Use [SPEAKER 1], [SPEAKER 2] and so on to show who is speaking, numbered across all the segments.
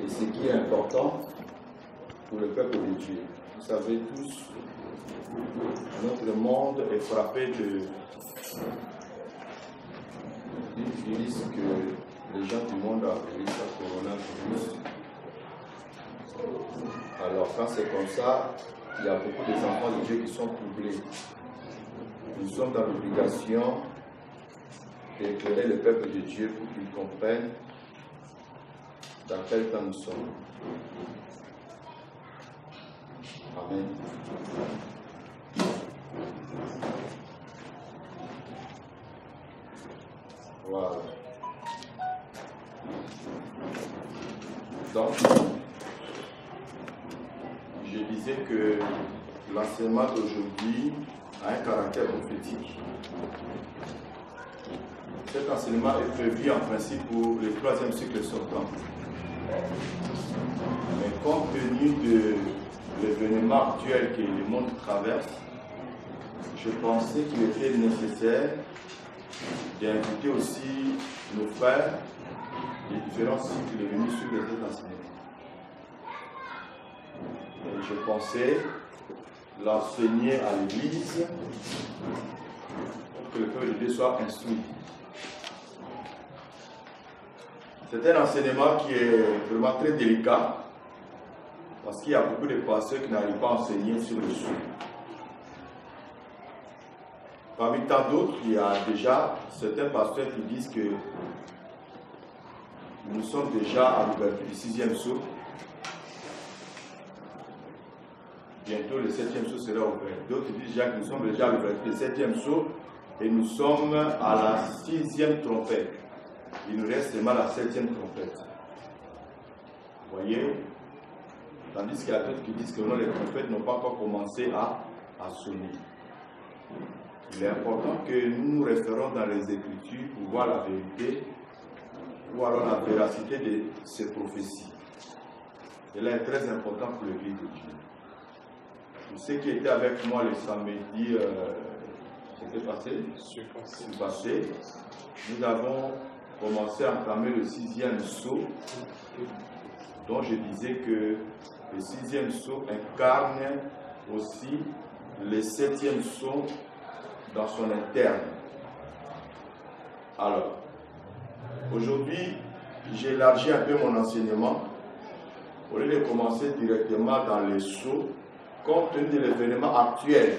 [SPEAKER 1] et ce qui est important pour le peuple de Dieu. Vous savez tous, notre monde est frappé d'une virus que les gens du monde appellent ça coronavirus. Alors quand c'est comme ça, il y a beaucoup d'enfants de Dieu qui sont troublés. Nous sommes dans l'obligation d'éclairer le peuple de Dieu pour qu'ils comprennent dans quel temps nous sommes. Amen. Voilà. Donc, je disais que l'enseignement d'aujourd'hui a un caractère prophétique. Cet enseignement est prévu en principe pour le 3e cycle sortant. Mais compte tenu de l'événement actuel que le monde traverse, je pensais qu'il était nécessaire d'inviter aussi nos frères des différents cycles venus sur cet enseignement. Et je pensais l'enseigner à l'Église pour que le peuple de Dieu soit instruit. C'est un enseignement qui est vraiment très délicat parce qu'il y a beaucoup de pasteurs qui n'arrivent pas à enseigner sur le sujet. Parmi tant d'autres, il y a déjà certains pasteurs qui disent que nous sommes déjà à l'ouverture du 6e sceau. Bientôt, le 7e sceau sera ouvert. D'autres disent déjà que nous sommes déjà à l'ouverture du 7e sceau et nous sommes à la 6e trompette. Il nous reste seulement la 7e trompette. Vous voyez? Tandis qu'il y a d'autres qui disent que non, les trompettes n'ont pas encore commencé à sonner. Il est important que nous nous référons dans les Écritures pour voir la vérité, ou alors la véracité de ces prophéties. Cela est très important pour l'Église de Dieu. Pour ceux qui étaient avec moi le samedi, c'était passé, nous avons commencé à entamer le 6e sceau, dont je disais que le 6e sceau incarne aussi le 7e sceau dans son interne. Alors, aujourd'hui, j'élargis un peu mon enseignement au lieu de commencer directement dans les sceaux, compte tenu de l'événement actuel,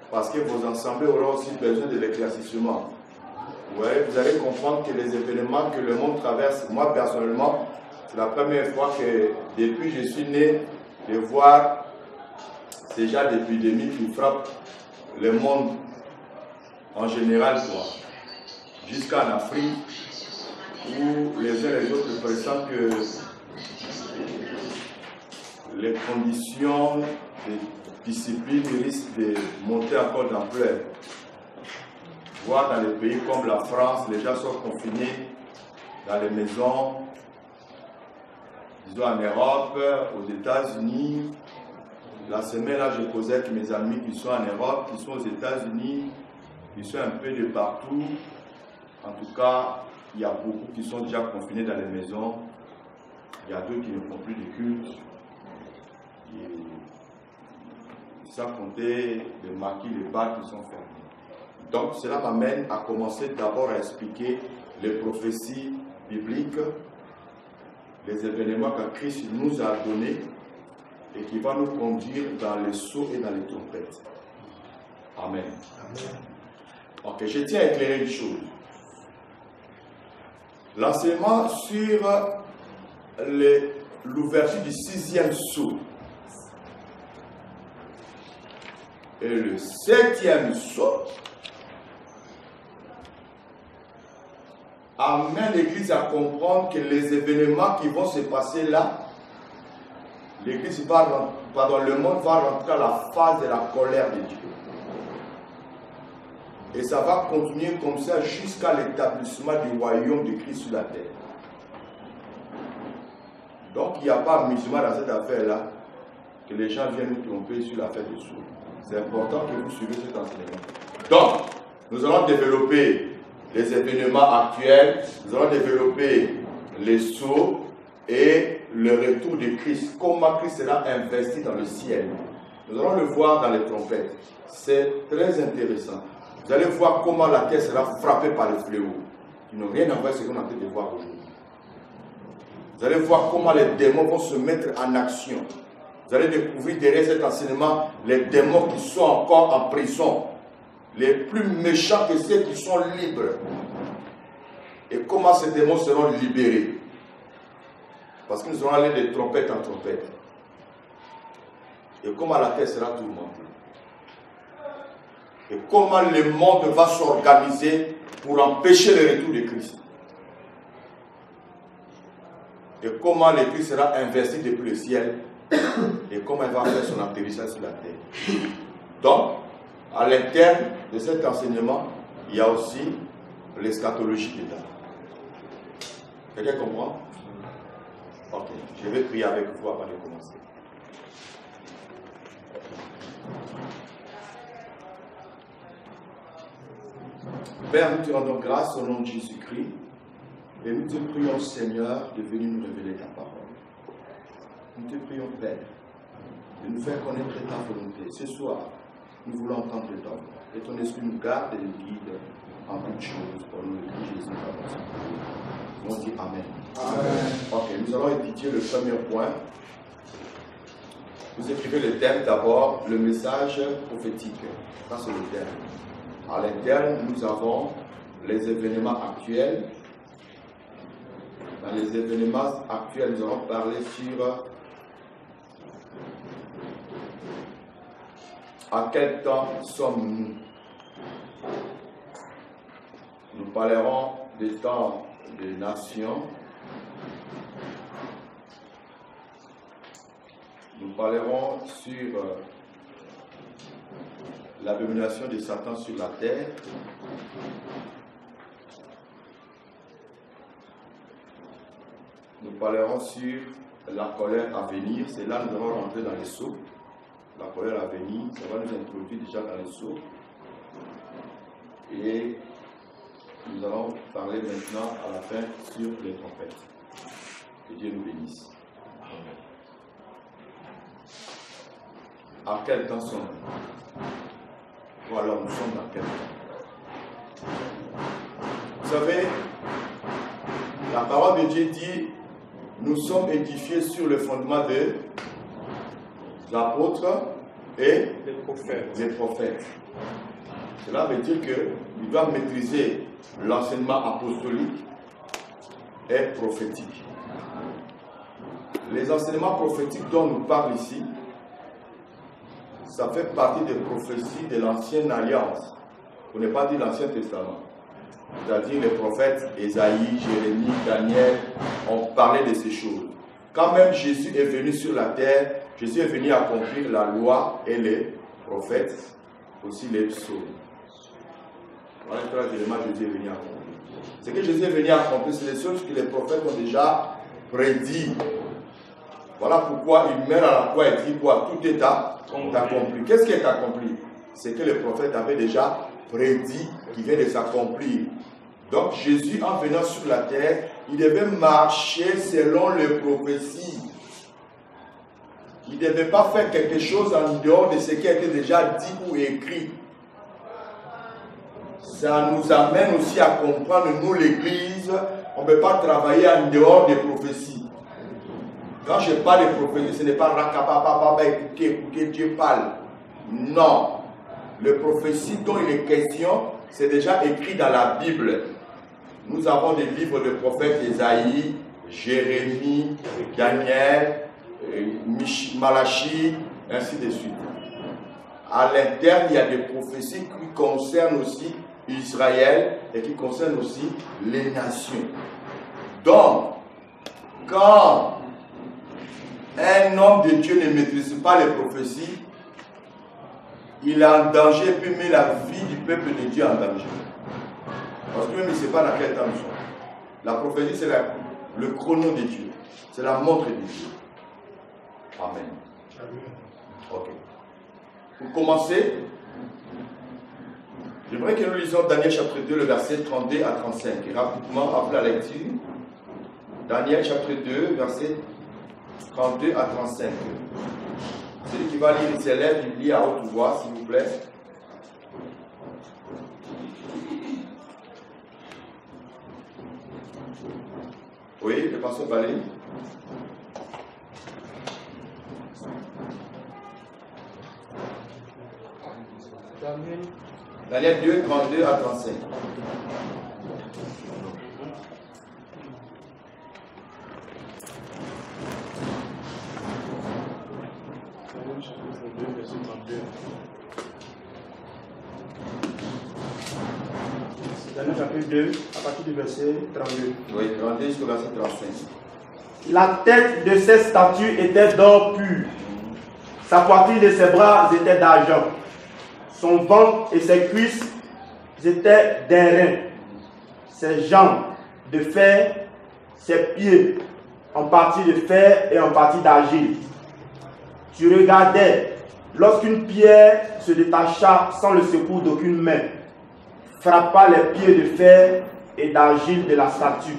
[SPEAKER 1] parce que vos assemblées auront aussi besoin de l'éclaircissement. Ouais, vous allez comprendre que les événements que le monde traverse, moi personnellement, c'est la première fois que depuis que je suis né, de voir ces genres d'épidémies qui frappent le monde en général, jusqu'en Afrique, où les uns et les autres pressentent que les conditions de discipline risquent de monter encore d'ampleur. Voir dans les pays comme la France, les gens sont confinés dans les maisons, disons en Europe, aux États-Unis. La semaine là, je causais avec mes amis qui sont en Europe, qui sont aux États-Unis, qui sont un peu de partout. En tout cas, il y a beaucoup qui sont déjà confinés dans les maisons. Il y a d'autres qui ne font plus de culte. Sans compter les maquis, les bars qui sont fermés. Donc, cela m'amène à commencer d'abord à expliquer les prophéties bibliques, les événements que Christ nous a donnés et qui vont nous conduire dans les sceaux et dans les trompettes. Amen. Amen. Ok, je tiens à éclairer une chose. L'enseignement sur l'ouverture du 6e sceau et le 7e sceau amène l'Église à comprendre que les événements qui vont se passer là, l'Église va, le monde va rentrer à la phase de la colère de Dieu. Et ça va continuer comme ça jusqu'à l'établissement du royaume de Christ sur la terre. Donc il n'y a pas musulman dans cette affaire-là que les gens viennent nous tromper sur l'affaire des sceaux. C'est important que vous suivez cet enseignement. Donc, nous allons développer les événements actuels, nous allons développer les sceaux, et le retour de Christ. Comment Christ sera investi dans le ciel. Nous allons le voir dans les trompettes. C'est très intéressant. Vous allez voir comment la terre sera frappée par le fléau, qui n'ont rien à voir avec ce qu'on est en train de voir aujourd'hui. Vous allez voir comment les démons vont se mettre en action. Vous allez découvrir derrière cet enseignement les démons qui sont encore en prison, les plus méchants que ceux qui sont libres. Et comment ces démons seront libérés. Parce que nous allons aller de trompette en trompette. Et comment la terre sera tourmentée. Et comment le monde va s'organiser pour empêcher le retour de Christ. Et comment le Christ sera investi depuis le ciel. Et comment il va faire son atterrissage sur la terre. Donc, à l'interne de cet enseignement, il y a aussi l'eschatologie dedans. Quelqu'un comprend? Ok, je vais prier avec vous avant de commencer. Père, nous te rendons grâce au nom de Jésus-Christ et nous te prions, Seigneur, de venir nous révéler ta parole. Nous te prions, Père, de nous faire connaître ta volonté. Ce soir, nous voulons entendre ton voix. Et ton esprit nous garde et nous guide en toutes choses. Pour nous, Jésus, on dit Amen. Amen. Ok, nous allons étudier le premier point. Vous écrivez le thème d'abord, le message prophétique. Ça, c'est le thème. À l'interne, nous avons les événements actuels. Dans les événements actuels, nous allons parler sur à quel temps sommes-nous. Nous parlerons des temps des nations. Nous parlerons sur l'abomination de Satan sur la terre. Nous parlerons sur la colère à venir. C'est là que nous allons rentrer dans les sceaux. La colère à venir, ça va nous introduire déjà dans les sceaux. Et nous allons parler maintenant à la fin sur les trompettes. Que Dieu nous bénisse. Amen. À quel temps sommes-nous? Ou alors nous sommes dans quel temps? Vous savez, la parole de Dieu dit, nous sommes édifiés sur le fondement des apôtres et les prophètes. Cela veut dire qu'il doit maîtriser l'enseignement apostolique et prophétique. Les enseignements prophétiques dont nous parlons ici, ça fait partie des prophéties de l'Ancienne Alliance. On n'est pas dit l'Ancien Testament. C'est-à-dire les prophètes Ésaïe, Jérémie, Daniel ont parlé de ces choses. Quand même Jésus est venu sur la terre, Jésus est venu accomplir la loi et les prophètes, aussi les psaumes. Voilà trois éléments que Jésus est venu accomplir. Ce que Jésus est venu accomplir, c'est les choses que les prophètes ont déjà prédit. Voilà pourquoi il meurt à la croix et dit quoi? Tout est accompli. Qu'est-ce qui est accompli? C'est que les prophètes avaient déjà prédit qui vient de s'accomplir. Donc Jésus, en venant sur la terre, il devait marcher selon les prophéties. Il ne devait pas faire quelque chose en dehors de ce qui a été déjà dit ou écrit. Ça nous amène aussi à comprendre, nous l'Église, on ne peut pas travailler en dehors des prophéties. Quand je parle de prophétie, ce n'est pas rakapapapa, écoutez, Dieu parle. Non. Les prophéties dont il est question, c'est déjà écrit dans la Bible. Nous avons des livres de prophètes Ésaïe, Jérémie, Daniel, Malachie, ainsi de suite. À l'interne, il y a des prophéties qui concernent aussi Israël et qui concernent aussi les nations. Donc, quand un homme de Dieu ne maîtrise pas les prophéties, il est en danger et puis met la vie du peuple de Dieu en danger. Parce que même il ne sait pas dans quel temps nous sommes. La prophétie, c'est le chrono de Dieu. C'est la montre de Dieu. Amen. Ok. Pour commencer, j'aimerais que nous lisions Daniel chapitre 2, le verset 32 à 35. Et rapidement, après la lecture, Daniel chapitre 2, versets 32 à 35. Celui qui va lire ses lèvres, il lit à haute voix, s'il vous plaît. Oui, le pasteur va lire. Daniel 2, 32 à 35.
[SPEAKER 2] Daniel chapitre 2, à partir du verset 32.
[SPEAKER 1] Oui, 32 jusqu'au verset 35.
[SPEAKER 2] La tête de ces statues était d'or pur. Sa poitrine et ses bras étaient d'argent. Son ventre et ses cuisses étaient d'airain. Ses jambes de fer, ses pieds en partie de fer et en partie d'argile. Tu regardais lorsqu'une pierre se détacha sans le secours d'aucune main, frappa les pieds de fer et d'argile de la statue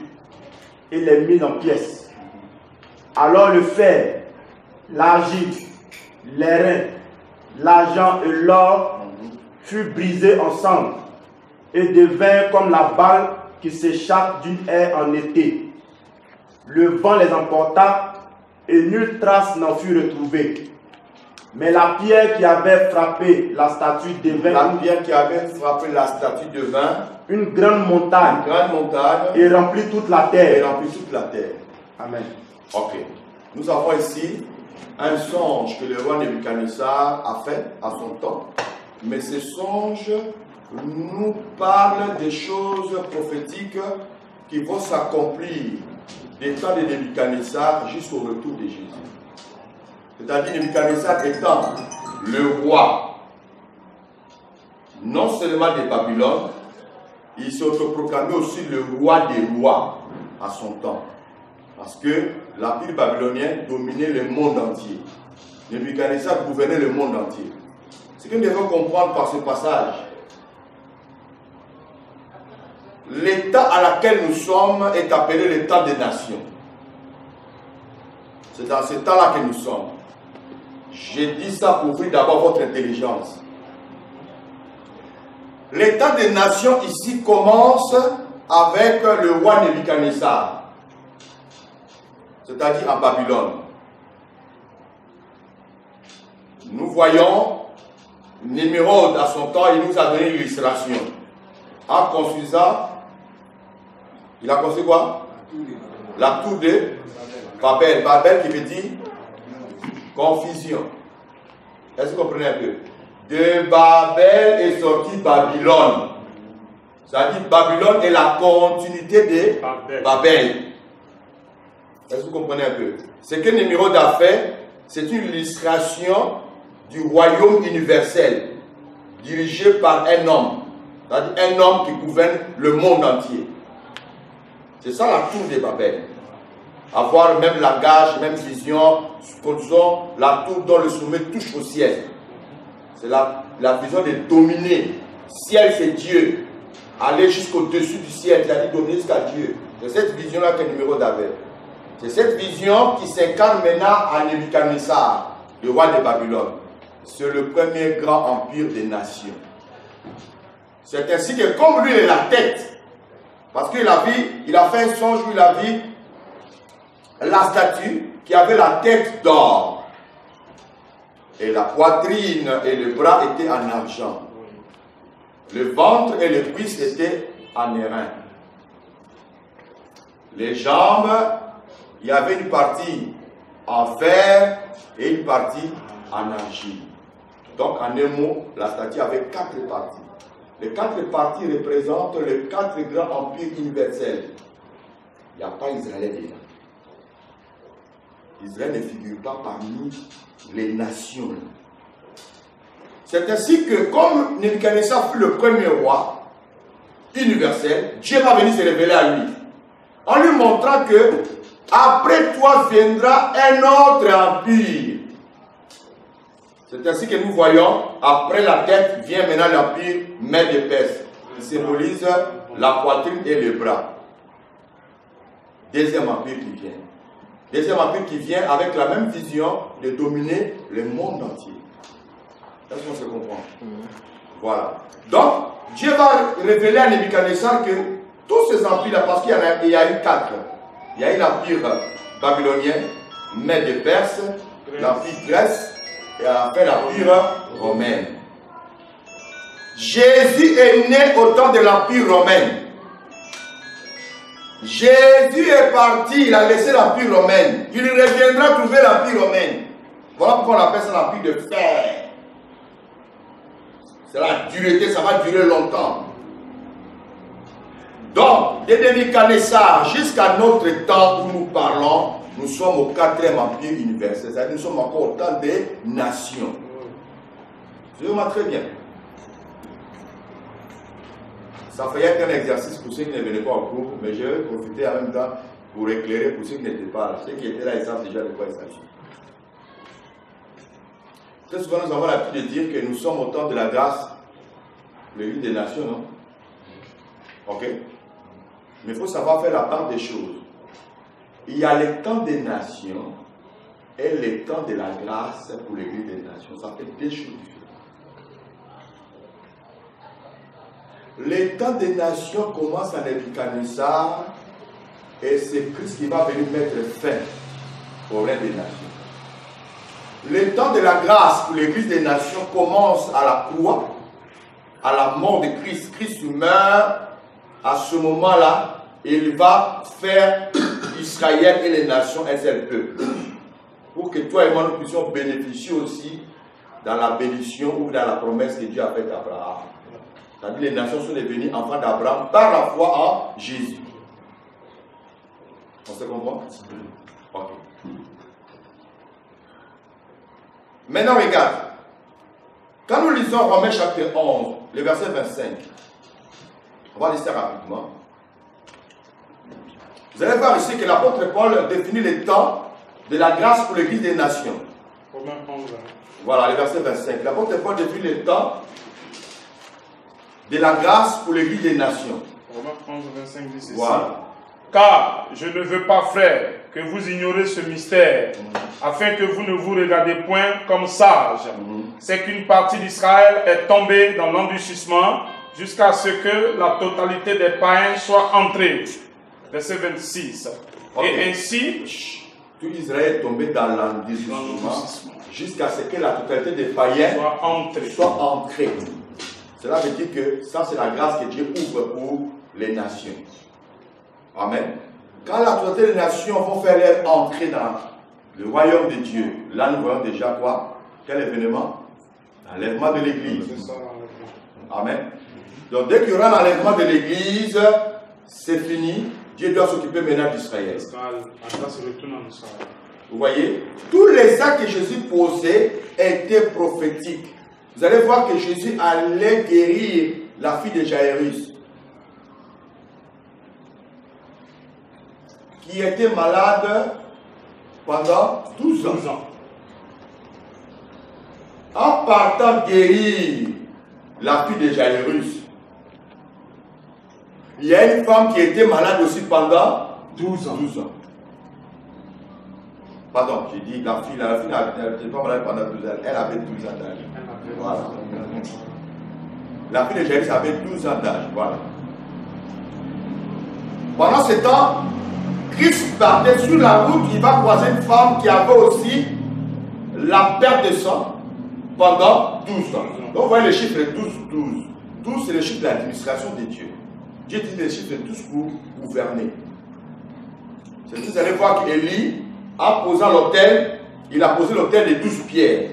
[SPEAKER 2] et les mit en pièces. Alors le fer, l'argile, l'airain, l'argent et l'or furent brisés ensemble et devinrent comme la balle qui s'échappe d'une haie en été. Le vent les emporta et nulle trace n'en fut retrouvée. Mais la pierre qui avait frappé la statue devint une grande montagne, et remplit toute la terre. Amen.
[SPEAKER 1] Ok. Nous avons ici un songe que le roi Nebuchadnezzar a fait à son temps. Mais ce songe nous parle des choses prophétiques qui vont s'accomplir des temps de Nebuchadnezzar jusqu'au retour de Jésus. C'est-à-dire Nebuchadnezzar étant le roi, non seulement de Babylone, il s'est autoproclamé aussi le roi des rois à son temps. Parce que l'empire babylonien dominait le monde entier. Nebuchadnezzar gouvernait le monde entier. Ce que nous devons comprendre par ce passage, l'état à laquelle nous sommes est appelé l'état des nations. C'est dans cet état-là que nous sommes. J'ai dit ça pour ouvrir d'abord votre intelligence. L'état des nations ici commence avec le roi Nebuchadnezzar, c'est-à-dire en Babylone. Nous voyons Nimrod à son temps, il nous a donné l'illustration. En construisant, il a construit quoi? La tour de Babel. Babel qui veut dire confusion. Est-ce que vous comprenez un peu? De Babel est sorti Babylone. C'est-à-dire Babylone est la continuité de Babel. Est-ce que vous comprenez un peu? Ce que Nimrod a fait, c'est une illustration du royaume universel, dirigé par un homme. C'est-à-dire un homme qui gouverne le monde entier. C'est ça la tour de Babel. Avoir même langage, même vision, disons, la tour dont le sommet touche au ciel. C'est la vision de dominer. Ciel, c'est Dieu. Aller jusqu'au-dessus du ciel, c'est-à-dire dominer jusqu'à Dieu. C'est cette vision-là que Nimrod avait. C'est cette vision qui s'incarne maintenant à Nebuchadnezzar, le roi de Babylone. C'est le premier grand empire des nations. C'est ainsi que, comme lui, il est la tête, parce qu'il a fait un songe où il a vu la statue qui avait la tête d'or. Et la poitrine et le bras étaient en argent. Le ventre et les cuisses étaient en airain. Les jambes, il y avait une partie en fer et une partie en argile. Donc, en un mot, la statue avait 4 parties. Les 4 parties représentent les 4 grands empires universels. Il n'y a pas Israël dedans. Israël ne figure pas parmi les nations. C'est ainsi que, comme Nebuchadnezzar fut le premier roi universel, Dieu va venir se révéler à lui, en lui montrant que après toi viendra un autre empire. C'est ainsi que nous voyons, après la tête vient maintenant l'empire Mède et Perse, qui symbolise la poitrine et les bras. Deuxième empire qui vient. Deuxième empire qui vient avec la même vision de dominer le monde entier. Est-ce qu'on se comprend? Voilà. Donc, Dieu va révéler à Nebuchadnezzar que tous ces empires-là, parce qu'il y a eu 4. Il y a eu l'empire babylonien, Mède de Perse, l'empire Grèce et après l'empire romain. Jésus est né au temps de l'empire romain. Jésus est parti, il a laissé l'empire romain. Il reviendra trouver l'empire romain. Voilà pourquoi on appelle ça l'empire de fer. C'est la dureté, ça va durer longtemps. Donc, de Nebuchadnezzar jusqu'à notre temps où nous parlons, nous sommes au 4e empire universel. C'est-à-dire nous sommes encore au temps des nations. Suivez-moi très bien. Ça fait un exercice pour ceux qui ne venaient pas au cours, mais je vais profiter en même temps pour éclairer pour ceux qui n'étaient pas là. Ceux qui étaient là, ils savent déjà de quoi il s'agit. Très souvent, nous avons l'habitude de dire que nous sommes au temps de la grâce, le but des nations, non? Ok? Mais il faut savoir faire la part des choses. Il y a le temps des nations et le temps de la grâce pour l'église des nations. Ça fait deux choses différentes. Le temps des nations commence à Nebuchadnezzar et c'est Christ qui va venir mettre fin au règne des nations. Le temps de la grâce pour l'église des nations commence à la croix, à la mort de Christ. Christ meurt à ce moment-là et il va faire Israël et les nations un seul peuple. Pour que toi et moi nous puissions bénéficier aussi dans la bénédiction ou dans la promesse que Dieu a faite à Abraham. C'est-à-dire les nations sont devenues enfants d'Abraham par la foi en Jésus. On se comprend? Ok. Maintenant, regarde. Quand nous lisons Romains chapitre 11, le verset 25, on va lire ça rapidement. Vous allez voir ici que l'apôtre Paul définit le temps de la grâce pour l'église des nations.
[SPEAKER 3] Romains 11.
[SPEAKER 1] Voilà, le verset 25. L'apôtre Paul définit le temps de la grâce pour l'église des nations.
[SPEAKER 3] Romains 11, 25 dit ceci.
[SPEAKER 1] Voilà.
[SPEAKER 3] Car je ne veux pas, frère, que vous ignorez ce mystère, afin que vous ne vous regardez point comme sages. C'est qu'une partie d'Israël est tombée dans l'endurcissement jusqu'à ce que la totalité des païens soit entrée. Verset 26.
[SPEAKER 1] Okay.
[SPEAKER 3] Et ainsi,
[SPEAKER 1] tout Israël est tombé dans l'endurcissement jusqu'à ce que la totalité des païens soit entrée. Cela veut dire que ça, c'est la grâce que Dieu ouvre pour les nations. Amen. Quand la totalité des nations vont faire leur entrée dans le royaume de Dieu, là nous voyons déjà quoi? Quel événement? L'enlèvement de l'église. Amen. Donc dès qu'il y aura l'enlèvement de l'église, c'est fini. Dieu doit s'occuper maintenant d'Israël. Vous voyez, tous les actes que Jésus posait étaient prophétiques. Vous allez voir que Jésus allait guérir la fille de Jairus, qui était malade pendant 12 ans. En partant guérir la fille de Jairus, il y a une femme qui était malade aussi pendant 12 ans. Pardon, j'ai dit la fille n'était pas malade pendant 12 ans, elle avait 12 ans d'âge. Voilà. La fille de Jairus avait 12 ans d'âge. Voilà. Pendant ce temps, Christ partait sur la route, il va croiser une femme qui avait aussi la perte de sang pendant 12 ans. Donc vous voyez le chiffre 12. 12, c'est le chiffre de l'administration de Dieu. Dieu dit le chiffre 12 pour gouverner. C'est que vous allez voir qu'Élie, en posant l'autel, il a posé l'autel de 12 pierres.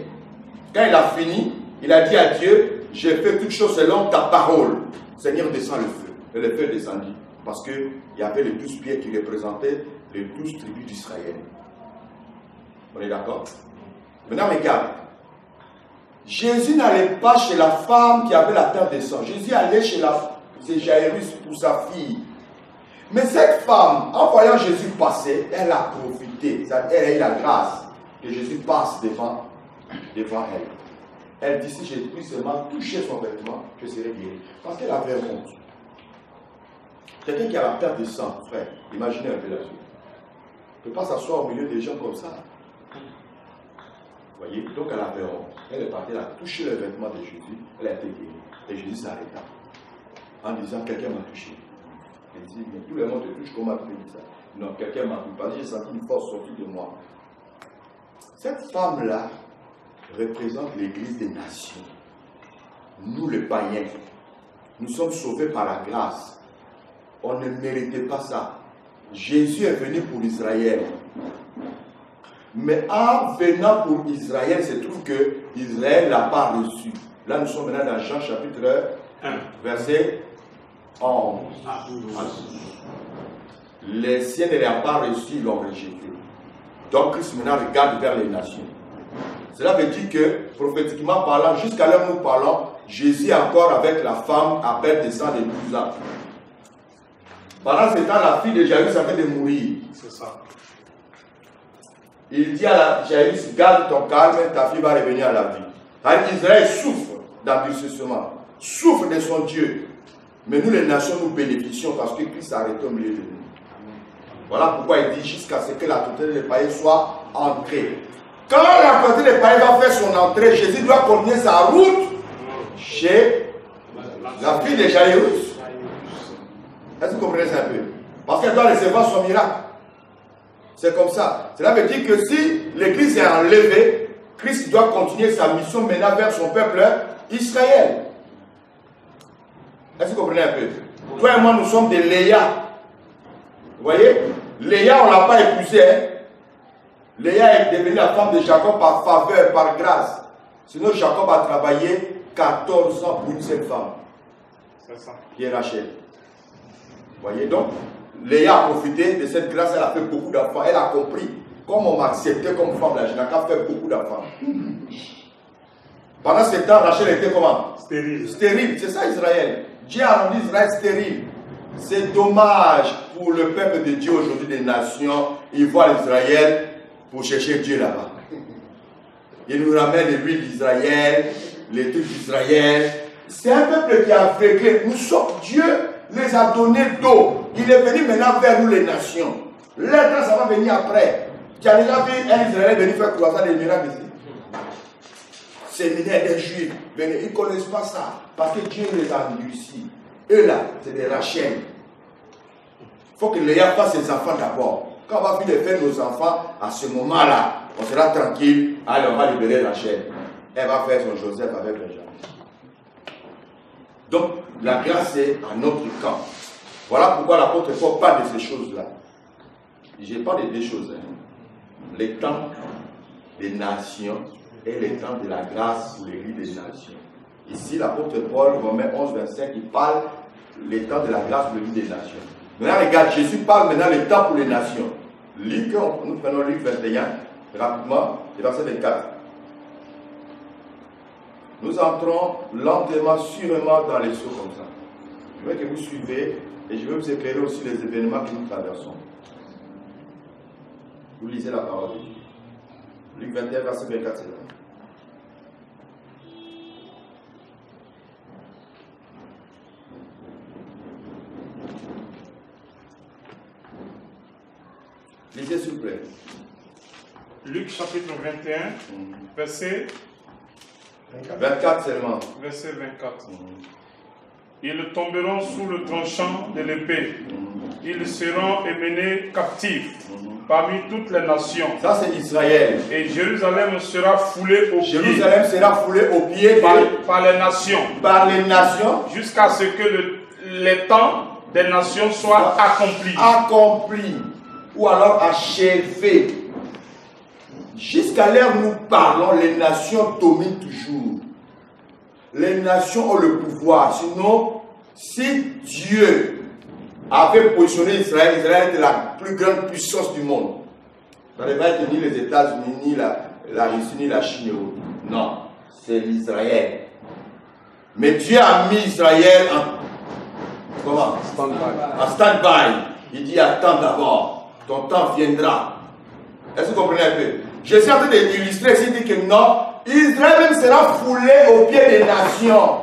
[SPEAKER 1] Quand il a fini, il a dit à Dieu, j'ai fait toutes choses selon ta parole. Seigneur, descend le feu. Et le feu descendit. Parce qu'il y avait les 12 pierres qui représentaient les 12 tribus d'Israël. On est d'accord? Maintenant, regarde. Jésus n'allait pas chez la femme qui avait la perte de sang. Jésus allait chez Jairus pour sa fille. Mais cette femme, en voyant Jésus passer, elle a profité. Elle a eu la grâce que Jésus passe devant elle. Elle dit, si je puis seulement toucher son vêtement, je serai guéri. Parce qu'elle avait honte. Quelqu'un qui a la perte de sang, frère, imaginez un peu la suite. ne peut pas s'asseoir au milieu des gens comme ça. Vous voyez, donc elle avait honte. Elle est partie, elle a touché le vêtement de Jésus, elle a été guérie. Et Jésus s'arrêta en disant, quelqu'un m'a touché. Elle dit, mais tout le monde te touche, comment tu peux dire ça? Non, quelqu'un m'a touché, parce que j'ai senti une force sortir de moi. Cette femme-là représente l'Église des nations. Nous, les païens, nous sommes sauvés par la grâce. On ne méritait pas ça. Jésus est venu pour Israël. Mais en venant pour Israël, il se trouve que Israël ne l'a pas reçu. Là, nous sommes maintenant dans Jean chapitre 1, verset 11. Les siens ne l'ont pas reçu, ils l'ont rejeté. Donc Christ maintenant regarde vers les nations. Cela veut dire que, prophétiquement parlant, jusqu'à l'heure où nous parlons, Jésus est encore avec la femme à peine de 112 ans. Pendant ce temps, la fille de Jairus avait de mourir.
[SPEAKER 3] C'est ça.
[SPEAKER 1] Il dit à Jairus, garde ton calme, ta fille va revenir à la vie. Alors Israël souffre d'endurcissement, souffre de son Dieu. Mais nous, les nations, nous bénéficions parce que Christ a arrêté au milieu de nous. Voilà pourquoi il dit jusqu'à ce que la totalité des païens soit entrée. Quand la totalité des païens va faire son entrée, Jésus doit continuer sa route chez la fille de Jairus. Est-ce que vous comprenez ça un peu? Parce qu'elle doit recevoir son miracle. C'est comme ça. Cela veut dire que si l'Église est enlevée, Christ doit continuer sa mission maintenant vers son peuple Israël. Est-ce que vous comprenez un peu? Toi et moi, nous sommes des Léa. Vous voyez? Léa, on ne l'a pas épousée. Hein? Léa est devenue la femme de Jacob par faveur, par grâce. Sinon, Jacob a travaillé 14 ans pour une seule femme.
[SPEAKER 3] C'est ça.
[SPEAKER 1] Qui est Rachel. Vous voyez? Donc, Léa a profité de cette grâce, elle a fait beaucoup d'enfants. Elle a compris. Comme on m'a accepté comme femme, là, je n'ai qu'à faire beaucoup d'enfants. Pendant ce temps, Rachel était comment?
[SPEAKER 3] Stérile.
[SPEAKER 1] Stérile, c'est ça Israël. Dieu a rendu Israël stérile. C'est dommage pour le peuple de Dieu aujourd'hui des nations. Ils voient Israël pour chercher Dieu là-bas. Ils nous ramènent l'huile d'Israël, les trucs d'Israël. C'est un peuple qui a aveuglé. Nous sommes Dieu les a donné d'eau. Il est venu maintenant vers nous les nations. L'être, ça va venir après. Tu as déjà vu un Israélien venir faire croissant des miracles ici? Séminaire des Juifs. Ils ne connaissent pas ça. Parce que Dieu les a endurcis. Eux là, c'est des Rachel. Il faut que Léa fasse ses enfants d'abord. Quand on va finir de faire nos enfants, à ce moment-là, on sera tranquille. Allez, on va libérer Rachel. Elle va faire son Joseph avec Benjamin. Donc, la grâce est à notre camp. Voilà pourquoi l'apôtre Paul parle de ces choses-là. Je parle de deux choses. Hein. Les temps des nations et les temps de la grâce pour l'église des nations. Ici, l'apôtre Paul, Romains 11, 25, il parle les temps de la grâce pour l'église des nations. Maintenant, regarde, Jésus parle maintenant les temps pour les nations. Luc, nous prenons Luc 21, rapidement, verset 24. Nous entrons lentement, sûrement dans les sauts comme ça. Je veux que vous suivez et je veux vous éclairer aussi les événements que nous traversons. Vous lisez la parole de Dieu. Luc 21, verset 24, c'est là. Lisez s'il vous plaît.
[SPEAKER 3] Luc chapitre 21, verset
[SPEAKER 1] 24 seulement.
[SPEAKER 3] Verset 24. Ils tomberont sous le tranchant de l'épée. Ils seront emmenés captifs parmi toutes les nations.
[SPEAKER 1] Ça c'est Israël.
[SPEAKER 3] Et Jérusalem sera foulée aux pieds.
[SPEAKER 1] Jérusalem sera foulée aux pieds
[SPEAKER 3] par les nations.
[SPEAKER 1] Par les nations.
[SPEAKER 3] Jusqu'à ce que les temps des nations soient accomplis.
[SPEAKER 1] Accomplis. Ou alors achevés. Jusqu'à l'heure où nous parlons, les nations dominent toujours. Les nations ont le pouvoir. Sinon, si Dieu avait positionné Israël, Israël était la plus grande puissance du monde. Ça ne va être ni les États-Unis, ni la Russie, ni la Chine. Non, c'est l'Israël. Mais Dieu a mis Israël en stand-by. Il dit, attends d'abord, ton temps viendra. Est-ce que vous comprenez un peu? Je suis en train d'illustrer ici, dit que non, Israël même sera foulé aux pieds des nations.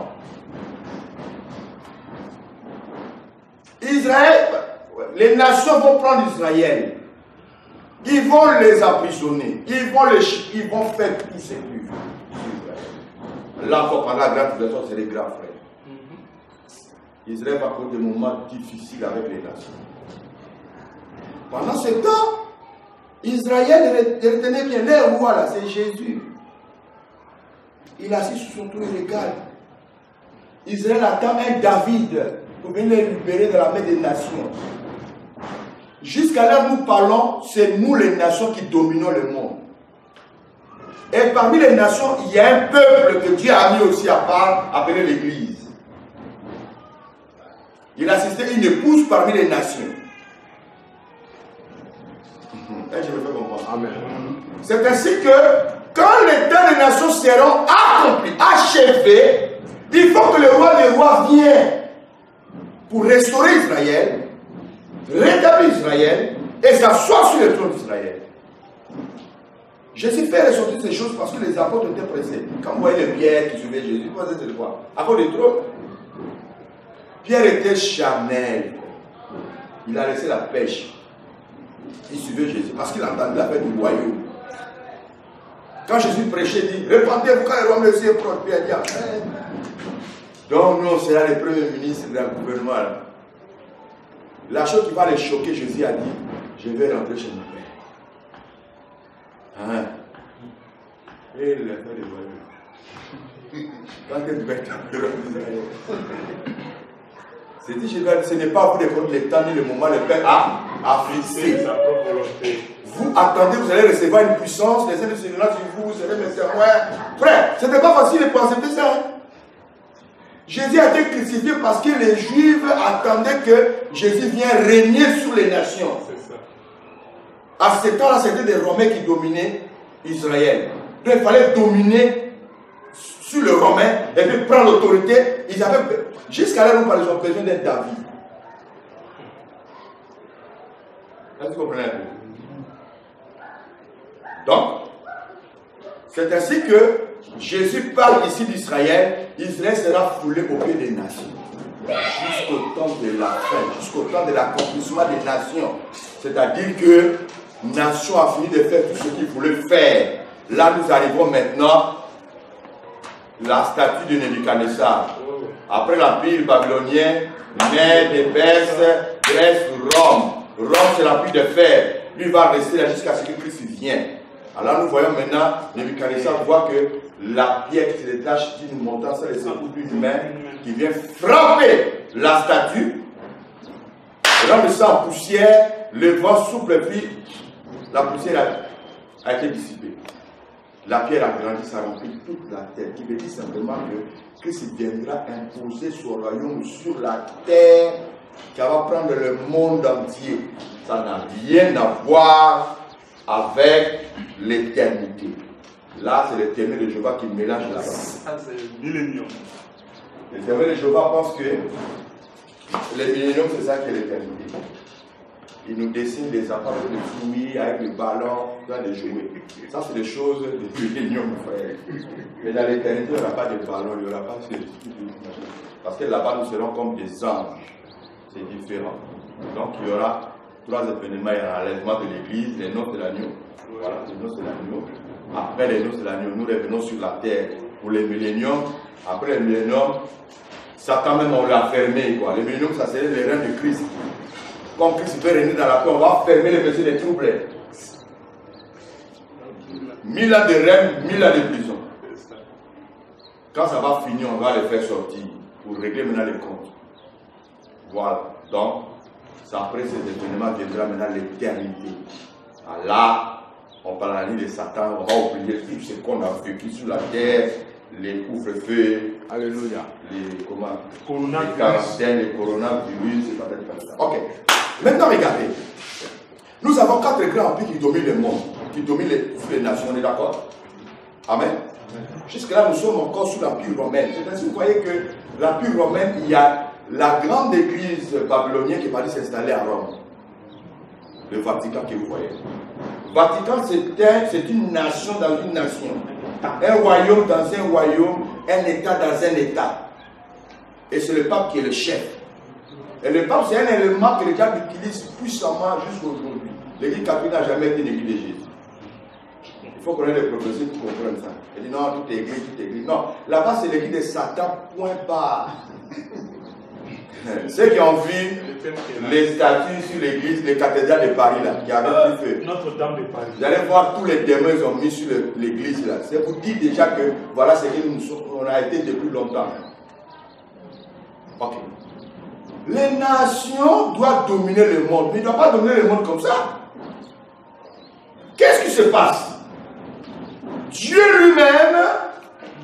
[SPEAKER 1] Israël, les nations vont prendre Israël. Ils vont les emprisonner. Ils vont faire tout ce qu'ils veulent. Là encore, pendant la grande tribulation, c'est les graves frères. Israël va connaître des moments difficiles avec les nations. Pendant ce temps, Israël, retenez bien, le roi là, c'est Jésus. Il est assis sur son trône, il regarde. Israël attend un David pour venir les libérer de la main des nations. Jusqu'à là où nous parlons, c'est nous les nations qui dominons le monde. Et parmi les nations, il y a un peuple que Dieu a mis aussi à part, appelé l'Église. Il assistait une épouse parmi les nations. Et je me fais comprendre. Amen. C'est ainsi que quand les temps des nations seront accomplis, achevés, il faut que le roi des rois vienne pour restaurer Israël, rétablir Israël et s'asseoir sur le trône d'Israël. Jésus fait ressortir ces choses parce que les apôtres étaient pressés. Quand vous voyez les Pierre qui suivaient Jésus, vous pensez de quoi? À cause du trône. Pierre était charnel. Il a laissé la pêche. Il suivait Jésus parce qu'il entendait la fête du royaume. Quand Jésus prêchait, il dit, répandez-vous quand le royaume de Dieu est proche. Pierre dit, amen. Donc nous, on sera les premiers ministres du gouvernement. La chose qui va les choquer, Jésus a dit, je vais rentrer chez mon Père. Hein? Et il a fait le royaume. Quand tu vas être le royaume d'Israël. C'est dit, ce n'est pas vous de compter le temps ni le moment, le Père a fixé. Vous attendez, vous allez recevoir une puissance, les ailes de Seigneur sur vous, vous serez mes témoins. Frère, ce n'était pas facile de penser ça. Hein? Jésus a été crucifié parce que les Juifs attendaient que Jésus vienne régner sur les nations. À ce temps-là, c'était des Romains qui dominaient Israël. Donc il fallait dominer sur le Romain et puis prendre l'autorité. Jusqu'à là, nous parlons, ils ont besoin d'un David. Est-ce que vous comprenez un peu? Donc, c'est ainsi que Jésus parle ici d'Israël. Israël sera foulé au pied des nations. Jusqu'au temps de la fin, jusqu'au temps de l'accomplissement des nations. C'est-à-dire que nation a fini de faire tout ce qu'il voulait faire. Là, nous arrivons maintenant la statue de Nebuchadnezzar. Après l'empire babylonien, Mède, Perse, Grèce, Rome. Rome, c'est l'empire de fer. Lui va rester là jusqu'à ce que Christ vienne. Alors nous voyons maintenant, Nebuchadnezzar voit que la pierre qui se détache d'une montagne, c'est le secours d'une main qui vient frapper la statue. Rendre ça en poussière, le vent souffle, puis la poussière a été dissipée. La pierre a grandi, ça remplit toute la terre, qui veut dire simplement que Christ viendra imposer son royaume sur la terre, qui va prendre le monde entier. Ça n'a rien à voir avec l'éternité. Là, c'est l'éternel de Jéhovah qui mélange là-bas.
[SPEAKER 3] Ça, c'est le millénium.
[SPEAKER 1] L'éternel de Jéhovah pense que le millénium, c'est ça qui est l'éternité. Il nous dessine des enfants avec des fruits, avec des ballons, dans des jouets. Ça, c'est des choses de millénium, frère. Mais dans l'éternité, il n'y aura pas de ballons, il n'y aura pas de... Parce que là-bas, nous serons comme des anges. C'est différent. Donc, il y aura 3 événements. Il y aura l'enlèvement de l'église, les noces de l'agneau. Voilà, les noces de l'agneau. Après les noces de l'agneau, nous revenons sur la terre pour les milléniums. Après les milléniums, Satan même, on l'a fermé. Quoi. Les milléniums, ça c'est les reins de Christ. Comme Christ peut régner dans la terre, on va fermer les messieurs des troubles. 1000 ans de règne, 1000 ans de prison. Quand ça va finir, on va les faire sortir pour régler maintenant les comptes. Voilà. Donc, après ces événements viendra maintenant l'éternité. Là, on parle à la nuit de Satan, on va oublier tout ce qu'on a vécu sur la terre, les couvre-feux,
[SPEAKER 3] Alléluia,
[SPEAKER 1] les quarantaines, les coronavirus, et ça. Ok. Maintenant, regardez. Nous avons 4 grands empires qui dominent le monde, qui dominent les nations, on est d'accord? Amen. Jusque-là, nous sommes encore sous l'empire romain. C'est ainsi que vous voyez que l'empire romain, il y a la grande église babylonienne qui est partie s'installer à Rome. Le Vatican que vous voyez. Le Vatican, c'est une nation dans une nation. Un royaume dans un royaume, un État dans un État. Et c'est le pape qui est le chef. Et le pape, c'est un élément que le diable utilise puissamment jusqu'à aujourd'hui. L'église catholique n'a jamais été l'église de Jésus. Il faut connaître les prophéties pour comprendre ça. Il dit non, toute église, toute église. Non, là-bas c'est l'église de Satan, point barre. Ceux qui ont vu les statues sur l'église, les cathédrales de Paris, là, qui avaient plus feu.
[SPEAKER 3] Notre-Dame de Paris.
[SPEAKER 1] Vous allez voir tous les démons qu'ils ont mis sur l'église là. C'est pour dire déjà que voilà ce que on a été depuis longtemps. Ok. Les nations doivent dominer le monde, mais ils ne doivent pas dominer le monde comme ça. Qu'est-ce qui se passe? Dieu lui-même,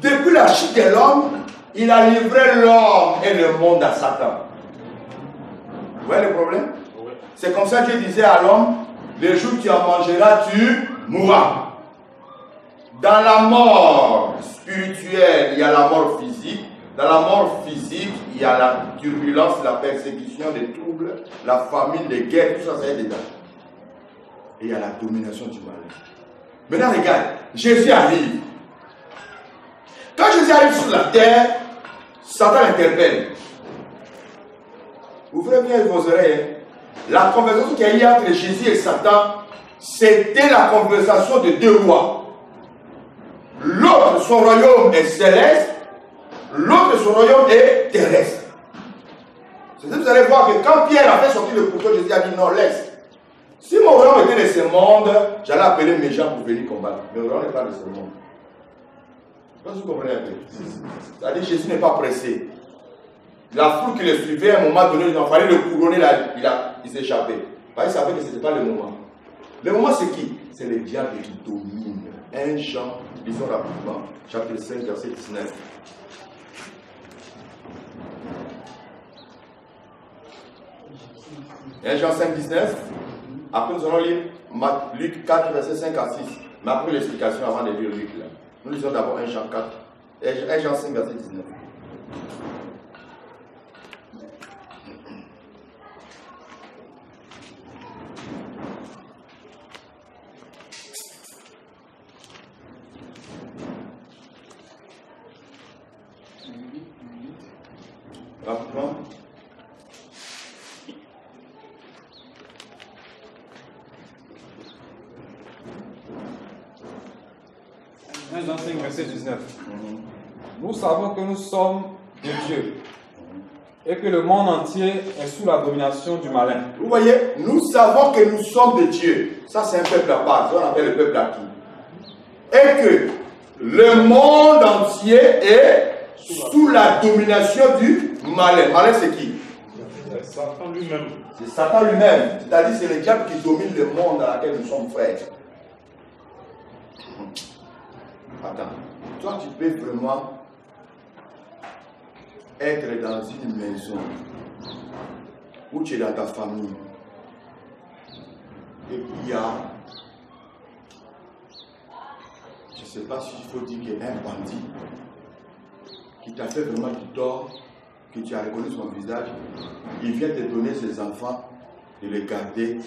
[SPEAKER 1] depuis la chute de l'homme, il a livré l'homme et le monde à Satan. Vous voyez le problème? Oui. C'est comme ça que Dieu disait à l'homme, le jour où tu en mangeras, tu mourras. Dans la mort spirituelle, il y a la mort physique. Dans la mort physique, il y a la turbulence, la persécution, les troubles, la famine, les guerres, tout ça, ça y est dedans. Et il y a la domination du mal. Maintenant, regarde, Jésus arrive. Quand Jésus arrive sur la terre, Satan l'interpelle. Ouvrez bien vos oreilles. La conversation qu'il y a eu entre Jésus et Satan, c'était la conversation de deux rois. L'autre, son royaume est céleste, l'autre, son royaume est terrestre. C'est ça que vous allez voir que quand Pierre a fait sortir le couteau, Jésus a dit non, laisse. Si mon royaume était de ce monde, j'allais appeler mes gens pour venir combattre. Mais mon royaume n'est pas de ce monde. Je pense que vous comprenez un peu. C'est-à-dire que Jésus n'est pas pressé. La foule qui le suivait, à un moment donné, il fallait le couronner, il s'est échappé. Il savait que ce n'était pas le moment. Le moment, c'est qui? C'est le diable qui domine. 1 Jean, lisons rapidement, chapitre 5, verset 19. 1 Jean 5, 19. Après, nous allons lire Luc 4, verset 5 à 6. Mais après l'explication avant de lire Luc. Là. Nous lisons d'abord 1 Jean 4, 1 Jean 5, verset 19. Rapidement.
[SPEAKER 4] 1 Jean 5, verset 19. Nous savons que nous sommes de Dieu et que le monde entier est sous la domination du malin.
[SPEAKER 1] Vous voyez, nous savons que nous sommes de Dieu. Ça, c'est un peuple à part. Ça, on appelle le peuple acquis. Et que le monde entier est sous la domination du malin. Malin, c'est qui?
[SPEAKER 3] C'est Satan lui-même.
[SPEAKER 1] C'est Satan lui-même. C'est-à-dire c'est le diable qui domine le monde dans lequel nous sommes frères. Attends. Toi, tu peux vraiment être dans une maison où tu es dans ta famille. Et puis il y a, je ne sais pas s'il faut dire qu'il y a un bandit qui t'a fait vraiment du tort, que tu as reconnu son visage, il vient te donner ses enfants, de les garder,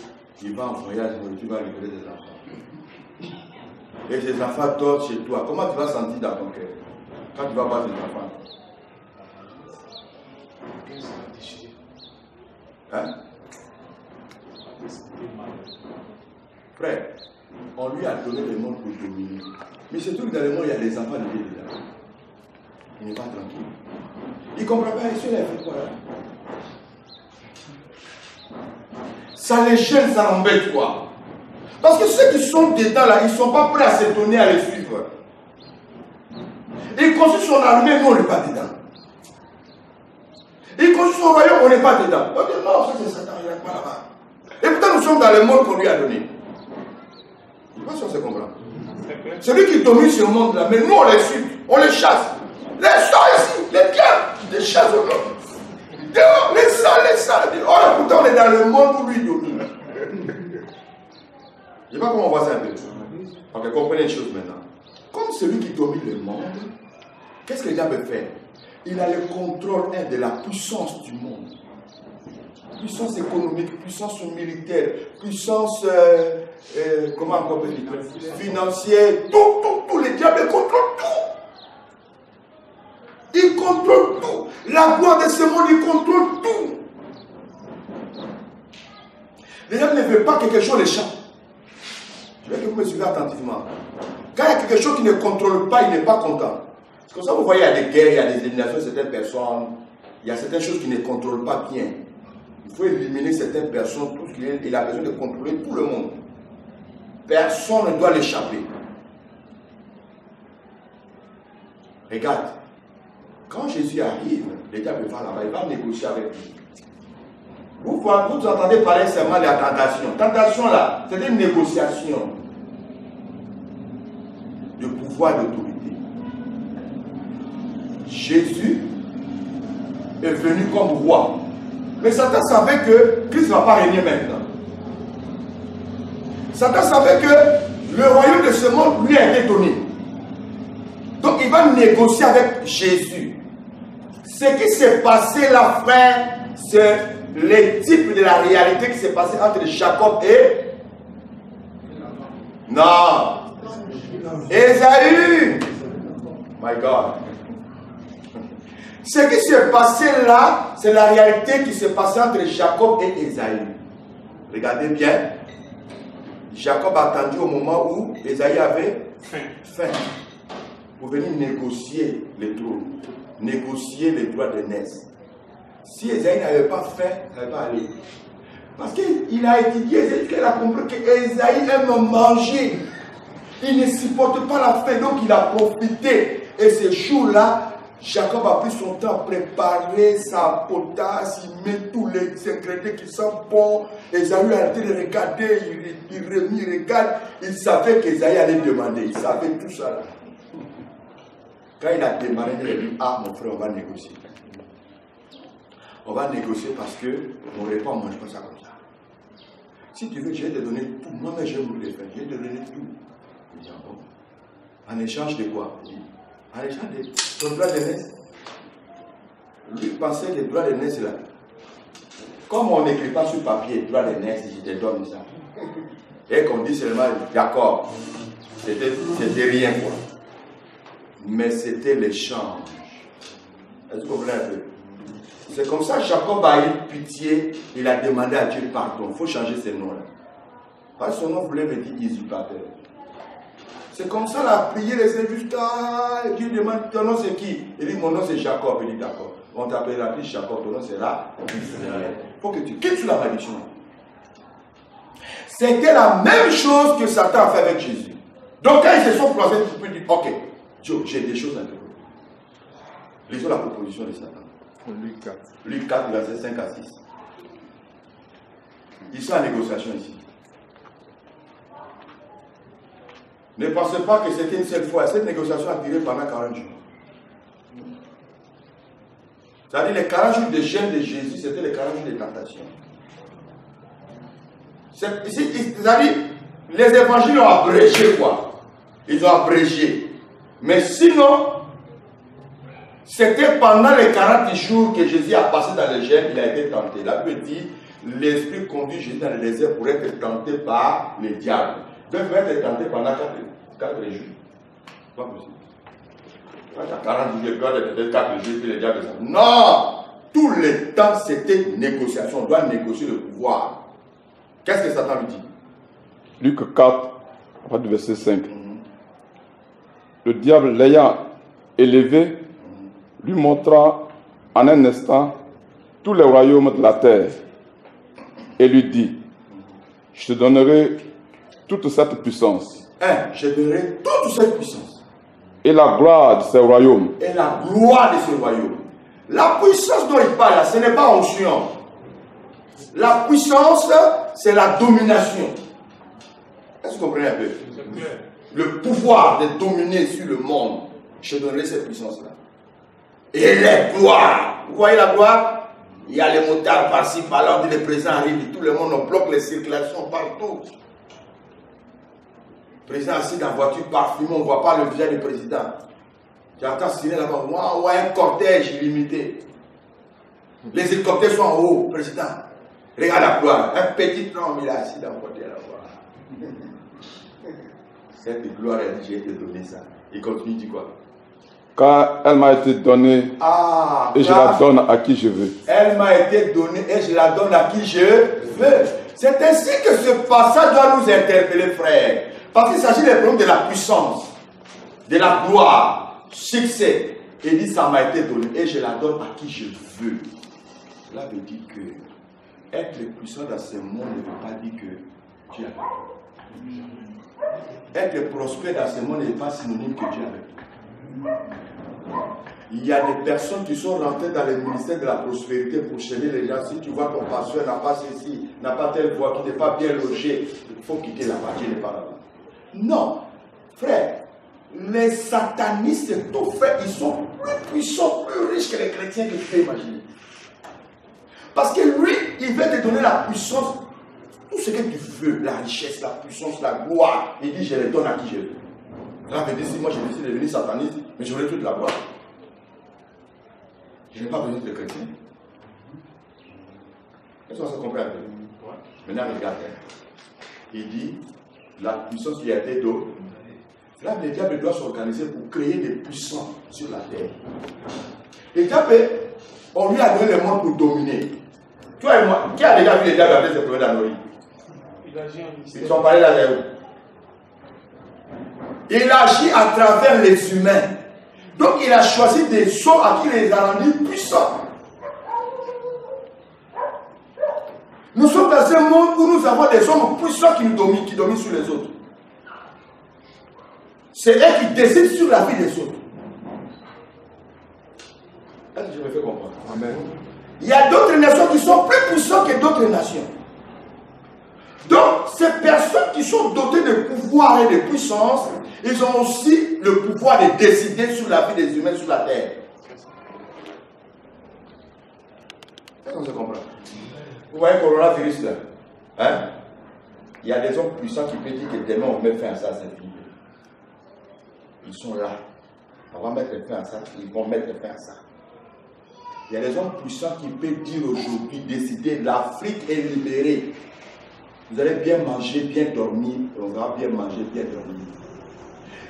[SPEAKER 1] il va en voyage, tu vas récupérer des enfants. Et ces enfants dorment chez toi. Comment tu vas sentir dans ton cœur quand tu vas voir tes enfants? Hein? Frère, on lui a donné le monde pour dominer. Mais c'est tout que dans le monde, il y a des enfants de Dieu dedans. Il n'est pas tranquille. Il ne comprend pas, il se lève. Voilà. Ça les gêne, ça l'embête quoi. Parce que ceux qui sont dedans là, ils ne sont pas prêts à s'étonner à les suivre. Il construit son armée, nous on n'est pas dedans. Il construit son royaume, on n'est pas dedans. On dit non, ça c'est Satan, il n'est pas là-bas. Et pourtant nous sommes dans le monde qu'on lui a donné. Je ne sais pas si on se comprend. Celui qui domine ce monde-là, mais nous on les suit, on les chasse. Les sort ici, les diables, les chassent au monde. Dehors, les salles. Oh, pourtant on est dans le monde où lui domine. Je ne sais pas comment on voit ça un peu. Ok, comprenez une chose maintenant. Comme celui qui domine le monde, qu'est-ce que le diable fait? Il a le contrôle de la puissance du monde. Puissance économique, puissance militaire, puissance comment on peut dire, financière, tout. Les diables contrôlent tout. Il contrôle tout. La gloire de ce monde, il contrôle tout. Le diable ne veut pas que quelque chose l'échappe. me suivez attentivement. Quand il y a quelque chose qui ne contrôle pas, il n'est pas content. C'est comme ça que vous voyez, il y a des guerres, il y a des éliminations de certaines personnes. Il y a certaines choses qui ne contrôlent pas bien. Il faut éliminer certaines personnes. Tout ce qu'il a besoin de contrôler tout le monde. Personne ne doit l'échapper. Regarde. Quand Jésus arrive, le diable va là-bas, il va négocier avec lui. Vous entendez parler seulement de la tentation. Tentation là, c'est une négociation de pouvoir et d'autorité. Jésus est venu comme roi. Mais Satan savait que Christ ne va pas régner maintenant. Satan savait que le royaume de ce monde lui a été donné. Donc il va négocier avec Jésus. Ce qui s'est passé là, frère, c'est les types de la réalité qui s'est passé entre Jacob et... Non. Ésaü. My God. Ce qui s'est passé là, c'est la réalité qui s'est passée entre Jacob et Ésaü. Regardez bien. Jacob a attendu au moment où Ésaü avait faim pour venir négocier les trônes, négocier les droits d'aînesse. Si Ésaü n'avait pas faim, ça n'allait pas aller. Parce qu'il a étudié, il a compris qu'Ésaü aime manger. Il ne supporte pas la faim, donc il a profité. Et ce jour-là, Jacob a pris son temps à préparer sa potasse, il met tous les ingrédients qui sont bons. Ésaü a arrêté de regarder, il regarde. Il savait qu'Ésaü allait demander, il savait tout ça. Là. Quand il a demandé, il a dit, ah mon frère, on va négocier. On va négocier parce que mon repas, on ne mange pas ça comme ça. Si tu veux, je vais te donner tout. Moi-même, je vais mourir de faim, je vais te donner tout. Il dit, ah bon? En échange de quoi? En échange de ton droit d'aînesse. Lui pensait que le droit d'aînesse là. Comme on n'écrit pas sur papier droit d'aînesse, je te donne ça. Et qu'on dit seulement d'accord. C'était rien quoi. Mais c'était l'échange. Est-ce que vous comprenez un peu? C'est comme ça que Jacob a eu pitié. Il a demandé à Dieu pardon. Il faut changer ce nom-là. Parce que son nom voulait me dire usurpateur. C'est comme ça, la prière, c'est juste, Dieu demande, ton nom c'est qui? Il dit, mon nom c'est Jacob. Il dit, d'accord. On t'appellera plus Jacob, ton nom c'est là. Il faut que tu quittes sur la malédiction. C'était la même chose que Satan a fait avec Jésus. Donc quand ils se sont croisés, tu peux dire, ok, Dieu, j'ai des choses à te dire. Lisons la proposition de Satan.
[SPEAKER 4] Luc 4.
[SPEAKER 1] Luc 4, verset 5 à 6. Ils sont en négociation ici. Ne pensez pas que c'était une seule fois. Cette négociation a duré pendant 40 jours. C'est-à-dire les 40 jours de jeûne de Jésus, c'était les 40 jours de tentation. C'est-à-dire, les évangiles ont abrégé quoi? Ils ont abrégé. Mais sinon, c'était pendant les 40 jours que Jésus a passé dans le jeûne, il a été tenté. La Bible dit, l'esprit conduit Jésus dans le désert pour être tenté par le diable. Donc, il va être tenté pendant 4 jours. Pas possible. Quand tu as 40 jours, tu dois être 4 jours, puis le diable descend. Non! Tout le temps, c'était une négociation. On doit négocier le pouvoir. Qu'est-ce que Satan lui dit?
[SPEAKER 5] Luc 4, à partir du verset 5. Le diable, l'ayant élevé, lui montra en un instant tous les royaumes de la terre et lui dit, je te donnerai toute cette puissance.
[SPEAKER 1] Je donnerai toute cette puissance.
[SPEAKER 5] Et la gloire de ce royaume.
[SPEAKER 1] Et la gloire de ce royaume. La puissance dont il parle, ce n'est pas onction. La puissance, c'est la domination. Est-ce que vous comprenez un peu? Le pouvoir de dominer sur le monde. Je donnerai cette puissance-là. Et les gloires. Vous voyez la gloire? Il y a les motards par-ci, par-là, le président arrive, tout le monde, on bloque les circulations partout. Le président assis dans la voiture parfumée, on ne voit pas le visage du président. J'entends signer là-bas, waouh, un cortège illimité. Les hélicoptères sont en haut, président. Regarde la gloire, un petit homme, il est assis dans le côté là-bas. Cette gloire, elle dit, j'ai été donné ça. Il continue, dit quoi?
[SPEAKER 5] Car elle m'a été donnée et je la donne à qui je veux.
[SPEAKER 1] Elle m'a été donnée et je la donne à qui je veux. C'est ainsi que ce passage doit nous interpeller, frère. Parce qu'il s'agit des problèmes de la puissance, de la gloire, succès. Il dit, ça m'a été donné et je la donne à qui je veux. Cela veut dire que être puissant dans ce monde ne veut pas dire que Dieu est avec toi. Être prospère dans ce monde n'est pas synonyme que Dieu est avec toi. Il y a des personnes qui sont rentrées dans le ministère de la prospérité pour chaîner les gens. Si tu vois ton pasteur n'a pas ceci, n'a pas telle voix, qui n'est pas bien logé, il faut quitter là-bas, Dieu n'est pas là-bas. Non, frère, les satanistes, tout fait, ils sont plus puissants, plus riches que les chrétiens que tu peux imaginer. Parce que lui, il veut te donner la puissance, tout ce que tu veux, la richesse, la puissance, la gloire. Il dit, je les donne à qui je veux. Là, je dis, si moi je décide de devenir sataniste, mais j'aurai toute la gloire. Je n'ai pas besoin de chrétien. Est-ce qu'on se comprend un peu? Maintenant, regarde. Il dit, la puissance qui a été donnée. Là, le diable doit s'organiser pour créer des puissants sur la terre. Le diable, on lui a donné le monde pour dominer. Toi et moi, qui a déjà vu le diable avec ses problèmes d'anorie? Ils sont parlé là derrière. Il agit à travers les humains. Donc il a choisi des sons à qui il les a rendus puissants. Nous sommes dans un monde où nous avons des hommes puissants qui nous dominent, qui dominent sur les autres. C'est eux qui décident sur la vie des autres. Est-ce que je me fais comprendre?
[SPEAKER 5] Amen.
[SPEAKER 1] Il y a d'autres nations qui sont plus puissantes que d'autres nations. Donc, ces personnes qui sont dotées de pouvoir et de puissance, ils ont aussi le pouvoir de décider sur la vie des humains sur la terre. Est-ce qu'on se comprend? Vous voyez le coronavirus là? Hein? Il y a des hommes puissants qui peuvent dire que demain on met fin à ça, c'est fini. Ils sont là. On va mettre fin à ça, ils vont mettre fin à ça. Il y a des hommes puissants qui peuvent dire aujourd'hui, décider, l'Afrique est libérée. Vous allez bien manger, bien dormir, et on va bien manger, bien dormir.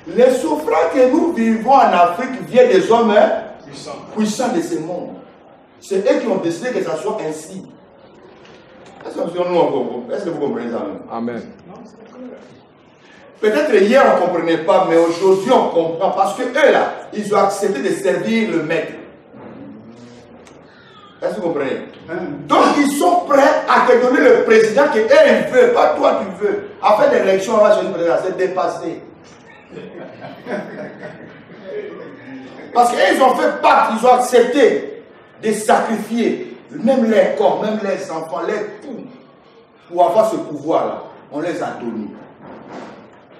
[SPEAKER 1] Les souffrances que nous vivons en Afrique viennent des hommes puissants de ce monde. C'est eux qui ont décidé que ça soit ainsi. Est-ce que vous comprenez ça même?
[SPEAKER 5] Amen.
[SPEAKER 1] Peut-être hier on ne comprenait pas, mais aujourd'hui on comprend parce que eux là, ils ont accepté de servir le maître. Est-ce que vous comprenez? Donc ils sont prêts à te donner le président que eux ils veulent, pas toi tu veux. Après l'élection, on va choisir le président, c'est dépassé. Parce qu'ils ont fait pacte, ils ont accepté de sacrifier même les corps, même les enfants, les tout, pour avoir ce pouvoir-là. On les a donnés.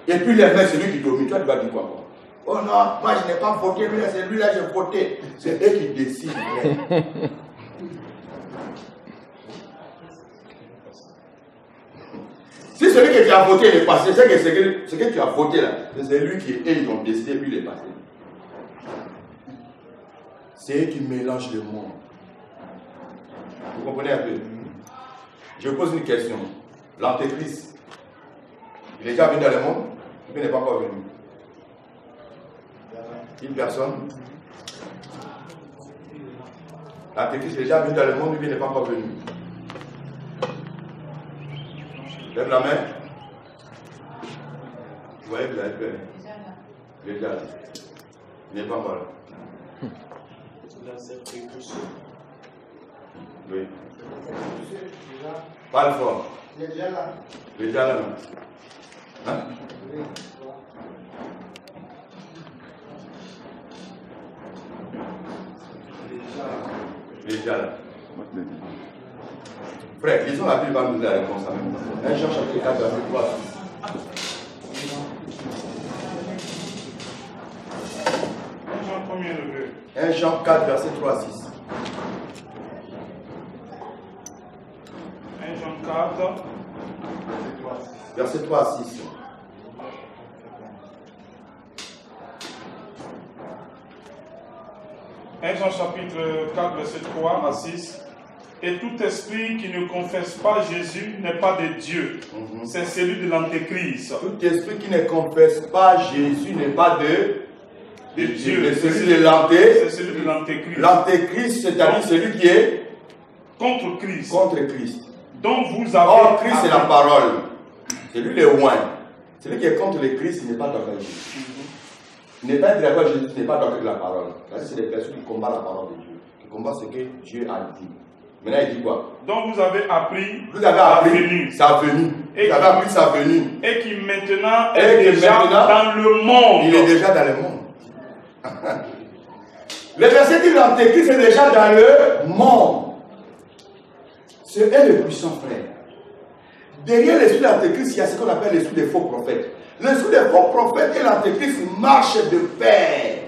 [SPEAKER 1] Et puis les mains, c'est lui qui domine. Toi, tu vas dire quoi? Oh non, moi je n'ai pas voté, mais c'est lui là, j'ai voté. C'est eux qui décident. Si celui que tu as voté est passé, c'est que ce que tu as voté là, c'est lui qui ils ont décidé, lui il est passé. C'est eux qui mélangent le monde. Vous comprenez un peu? Je pose une question. L'Antéchrist, il est déjà venu dans le monde, il n'est pas encore venu. Une personne. L'Antéchrist est déjà venu dans le monde, il n'est pas encore venu. Lève la main. Vous voyez, vous avez peur. Il est déjà là. Il n'est pas encore là. Oui. Parle fort. Il est déjà là. Il est déjà là. Hein? Il est déjà là. Frère, lisons la Bible, va nous donner la réponse à même. 1 Jean chapitre 4, verset 3. 1 Jean 4, verset 3 à 6.
[SPEAKER 3] 1 Jean 4,
[SPEAKER 1] verset 3 à 6.
[SPEAKER 3] Jean chapitre 4, verset 3 à 6. Et tout esprit qui ne confesse pas Jésus n'est pas de Dieu. C'est celui de l'Antéchrist.
[SPEAKER 1] Tout esprit qui ne confesse pas Jésus n'est pas de Dieu. C'est celui de
[SPEAKER 3] l'Antéchrist.
[SPEAKER 1] L'Antéchrist, c'est-à-dire celui qui est
[SPEAKER 3] contre Christ.
[SPEAKER 1] Contre Christ.
[SPEAKER 3] Donc vous avez.
[SPEAKER 1] Or, Christ c'est la parole. C'est lui le oint. Celui qui est contre le Christ, il n'est pas d'accord avec Jésus. Il n'est pas d'accord avec Jésus, il n'est pas d'accord avec la parole. C'est des personnes qui combattent la parole de Dieu, qui combattent ce que Dieu a dit. Maintenant, il dit quoi?
[SPEAKER 3] Donc vous avez appris,
[SPEAKER 1] Vous avez appris sa venue. Vous avez appris sa venue.
[SPEAKER 3] Et qui maintenant est déjà dans le monde.
[SPEAKER 1] Il est déjà dans le monde. Le verset dit l'antéchrist est déjà dans le monde. Ce est le puissant frère. Derrière l'esprit de l'antéchrist, il y a ce qu'on appelle l'esprit des faux prophètes. L'esprit des faux prophètes et l'antéchrist marchent de pair.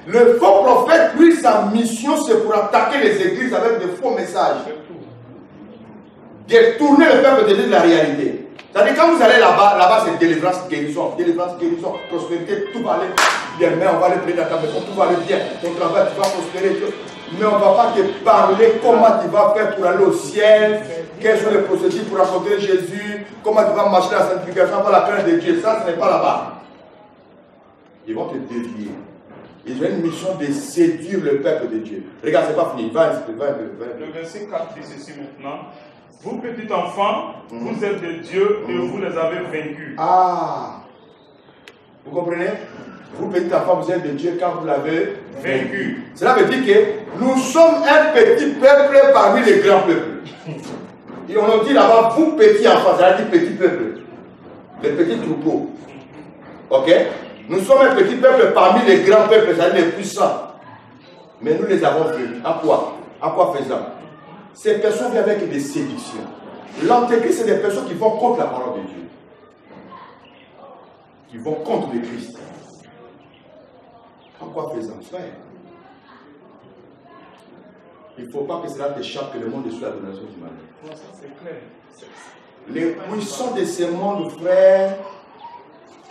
[SPEAKER 1] Le faux prophète, lui, sa mission, c'est pour attaquer les églises avec de faux messages. Détourner le peuple de la réalité. C'est-à-dire, quand vous allez là-bas, c'est délivrance, guérison, prospérité, tout va aller bien. Mais on va aller prendre dans ta maison, tout va aller bien. Ton travail, tu vas prospérer. Mais on ne va pas te parler comment tu vas faire pour aller au ciel, quelles sont les procédures pour rencontrer Jésus, comment tu vas marcher la sanctification par la crainte de Dieu. Ça, ce n'est pas là-bas. Ils vont te dévier. Ils ont une mission de séduire le peuple de Dieu. Regarde, c'est pas fini.
[SPEAKER 3] Le verset 4 dit ceci maintenant. Vous, petits enfants, vous êtes de Dieu et vous les avez vaincus.
[SPEAKER 1] Ah! Vous comprenez? Vous, petits enfants, vous êtes de Dieu quand vous l'avez vaincu. Cela veut dire que nous sommes un petit peuple parmi les grands peuples. Et on a dit là-bas, vous, petits enfants, ça veut dire petit peuple. Les petits troupeaux. Ok? Nous sommes un petit peuple parmi les grands peuples, c'est-à-dire les puissants. Mais nous les avons vus. À quoi? À quoi faisant? Ces personnes viennent avec des séductions. L'antéchrist, c'est des personnes qui vont contre la parole de Dieu. Qui vont contre le Christ. À quoi faisant? Frère, il ne faut pas que cela t'échappe que le monde est sous la domination du mal.
[SPEAKER 3] Ça, c'est clair.
[SPEAKER 1] Les puissants de ce monde, frère,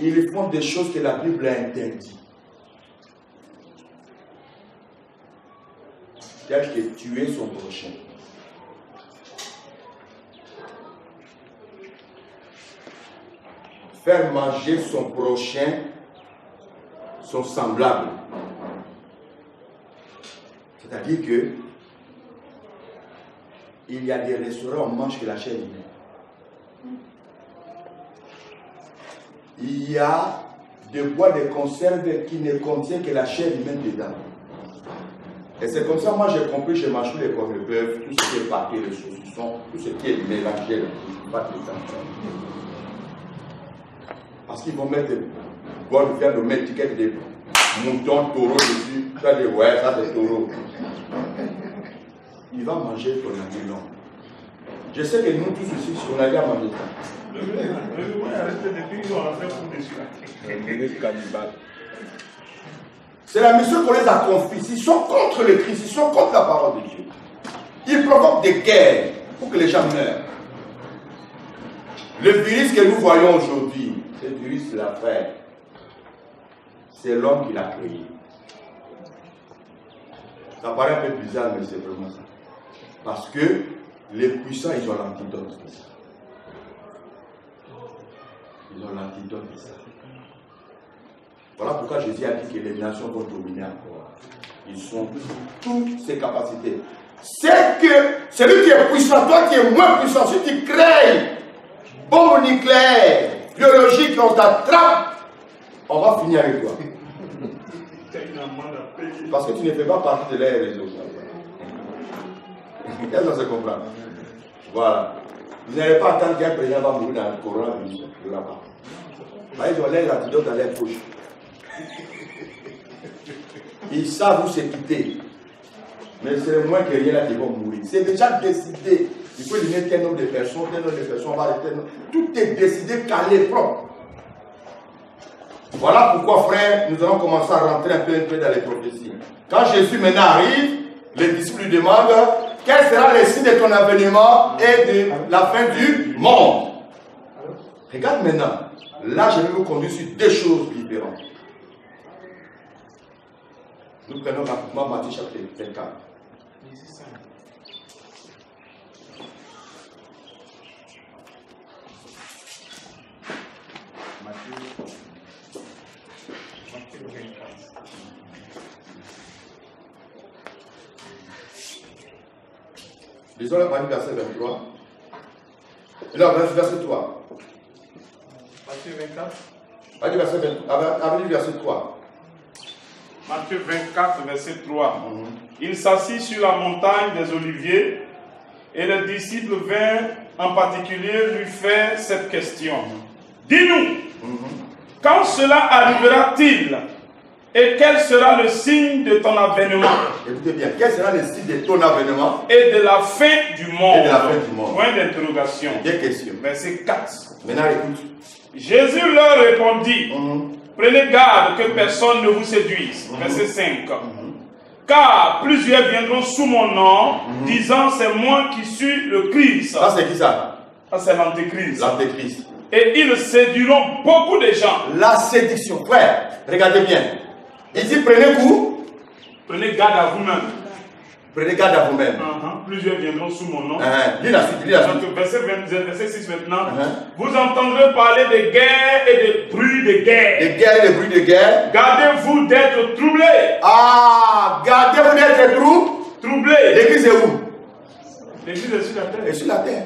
[SPEAKER 1] ils font des choses que la Bible a interdites. C'est-à-dire que tuer son prochain. Faire manger son prochain, son semblable. C'est-à-dire que il y a des restaurants où on mange que la chair humaine. Il y a des boîtes de conserve qui ne contiennent que la chair humaine dedans. Et c'est comme ça, moi j'ai compris, je mange les corps de bœuf, tout ce qui est pâté, les saucissons, tout ce qui est mélangé, pas de temps. Parce qu'ils vont mettre des boîtes de viande, de mettre étiquette de moutons, taureaux dessus. Tu vas dire, ouais, ça c'est taureau. Il va manger ton ami, non. Je sais que nous tous ici, si on allait à manger ça. C'est la mission qu'on les a confiée. Ils sont contre le Christ, ils sont contre la parole de Dieu. Ils provoquent des guerres pour que les gens meurent. Le virus que nous voyons aujourd'hui, ce virus c'est l'affaire. C'est l'homme qui l'a créé. Ça paraît un peu bizarre, mais c'est vraiment ça. Parce que les puissants, ils ont l'antidote de ça. Ils ont l'antidote de ça. Voilà pourquoi Jésus a dit que les nations vont dominer encore. Ils ont toutes ces capacités. C'est que celui qui est puissant, toi qui es moins puissant, si tu crées bombe nucléaire, biologique, on t'attrape, on va finir avec toi. Parce que tu ne fais pas partie de l'air et des autres. Est-ce que ça se comprend? Voilà. Vous n'allez pas attendre qu'un président va mourir dans le coronavirus. Il n'y aura pas. Ils ont l'air antidote dans leur poche. Ils savent où c'est quitté. Mais c'est le moins que rien là qui vont mourir. C'est déjà décidé. Il faut donner tel nombre de personnes, tel nombre de personnes, on va arrêter. Tout est décidé, calé, propre. Voilà pourquoi, frère, nous allons commencer à rentrer un peu dans les prophéties. Quand Jésus maintenant arrive, les disciples lui demandent quel sera le signe de ton avènement et de la fin du monde. Regarde maintenant. Là, je vais vous conduire sur deux choses différentes. Nous prenons rapidement Matthieu chapitre 24. Lisons la partie verset 23. Et là, verset 3.
[SPEAKER 3] Matthieu 24.
[SPEAKER 1] Allez, verset 3.
[SPEAKER 3] Matthieu 24, verset 3. Il s'assit sur la montagne des Oliviers et les disciples vinrent en particulier lui faire cette question. Dis-nous, quand cela arrivera-t-il et quel sera le signe de ton avènement?
[SPEAKER 1] Écoutez bien, quel sera le signe de ton avènement
[SPEAKER 3] et de la fin du monde?
[SPEAKER 1] Et de la fin du monde.
[SPEAKER 3] Point d'interrogation.
[SPEAKER 1] Des questions.
[SPEAKER 3] Verset 4.
[SPEAKER 1] Maintenant, écoute.
[SPEAKER 3] Jésus leur répondit, prenez garde que personne ne vous séduise. Verset 5. Car plusieurs viendront sous mon nom, disant c'est moi qui suis le Christ.
[SPEAKER 1] Ça, c'est qui ça?
[SPEAKER 3] Ça, c'est l'antéchrist.
[SPEAKER 1] L'antéchrist.
[SPEAKER 3] Et ils séduiront beaucoup de gens.
[SPEAKER 1] La séduction. Frère, regardez bien. Il dit prenez coup.
[SPEAKER 3] Prenez garde à vous-même.
[SPEAKER 1] Prenez garde à vous-même.
[SPEAKER 3] Plusieurs viendront sous mon nom.
[SPEAKER 1] Lis la suite, lis la suite.
[SPEAKER 3] Donc, verset 6 maintenant. Vous entendrez parler de guerre et de bruits de guerre.
[SPEAKER 1] De guerre et de bruits de guerre.
[SPEAKER 3] Gardez-vous d'être troublés.
[SPEAKER 1] Ah, gardez-vous d'être
[SPEAKER 3] troublés.
[SPEAKER 1] L'église est où?
[SPEAKER 3] L'église est sur la terre.
[SPEAKER 1] Et sur la terre.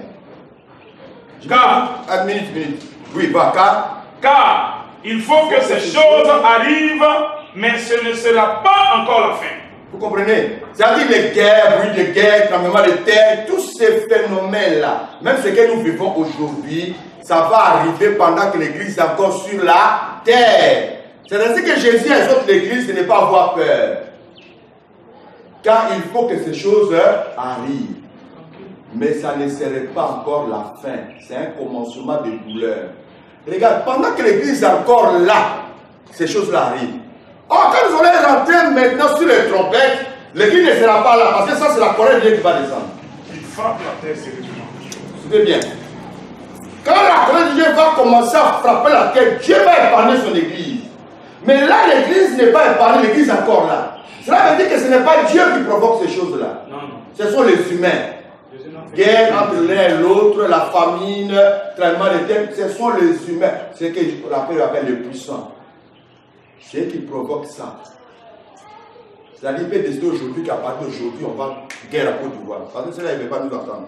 [SPEAKER 3] Car.
[SPEAKER 1] Une minute. Oui, bah,
[SPEAKER 3] car il faut que ces choses arrivent, mais ce ne sera pas encore la fin.
[SPEAKER 1] Vous comprenez? C'est-à-dire les guerres, bruit de guerre, tremblement de terre, tous ces phénomènes-là, même ce que nous vivons aujourd'hui, ça va arriver pendant que l'église est encore sur la terre. C'est ainsi que Jésus exhorte l'église de ne pas avoir peur. Car il faut que ces choses arrivent. Mais ça ne serait pas encore la fin. C'est un commencement de douleur. Regarde, pendant que l'église est encore là, ces choses-là arrivent. Or, quand nous allons rentrer maintenant sur les trompettes, l'église ne sera pas là, parce que ça, c'est la colère de Dieu qui va descendre.
[SPEAKER 3] Il frappe la terre sérieusement.
[SPEAKER 1] Écoutez bien. Quand la colère de Dieu va commencer à frapper la terre, Dieu va épargner son église. Mais là, l'église n'est pas épargnée, l'église est encore là. Cela veut dire que ce n'est pas Dieu qui provoque ces choses-là.
[SPEAKER 3] Non.
[SPEAKER 1] Ce sont les humains. Guerre entre l'un et l'autre, la famine, tremblement de terre, ce sont les humains. C'est ce qu'on appelle les puissants. C'est eux qui provoquent ça. C'est-à-dire peut décider aujourd'hui qu'à partir d'aujourd'hui, on va guerre à Côte d'Ivoire. Parce que cela, il ne veut pas nous entendre.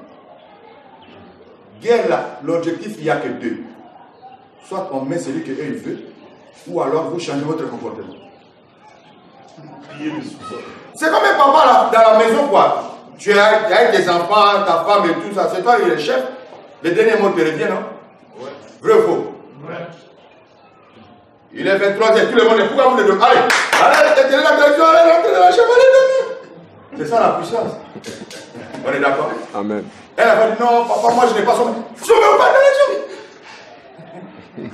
[SPEAKER 1] Guerre là, l'objectif, il n'y a que deux. Soit on met celui que eux ils veulent, ou alors vous changez votre comportement. C'est comme un papa là, dans la maison quoi. Tu es avec tes enfants, ta femme et tout ça, c'est toi qui es le chef. Le dernier mot te revient, non? Ouais. Vrai ou faux? Ouais. Il est 23h, tout le monde est pourquoi vous le donnez? Allez, t'es la direction, allez, rentrez dans la chambre, allez, dormir. C'est ça la puissance. On est d'accord?
[SPEAKER 5] Amen.
[SPEAKER 1] Elle a dit non, papa, moi je n'ai pas sommé. Sommez-vous pas dans la chambre.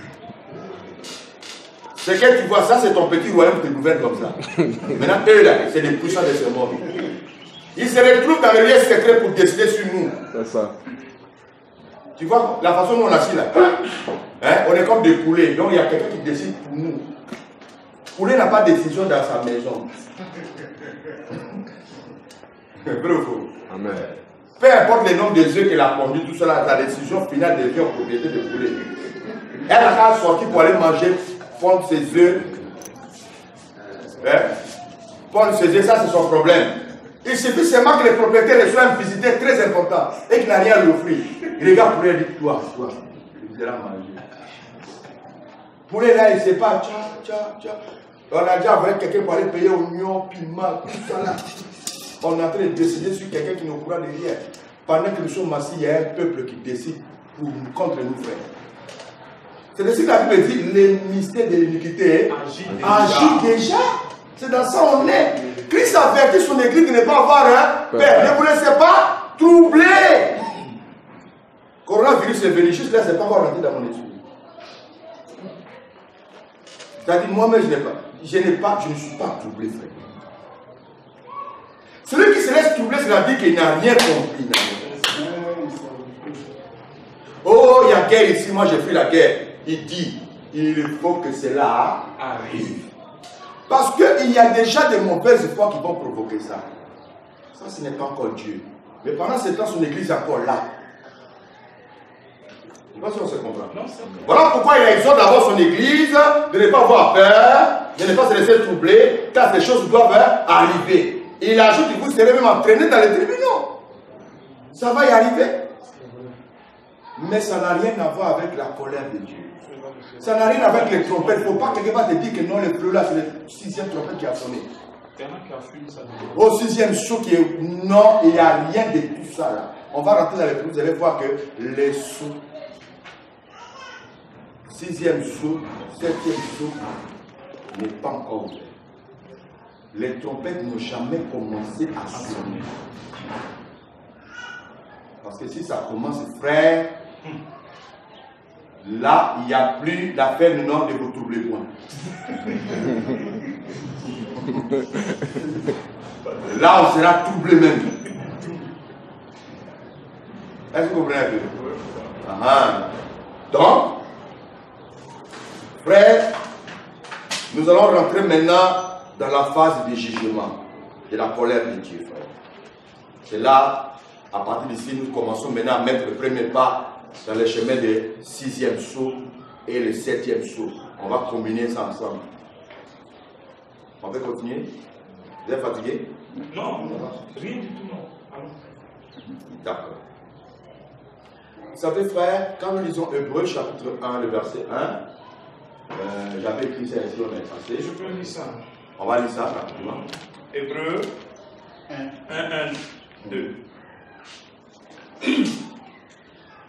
[SPEAKER 1] Ce que tu vois, ça c'est ton petit royaume qui te gouverne comme ça. Maintenant, eux là, c'est les puissants de ce monde. Ils se retrouvent dans le lieu secret pour décider sur nous.
[SPEAKER 5] C'est ça.
[SPEAKER 1] Tu vois la façon dont on assis là. Hein? On est comme des poulets. Donc il y a quelqu'un qui décide pour nous. Poulet n'a pas de décision dans sa maison. Vrai ou faux?
[SPEAKER 5] Amen.
[SPEAKER 1] Peu importe le nombre des œufs qu'elle a pondu, tout cela, la décision finale devient en propriété de poulet. Elle a qu'à sortir pour aller manger, pondre ses œufs. Hein? Pondre ses œufs, ça c'est son problème. Il suffit seulement que le propriétaire reçoit un visiteur très important et qu'il n'a rien à lui offrir. Il regarde poulet et dit toi, il viendra manger. Poulet là, il ne sait pas, tcha. On a déjà envoyé quelqu'un pour aller payer oignons, piment, tout ça là. On est en train de décider sur quelqu'un qui nous courra derrière. Pendant que nous sommes assis, il y a un peuple qui décide contre nous, frères. C'est ainsi que la Bible dit le mystère de l'iniquité agit déjà. C'est dans ça on est. Christ a averti son église de ne pas avoir un père. Ne vous laissez pas troubler. Coronavirus est venu juste là, c'est pas encore rentré dans mon esprit. C'est-à-dire, moi-même, je ne suis pas troublé, frère. Celui qui se laisse troubler, c'est-à-dire qu'il n'a rien compris. Oh, il y a guerre ici, moi j'ai fait la guerre. Il dit, il faut que cela arrive. Parce qu'il y a déjà de mauvais espoirs qui vont provoquer ça. Ça, ce n'est pas encore Dieu. Mais pendant ce temps, son église est encore là. Je ne sais pas si on se comprend. Voilà pourquoi il exhorte d'abord son église de ne pas avoir peur, de ne pas se laisser troubler, car ces choses doivent arriver. Et il ajoute que vous serez même entraîné dans les tribunaux. Ça va y arriver. Mais ça n'a rien à voir avec la colère de Dieu. Ça n'a rien à voir avec les trompettes. Il ne faut pas que quelqu'un te dise que non, le fleu là, c'est le 6e trompette qui a sonné. Au 6e saut qui est. Non, il n'y a rien de tout ça là. On va rentrer dans les flux, vous allez voir que les sauts, 6e saut, 7e saut, n'est pas encore ouvert. Les trompettes n'ont jamais commencé à sonner. Parce que si ça commence, frère, là, il n'y a plus l'affaire du nom de vous troubler point. Là, on sera troublé même. Est-ce que vous comprenez un peu? Donc, frère, nous allons rentrer maintenant dans la phase de jugement, de la colère de Dieu, frère. C'est là, à partir d'ici, nous commençons maintenant à mettre le premier pas dans le chemin du 6e saut et le 7e saut. On va combiner ça ensemble. On peut continuer? Vous êtes fatigué?
[SPEAKER 3] Non, rien du tout, non.
[SPEAKER 1] D'accord. Vous savez, frère, quand nous lisons Hébreux chapitre 1, le verset 1, j'avais écrit ça ici, on est passé.
[SPEAKER 3] Je peux lire ça.
[SPEAKER 1] On va lire ça rapidement.
[SPEAKER 3] Hébreux 1, 2.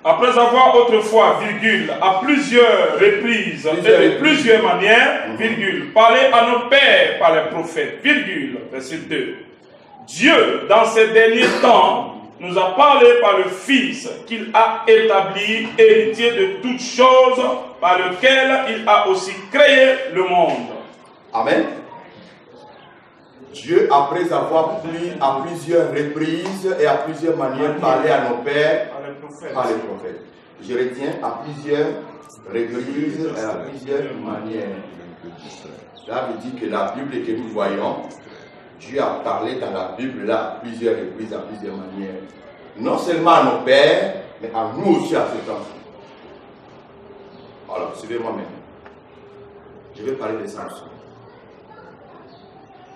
[SPEAKER 3] Après avoir autrefois, virgule, à plusieurs reprises et de plusieurs manières, virgule, parlé à nos pères par les prophètes, virgule, verset 2. Dieu, dans ces derniers temps, nous a parlé par le Fils qu'il a établi, héritier de toutes choses, par lequel il a aussi créé le monde.
[SPEAKER 1] Amen. Dieu, après avoir à plusieurs reprises et à plusieurs manières parlé à nos pères par les prophètes. Je retiens à plusieurs reprises et à plusieurs manières. Là, veut dire que la Bible que nous voyons, Dieu a parlé dans la Bible là à plusieurs reprises, à plusieurs manières. Non seulement à nos pères, mais à nous aussi à ce temps. Alors, suivez-moi maintenant. Je vais parler de Samson.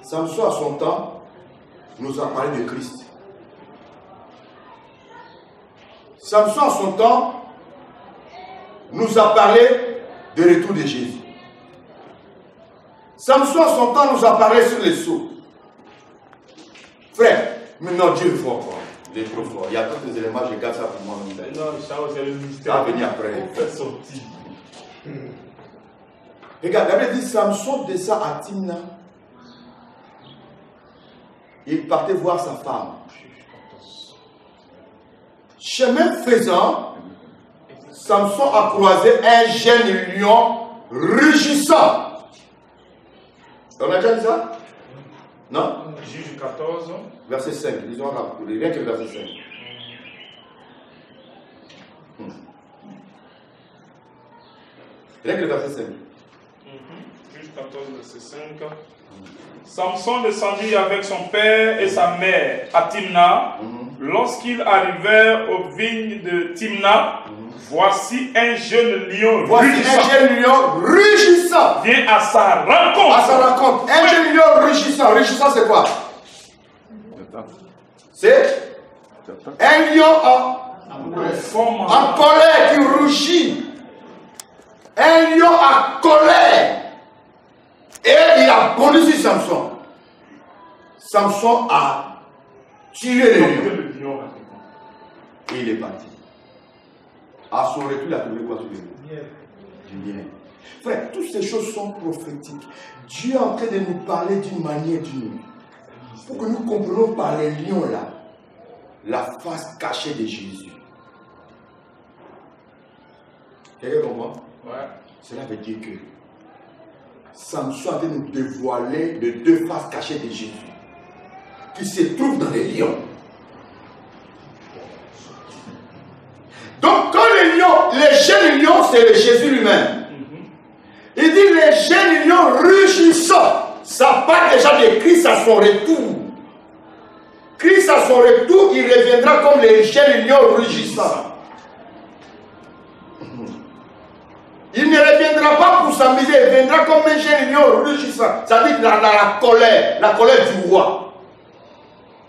[SPEAKER 1] Samson, à son temps, nous a parlé de Christ. Samson, à son temps, nous a parlé du retour de Jésus. Samson, à son temps, nous a parlé sur les sceaux. Frère, maintenant Dieu est fort encore. Il est trop fort. Il y a tous les éléments, je garde ça pour moi.
[SPEAKER 3] Non, c'est le mystère.
[SPEAKER 1] Ça va venir après.
[SPEAKER 3] On fait sortir.
[SPEAKER 1] Regarde, la Bible dit Samson descend à Timna. Il partait voir sa femme. Chemin faisant, Samson a croisé un jeune lion rugissant. On a déjà dit ça? Non?
[SPEAKER 3] Juge 14.
[SPEAKER 1] Verset 5. Lisons rien que le verset 5. Rien que le verset 5.
[SPEAKER 3] Juge 14, verset 5. Samson descendit avec son père et sa mère à Timna. Lorsqu'ils arrivèrent aux vignes de Timna, voici un jeune lion rugissant vient à sa rencontre.
[SPEAKER 1] À sa rencontre. Un jeune lion rugissant. Rugissant, c'est quoi? C'est un lion en colère qui rougit. Un lion en colère. Et il a bondi sur Samson. Samson a tué le lion. Et il est parti. À son retour, il a trouvé quoi sur le lion? Du bien. Frère, toutes ces choses sont prophétiques. Dieu est en train de nous parler d'une manière d'une. Pour que nous comprenions par les lions là, la face cachée de Jésus. Quelqu'un comprend?
[SPEAKER 3] Ouais.
[SPEAKER 1] Cela veut dire que Samson a de nous dévoiler les deux faces cachées de Jésus, qui se trouvent dans les lions. Donc quand les lions, les jeunes lions, c'est le Jésus lui-même. Il dit les jeunes lions rugissant. Ça part déjà de Christ à son retour. Christ à son retour, il reviendra comme les jeunes lions rugissants. Il ne reviendra pas pour s'amuser, il viendra comme un jeune lion rugissant. Ça veut dire la colère du roi.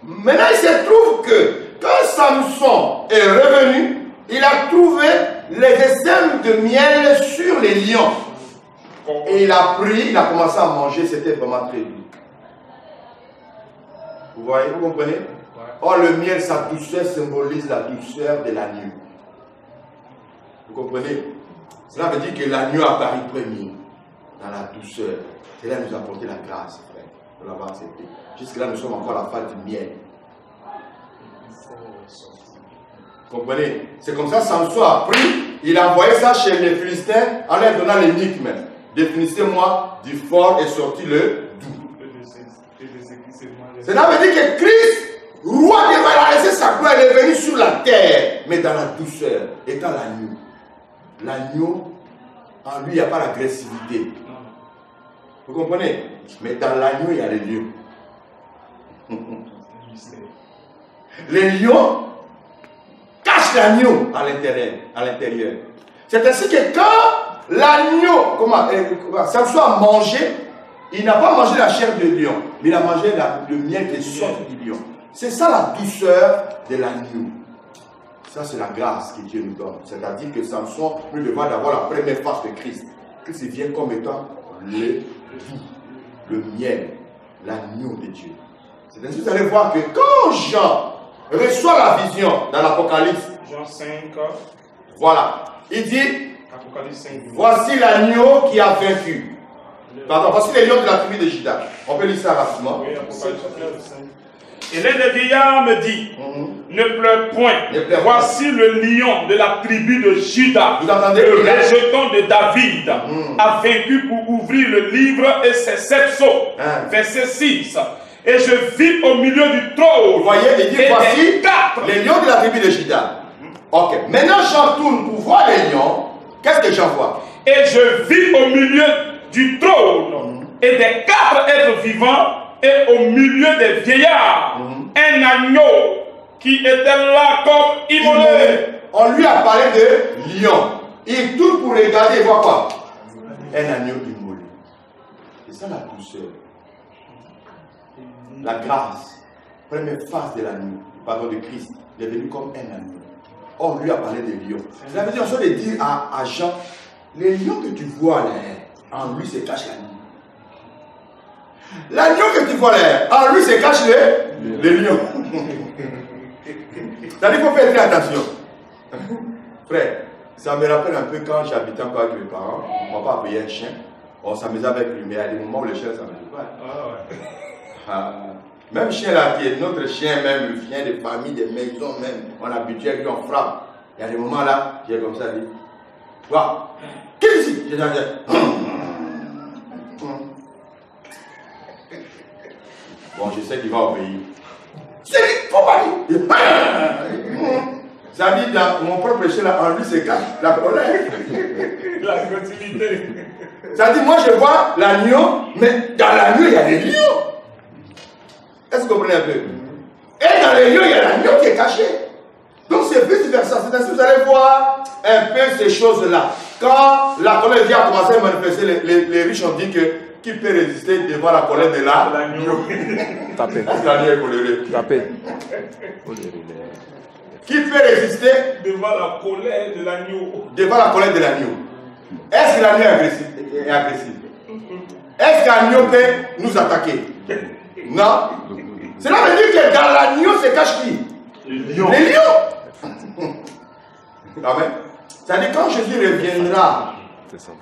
[SPEAKER 1] Maintenant, il se trouve que quand Samson est revenu, il a trouvé les essaims de miel sur les lions. Et il a pris, il a commencé à manger, c'était vraiment très doux. Vous voyez, vous comprenez? Or, le miel, sa douceur symbolise la douceur de l'agneau. Vous comprenez? Cela veut dire que l'agneau a apparu premier dans la douceur. Cela nous a apporté la grâce, frère, pour l'avoir accepté. Jusque-là, nous sommes encore à la phase du miel. Vous comprenez? C'est comme ça, Samson a pris, il a envoyé ça chez les Philistins en leur donnant l'énigme. Définissez-moi, du fort est sorti le doux. Cela veut dire que Christ, roi des rois, a laissé sa gloire, il est venu sur la terre, mais dans la douceur, étant l'agneau. L'agneau, en lui, il n'y a pas l'agressivité. Vous comprenez? Mais dans l'agneau, il y a les lions. Les lions cachent l'agneau à l'intérieur. C'est ainsi que quand l'agneau, Samson a mangé, il n'a pas mangé la chair de lion, mais il a mangé le miel qui sort du lion. C'est ça la douceur de l'agneau. Ça, c'est la grâce que Dieu nous donne. C'est-à-dire que Samson, nous devons avoir la première face de Christ. Christ vient comme étant le doux, le miel, l'agneau de Dieu. C'est ainsi que vous allez voir que quand Jean reçoit la vision dans l'Apocalypse,
[SPEAKER 3] Jean 5,
[SPEAKER 1] voilà, il dit,
[SPEAKER 3] Apocalypse 5,
[SPEAKER 1] voici l'agneau qui a vaincu. Pardon, voici les lions de la tribu de Juda. On peut lire ça rapidement.
[SPEAKER 3] oui, Apocalypse 5. Et l'un des vieillards me dit, ne pleure point,
[SPEAKER 1] Ne pleure
[SPEAKER 3] voici le lion de la tribu de Juda,
[SPEAKER 1] Vous entendez?
[SPEAKER 3] le rejeton de David, a vaincu pour ouvrir le livre et ses 7 sceaux. Verset 6. Et je vis au milieu du trône.
[SPEAKER 1] Vous voyez, il dit,
[SPEAKER 3] et
[SPEAKER 1] voici
[SPEAKER 3] des 4.
[SPEAKER 1] les lions de la tribu de Juda. Ok, maintenant Jean tourne pour voir les lions. Qu'est-ce que Jean voit?
[SPEAKER 3] Et je vis au milieu du trône et des 4 êtres vivants et au milieu des vieillards un agneau qui était là comme immolé.
[SPEAKER 1] On lui a parlé de lion. Il tourne pour regarder et voit quoi? Un agneau immolé. C'est ça la douceur. La grâce. Première phase de l'agneau. Pardon, de Christ. Il est venu comme un agneau. On lui a parlé de lion. Ça veut dire, on de dire à Jean, les lions que tu vois là, en lui se cache l'agneau. L'agneau que tu vois là, en lui se cache le lion. C'est-à-dire qu'il faut faire très attention. Frère, ça me rappelle un peu quand j'habitais encore avec mes parents. Mon papa payait un chien. On s'amusait avec lui, mais il y a des moments où le chien ne s'amusait pas. Même chien là, qui est notre chien, même le chien de famille, des maisons même, on a habitué avec lui, on frappe. Il y a des moments là, qui est comme ça, dit, waouh, qu'est-ce que c'est? Bon, je sais qu'il va obéir. C'est lui, faut pas dire. Ça dit, dans mon propre chien là, en lui se cache la colère.
[SPEAKER 3] La continuité.
[SPEAKER 1] Ça dit, moi je vois l'agneau, mais dans l'agneau il y a des lions. Est-ce que vous comprenez un peu? Et dans les lions, il y a l'agneau qui est caché. Donc c'est vice versa. C'est ainsi que vous allez voir un peu ces choses-là. Quand la colère de Dieu a commencé à manifester, les riches ont dit que qui peut résister devant la colère de l'agneau?
[SPEAKER 4] Tapez.
[SPEAKER 1] L'agneau est coléré.
[SPEAKER 4] Tapez.
[SPEAKER 1] Qui peut résister
[SPEAKER 3] Devant la colère de l'agneau.
[SPEAKER 1] devant la colère de l'agneau? Est-ce que l'agneau est agressif? Est-ce qu'un agneau peut nous attaquer? Non. Cela veut dire que dans l'agneau se cache qui? Les lions. Amen. C'est-à-dire quand Jésus reviendra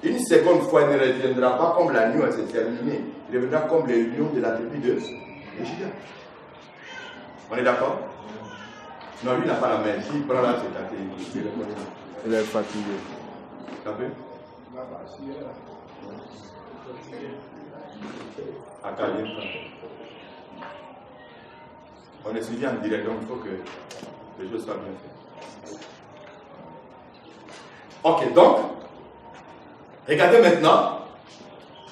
[SPEAKER 1] une seconde fois, il ne reviendra pas comme l'agneau, c'est terminé. Il reviendra comme les lions de la tribu de Juda. On est d'accord? Non, lui n'a pas la main. S'il prend là, c'est athée.
[SPEAKER 4] Il est fatigué.
[SPEAKER 1] T'as vu? On est suivi en direct, donc il faut que les choses soient bien faites. Ok, donc, regardez maintenant.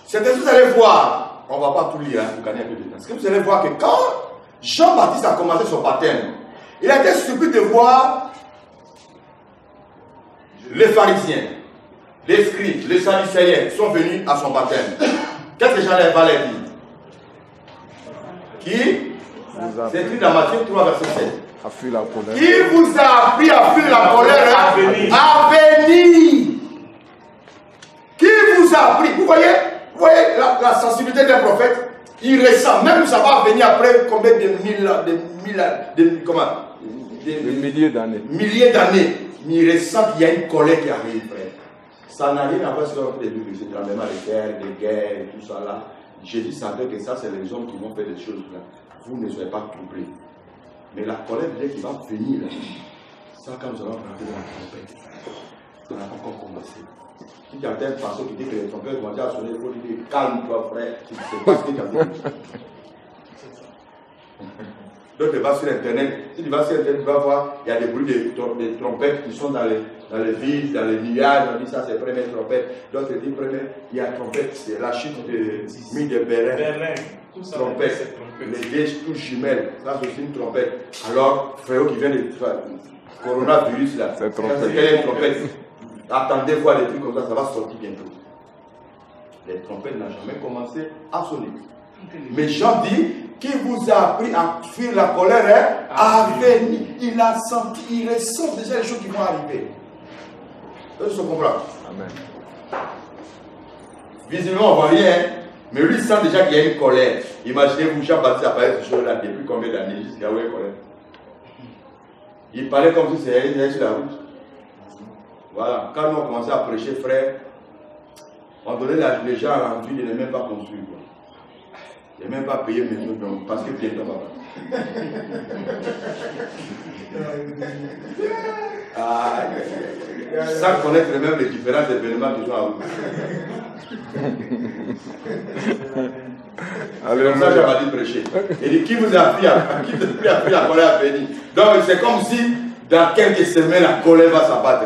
[SPEAKER 1] C'est que vous allez voir, on ne va pas tout lire, hein, vous gagnez un peu de temps. Ce que vous allez voir que quand Jean-Baptiste a commencé son baptême, il a été surpris de voir les pharisiens, les scribes, les sadducéens sont venus à son baptême. Qu'est-ce que Jean va leur dire? Qui? C'est écrit dans Matthieu 3, verset 7.
[SPEAKER 5] À fuir la colère.
[SPEAKER 1] Qui vous a appris à fuir la colère?
[SPEAKER 3] À venir.
[SPEAKER 1] À venir. Qui vous a appris? Vous voyez la sensibilité d'un prophète? Il ressent, même ça va venir après combien de
[SPEAKER 5] milliers d'années.
[SPEAKER 1] Milliers d'années. Il ressent qu'il y a une colère qui arrive, frère. Ça n'a rien à voir sur le début de ce tremblement de terre, des guerres, tout ça là. Jésus savait que ça, c'est les hommes qui vont faire des choses là. Vous ne soyez pas troublés. Mais la colère qui va venir, là, ça, quand nous allons rentrer dans la trompette, ça n'a pas encore commencé. Si tu as un pasteur qui dit que les trompettes vont déjà sonner, il faut dire calme-toi, frère, tu ne sais pas ce que tu as dit. Donc tu vas sur Internet, si tu vas sur Internet, tu vas voir, il y a des bruits de trompettes qui sont dans les villes, dans les nuages, on dit ça c'est première trompette. D'autres disent première, il y a trompette, c'est la chute de mine de Berlin. Trompette, les vieilles touches jumelles, ça c'est aussi une trompette. Alors, frérot qui vient de coronavirus là, c'est quelle trompette? Attendez voir des trucs comme ça va sortir bientôt. Les trompettes n'ont jamais commencé à sonner. Mais Jean dit, qui vous a appris à fuir la colère, à venir. Il a senti, il ressent déjà les choses qui vont arriver. Eux se comprennent.
[SPEAKER 5] Amen.
[SPEAKER 1] Visiblement, on ne voit rien, mais lui il sent déjà qu'il y a une colère. Imaginez-vous, Jean-Baptiste apparaît ce jour-là depuis combien d'années jusqu'à où il y a une colère. Il parlait comme si c'était sur la route. Voilà, quand nous on commençait à prêcher, frère, on donnait les gens à l'envie de ne même pas construire. Il n'est même pas payé maison parce que bientôt on va. Sans connaître même les différents événements qui sont à vous. Comme ça, j'avais dit prêcher. Il dit, qui vous a appris la colère à venir? Donc, c'est comme si dans quelques semaines, la colère va s'abattre.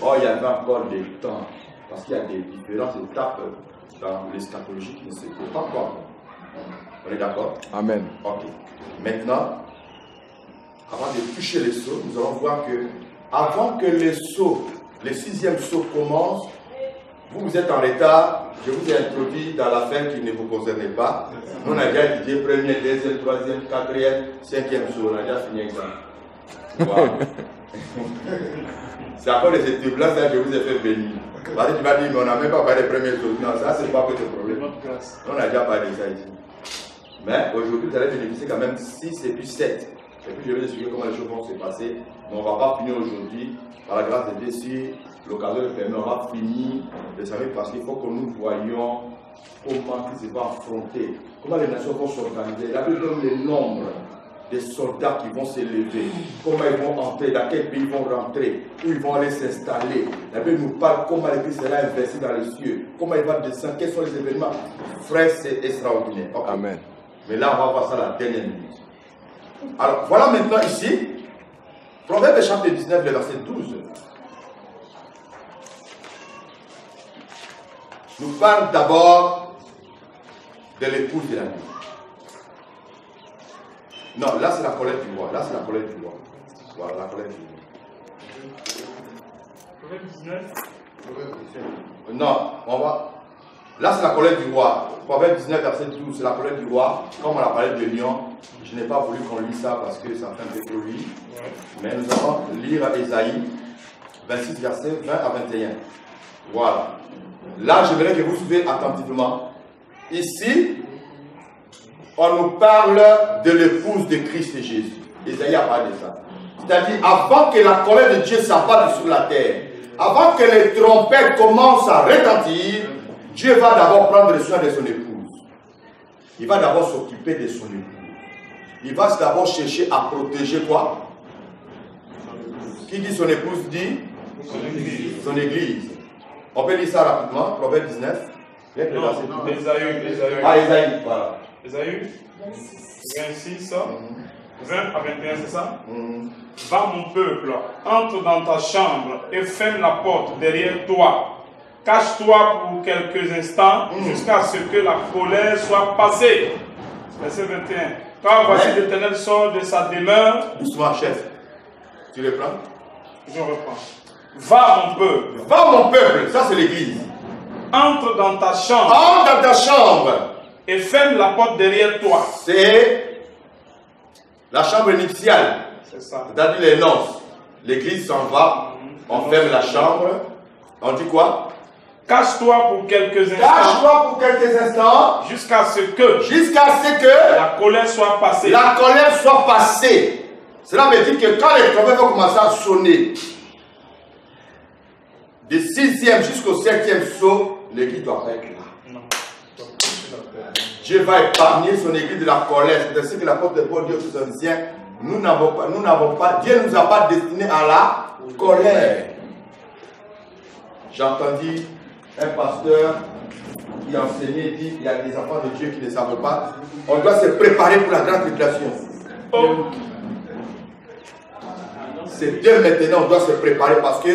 [SPEAKER 1] Oh, il y avait encore des temps. Parce qu'il y a des différentes étapes dans l'eschatologie qui ne se font pas encore. On est d'accord?
[SPEAKER 5] Amen.
[SPEAKER 1] Ok. Maintenant, avant de toucher les sceaux, nous allons voir que avant que les sceaux, le 6e sceau commence, vous êtes en retard. Je vous ai introduit dans l'affaire qui ne vous concernait pas. Nous, on a déjà étudié 1er, 2e, 3e, 4e, 5e sceau. On a déjà fini avec ça. Voilà. C'est à cause de cette étude-là que je vous ai fait venir. Parce que tu vas dire, mais on n'a même pas parlé des premières choses. Non, ça, c'est pas que le problème. On a déjà parlé de ça ici. Mais aujourd'hui, vous allez bénéficier quand même 6 et puis 7. Et puis je vais expliquer comment les choses vont se passer. Mais on ne va pas finir aujourd'hui. Par la grâce de Dieu, si l'occasion le permet, on va finir de savoir parce qu'il faut que nous voyions comment ils se vont affronter, comment les nations vont s'organiser. La Bible donne les nombres des soldats qui vont s'élever, comment ils vont entrer, dans quel pays ils vont rentrer, où ils vont aller s'installer. La Bible nous parle comment l'Église sera investie dans les cieux, comment il va descendre, quels sont les événements. Frère, c'est extraordinaire. Okay.
[SPEAKER 5] Amen.
[SPEAKER 1] Mais là, on va voir ça à la dernière minute. Alors, voilà maintenant ici, Proverbe chapitre 19, le verset 12. Nous parle d'abord de l'épouse de la nuit. Non, là c'est la colère du roi. Là c'est la colère du roi. Voilà, la colère du roi.
[SPEAKER 3] Proverbe 19.
[SPEAKER 1] Non, on va. Là c'est la colère du roi. Proverbe 19, verset 12, c'est la colère du roi. Comme on a parlé de lion, je n'ai pas voulu qu'on lise ça parce que ça fait un peu trop lui. Mais nous allons lire Ésaïe 26, verset 20 à 21. Voilà. Là, j'aimerais que vous suivez attentivement. Ici, on nous parle de l'épouse de Christ et Jésus. Ésaïe a parlé de ça. C'est-à-dire, avant que la colère de Dieu s'abatte sur la terre, avant que les trompettes commencent à retentir, Dieu va d'abord prendre soin de son épouse. Il va d'abord s'occuper de son épouse. Il va d'abord chercher à protéger quoi? Qui dit son épouse dit? Son église. On peut lire ça rapidement, Proverbe 19.
[SPEAKER 3] Ésaïe.
[SPEAKER 1] Ah, Ésaïe, voilà.
[SPEAKER 3] Ésaïe 26, 20 à 21, c'est ça? Va mon peuple, entre dans ta chambre et ferme la porte derrière toi. Cache-toi pour quelques instants jusqu'à ce que la colère soit passée. Verset 21. Car voici l'Éternel sort de sa demeure.
[SPEAKER 1] Doucement, chef. Tu le prends?
[SPEAKER 3] Je reprends. Va mon peuple.
[SPEAKER 1] Va mon peuple, ça c'est l'église.
[SPEAKER 3] Entre dans ta chambre.
[SPEAKER 1] Entre dans ta chambre.
[SPEAKER 3] Et ferme la porte derrière toi.
[SPEAKER 1] C'est La chambre nuptiale,
[SPEAKER 3] C'est ça.
[SPEAKER 1] c'est-à-dire les noces. L'église s'en va, on ferme la chambre. On dit quoi?
[SPEAKER 3] Cache-toi pour quelques instants.
[SPEAKER 1] Cache-toi pour quelques instants.
[SPEAKER 3] Jusqu'à ce que
[SPEAKER 1] La
[SPEAKER 3] colère soit passée.
[SPEAKER 1] la colère soit passée. Cela veut dire que quand les trompettes vont commencer à sonner, du 6e jusqu'au 7e saut, l'église doit pas être là.
[SPEAKER 3] Non.
[SPEAKER 1] Dieu va épargner son église de la colère. C'est ainsi que l'apôtre Paul dit aux Thessaloniciens, nous n'avons pas, Dieu ne nous a pas destinés à la colère. J'ai entendu un pasteur qui enseignait, dit il y a des enfants de Dieu qui ne savent pas. On doit se préparer pour la grande tribulation.
[SPEAKER 3] Oh.
[SPEAKER 1] C'est dès maintenant on doit se préparer parce que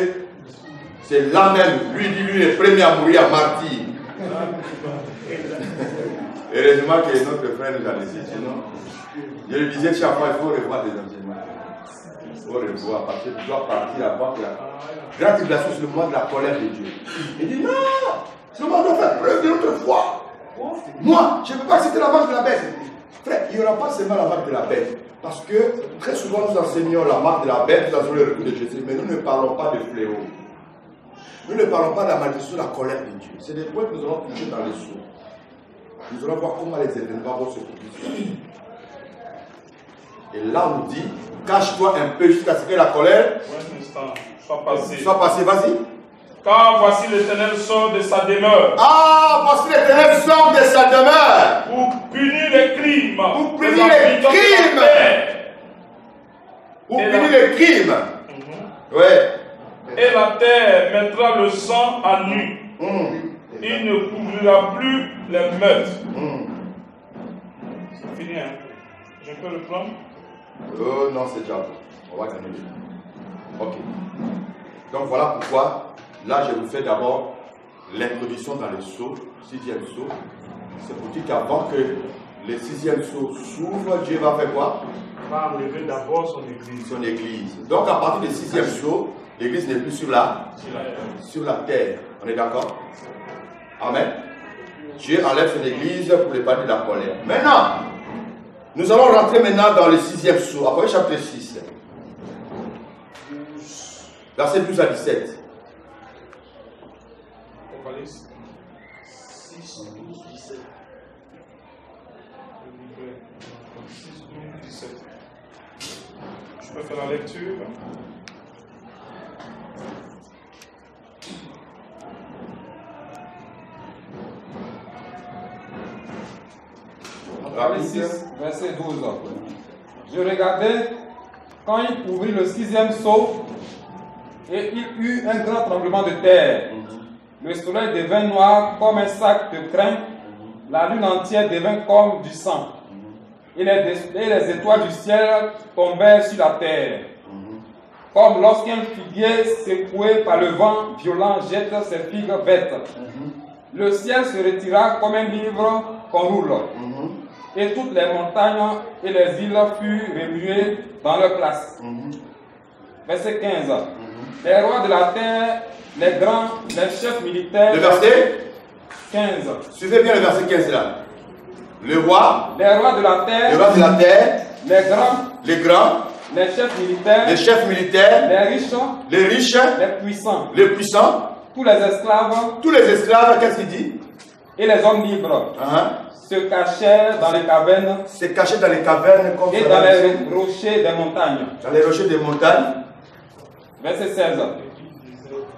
[SPEAKER 1] c'est là même, lui le premier à mourir à martyr. Heureusement que notre frère nous a laissé, sinon, je lui disais chaque fois, il faut revoir des enseignements. Il faut revoir parce que tu dois partir avant que la grande tribulation, c'est le moment de la colère de Dieu. Il dit non, c'est le moment de faire preuve de notre foi. Moi, je ne peux pas citer la marque de la bête. Frère, il n'y aura pas seulement la marque de la bête. Parce que très souvent nous enseignons la marque de la bête, nous enseignons le recul de Jésus, mais nous ne parlons pas de fléau. Nous ne parlons pas de la malédiction, de la colère de Dieu. C'est des points que nous allons toucher dans les sceaux. Nous allons voir comment les événements vont se produire. Et là on dit, cache-toi un peu jusqu'à ce que la colère soit passée. Vas-y.
[SPEAKER 3] Car voici l'Éternel sort de sa demeure.
[SPEAKER 1] Ah, voici l'Éternel sort de sa demeure.
[SPEAKER 3] Pour punir les crimes.
[SPEAKER 1] Pour punir les crimes. Pour punir les crimes. Ouais.
[SPEAKER 3] Et la terre mettra le sang à nu. Il ne couvrira plus les meurtres. C'est fini, hein? Je peux le prendre?
[SPEAKER 1] Non, c'est déjà bon. On va terminer. Ok. Donc voilà pourquoi, là je vous fais d'abord l'introduction dans le sceau, 6e sceau. C'est pour dire qu'avant que le 6e sceau s'ouvre, Dieu va faire quoi?
[SPEAKER 3] Il va enlever d'abord son église.
[SPEAKER 1] Son église. Donc à partir du 6e sceau, l'église n'est plus sur la terre. On est d'accord? Amen. Dieu enlève son église pour l'épargner de la colère. Maintenant, nous allons rentrer maintenant dans le 6e sceau, Apocalypse chapitre 6. Verset 12 à 17.
[SPEAKER 3] Apocalypse 6, 12, 17. 6, 12, 17. Je peux faire la lecture?
[SPEAKER 4] Apocalypse 6, verset 12. Je regardais quand il ouvrit le 6e sceau et il eut un grand tremblement de terre. Le soleil devint noir comme un sac de crin, la lune entière devint comme du sang, et les étoiles du ciel tombèrent sur la terre. Comme lorsqu'un figuier secoué par le vent violent jette ses figues vertes. Le ciel se retira comme un livre qu'on roule. Et toutes les montagnes et les îles furent remuées dans leur place. Verset 15. Les rois de la terre, les grands, les chefs militaires.
[SPEAKER 1] Le verset
[SPEAKER 4] 15.
[SPEAKER 1] Suivez bien le verset 15 là. Le roi.
[SPEAKER 4] Les rois de la terre.
[SPEAKER 1] Les rois de la terre.
[SPEAKER 4] Les grands. Les chefs militaires.
[SPEAKER 1] Les chefs militaires.
[SPEAKER 4] Les riches. Les puissants. Tous les esclaves.
[SPEAKER 1] Qu'est-ce qu'il dit?
[SPEAKER 4] Et les hommes libres. Se cachèrent dans les cavernes. Et dans les rochers des montagnes.
[SPEAKER 1] Dans les rochers des montagnes.
[SPEAKER 4] Verset 16.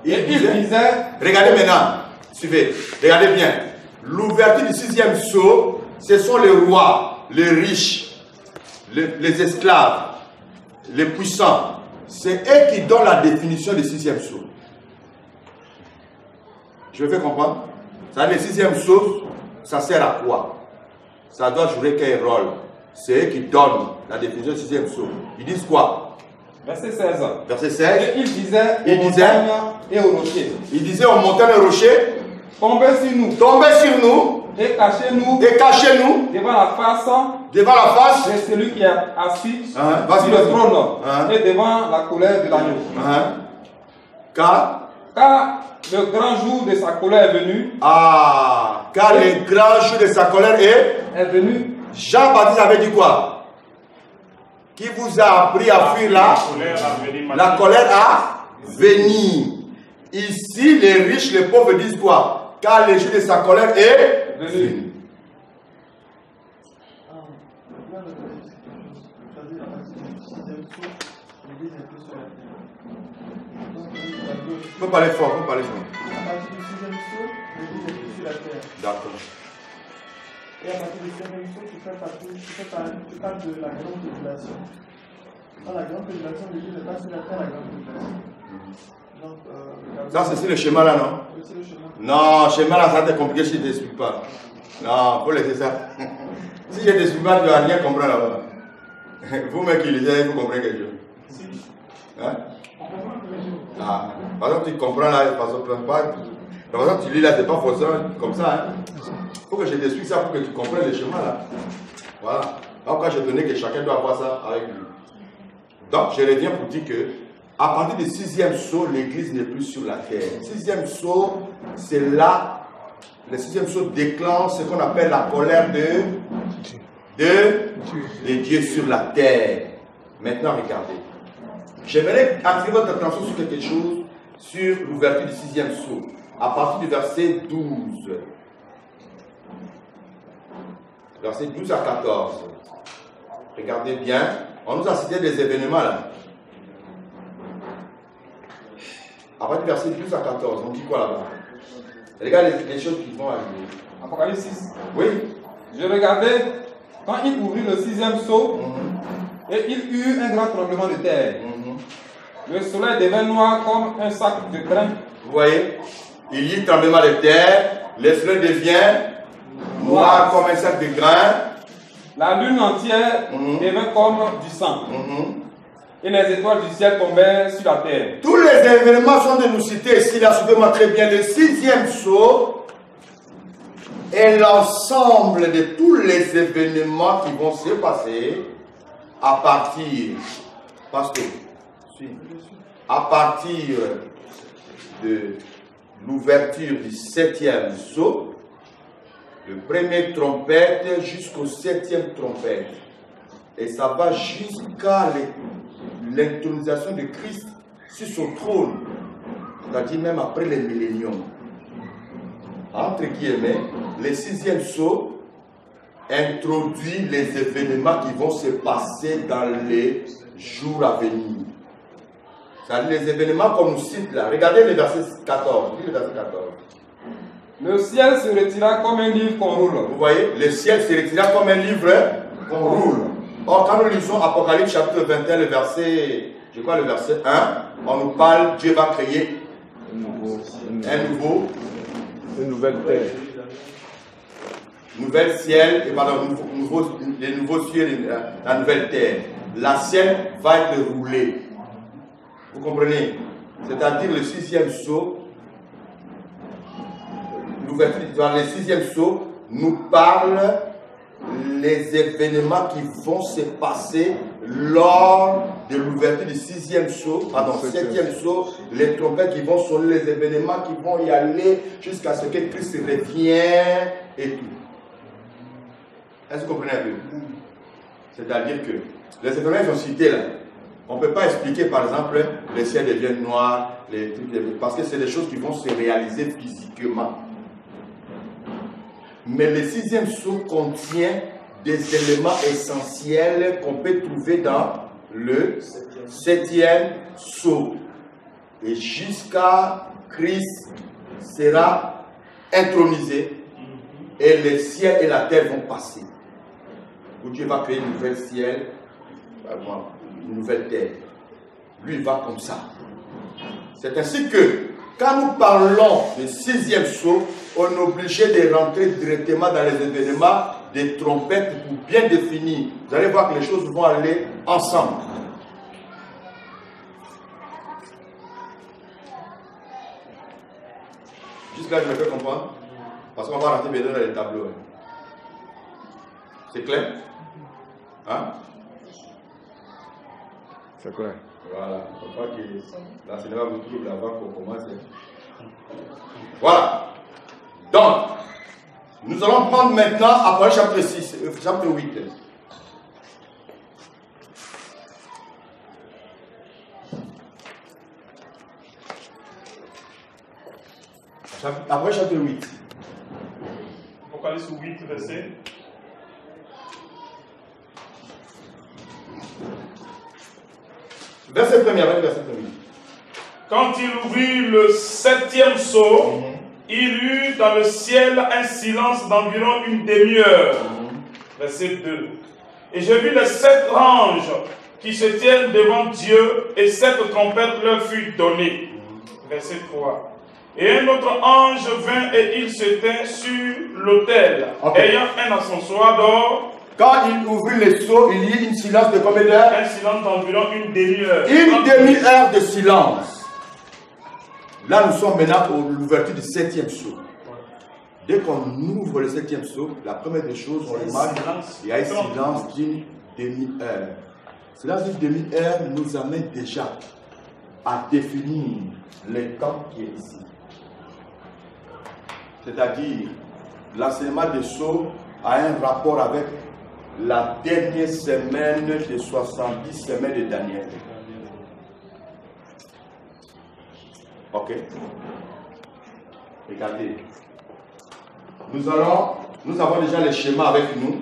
[SPEAKER 1] Il disait, regardez maintenant, suivez, regardez bien. L'ouverture du 6e sceau, ce sont les rois, les riches, les esclaves, les puissants. C'est eux qui donnent la définition du 6e sceau. Je vais comprendre. Ça, le 6e sceau, ça sert à quoi? Ça doit jouer quel rôle? C'est eux qui donnent la définition du 6e sceau. Ils disent quoi?
[SPEAKER 4] Verset 16.
[SPEAKER 1] Verset 16.
[SPEAKER 4] Et il disait aux montagnes et aux rochers.
[SPEAKER 1] Il disait aux montagnes et aux rochers.
[SPEAKER 4] Tombez sur nous.
[SPEAKER 1] Tombez sur nous.
[SPEAKER 4] Et cachez-nous.
[SPEAKER 1] Et cachez-nous.
[SPEAKER 4] Devant la face. De celui qui est assis sur le trône. Et devant la colère de l'agneau. Car le grand jour de sa colère est venu.
[SPEAKER 1] Car le grand jour de sa colère est
[SPEAKER 4] venu.
[SPEAKER 1] Jean-Baptiste avait dit quoi? qui vous a appris à fuir la colère à venir. Ici, les riches, les pauvres disent quoi? Car le jour de sa colère est venu. Faut parler fort, faut parler fort.
[SPEAKER 2] À partir du 6e saut, l'Église est plus sur la terre.
[SPEAKER 1] D'accord.
[SPEAKER 2] Et à partir du 7e saut, tu parles de la grande tribulation. Dans la grande tribulation, l'Église n'est pas sur la terre, la grande tribulation. Donc,
[SPEAKER 1] ça, c'est le schéma là, non?
[SPEAKER 2] c'est le schéma.
[SPEAKER 1] Non, schéma là, ça t'est compliqué si je ne t'explique pas. Non, faut laisser ça. Si je ne t'explique pas, tu ne vas rien comprendre là-bas. Vous-même qui lisez, vous comprenez quelque chose.
[SPEAKER 2] Si.
[SPEAKER 1] Hein? Ah, par exemple, tu comprends là, par exemple, tu lis là, c'est pas forcément comme ça. Hein? Faut que je t'explique ça pour que tu comprennes le schéma là. Voilà. Alors, quand je tenais que chacun doit avoir ça avec lui. Donc, je reviens pour dire que, à partir du 6e saut, l'église n'est plus sur la terre. Le 6e saut, c'est là, le 6e saut déclenche ce qu'on appelle la colère de Dieu sur la terre. Maintenant, regardez. J'aimerais attirer votre attention sur quelque chose, sur l'ouverture du 6e saut, à partir du verset 12. Verset 12 à 14. Regardez bien. On nous a cité des événements là. À partir du verset 12 à 14, on dit quoi là-bas? Regardez les choses qui vont arriver.
[SPEAKER 4] Apocalypse 6.
[SPEAKER 1] Oui.
[SPEAKER 4] Je regardais quand il ouvrit le 6e sceau et il eut un grand tremblement de terre. Le soleil devint noir comme un sac de grains.
[SPEAKER 1] Vous voyez? Il y a tremblement de terre, le soleil devient noir comme un sac de grains.
[SPEAKER 4] La lune entière devint comme du sang. Et les étoiles du ciel tombaient sur la terre.
[SPEAKER 1] Tous les événements sont de nous citer ici, là, suivez-moi très bien. Le 6e sceau est l'ensemble de tous les événements qui vont se passer à partir, parce que, à partir de l'ouverture du 7e sceau, le premier trompette jusqu'au 7e trompette. Et ça va jusqu'à l'intronisation de Christ sur son trône. C'est-à-dire même après les milléniums. Entre guillemets, le 6e sceau introduit les événements qui vont se passer dans les jours à venir. C'est-à-dire les événements qu'on nous cite là. Regardez le verset 14. Le verset 14.
[SPEAKER 4] Le ciel se retira comme un livre qu'on roule.
[SPEAKER 1] Vous voyez, le ciel se retira comme un livre qu'on roule. Or, quand nous lisons Apocalypse chapitre 21, le verset, je crois le verset 1, on nous parle, Dieu va créer une nouvelle terre. Nouvel ciel, et pardon, les nouveaux cieux, la nouvelle terre. La ciel va être roulée. Vous comprenez? C'est-à-dire le 6e sceau, l'ouverture dans le 6e sceau nous parle les événements qui vont se passer lors de l'ouverture du 6e sceau, pardon, 7e sceau, les trompettes qui vont sonner, les événements qui vont y aller jusqu'à ce que Christ revienne et tout. Est-ce que vous comprenez un peu? C'est-à-dire que les événements sont cités là. On ne peut pas expliquer, par exemple, les ciels deviennent noirs, les trucs, parce que c'est des choses qui vont se réaliser physiquement. Mais le 6e sceau contient des éléments essentiels qu'on peut trouver dans le 7e sceau. Et jusqu'à Christ sera intronisé et le ciel et la terre vont passer. Où Dieu va créer un nouvel ciel, une nouvelle terre. Lui, il va comme ça. C'est ainsi que, quand nous parlons du 6e sceau, on est obligé de rentrer directement dans les événements des trompettes pour bien définir. Vous allez voir que les choses vont aller ensemble. Jusque-là, je me fais comprendre. Parce qu'on va rentrer bientôt dans les tableaux. C'est clair? Hein?
[SPEAKER 5] C'est clair.
[SPEAKER 1] Voilà. Il ne faut pas que l'enseignement vous trouve là-bas pour commencer. Voilà. Donc, nous allons prendre maintenant, après chapitre 6, chapitre 8. Après chapitre 8.
[SPEAKER 3] Apocalypse 8, verset.
[SPEAKER 1] Verset 1er, avec verset 1er.
[SPEAKER 3] Quand il ouvrit le 7e sceau, il eut dans le ciel un silence d'environ une demi-heure. Verset 2. Et je vis les 7 anges qui se tiennent devant Dieu, et 7 trompettes leur furent données. Verset 3. Et un autre ange vint et il se tint sur l'autel, ayant un encensoir d'or.
[SPEAKER 1] Quand il ouvrit les sceaux, il y eut un silence de combien d'heures?
[SPEAKER 3] Un silence d'environ une demi-heure.
[SPEAKER 1] Une demi-heure de silence. Là, nous sommes maintenant à l'ouverture du 7e sceau. Dès qu'on ouvre le 7e sceau, la première des choses, on remarque qu'il y a un silence d'une demi-heure. Silence d'une demi-heure nous amène déjà à définir le temps qui est ici. C'est-à-dire, l'enseignement des sceaux a un rapport avec la dernière semaine des 70 semaines de Daniel. Ok. Regardez. Nous avons déjà les schémas avec nous.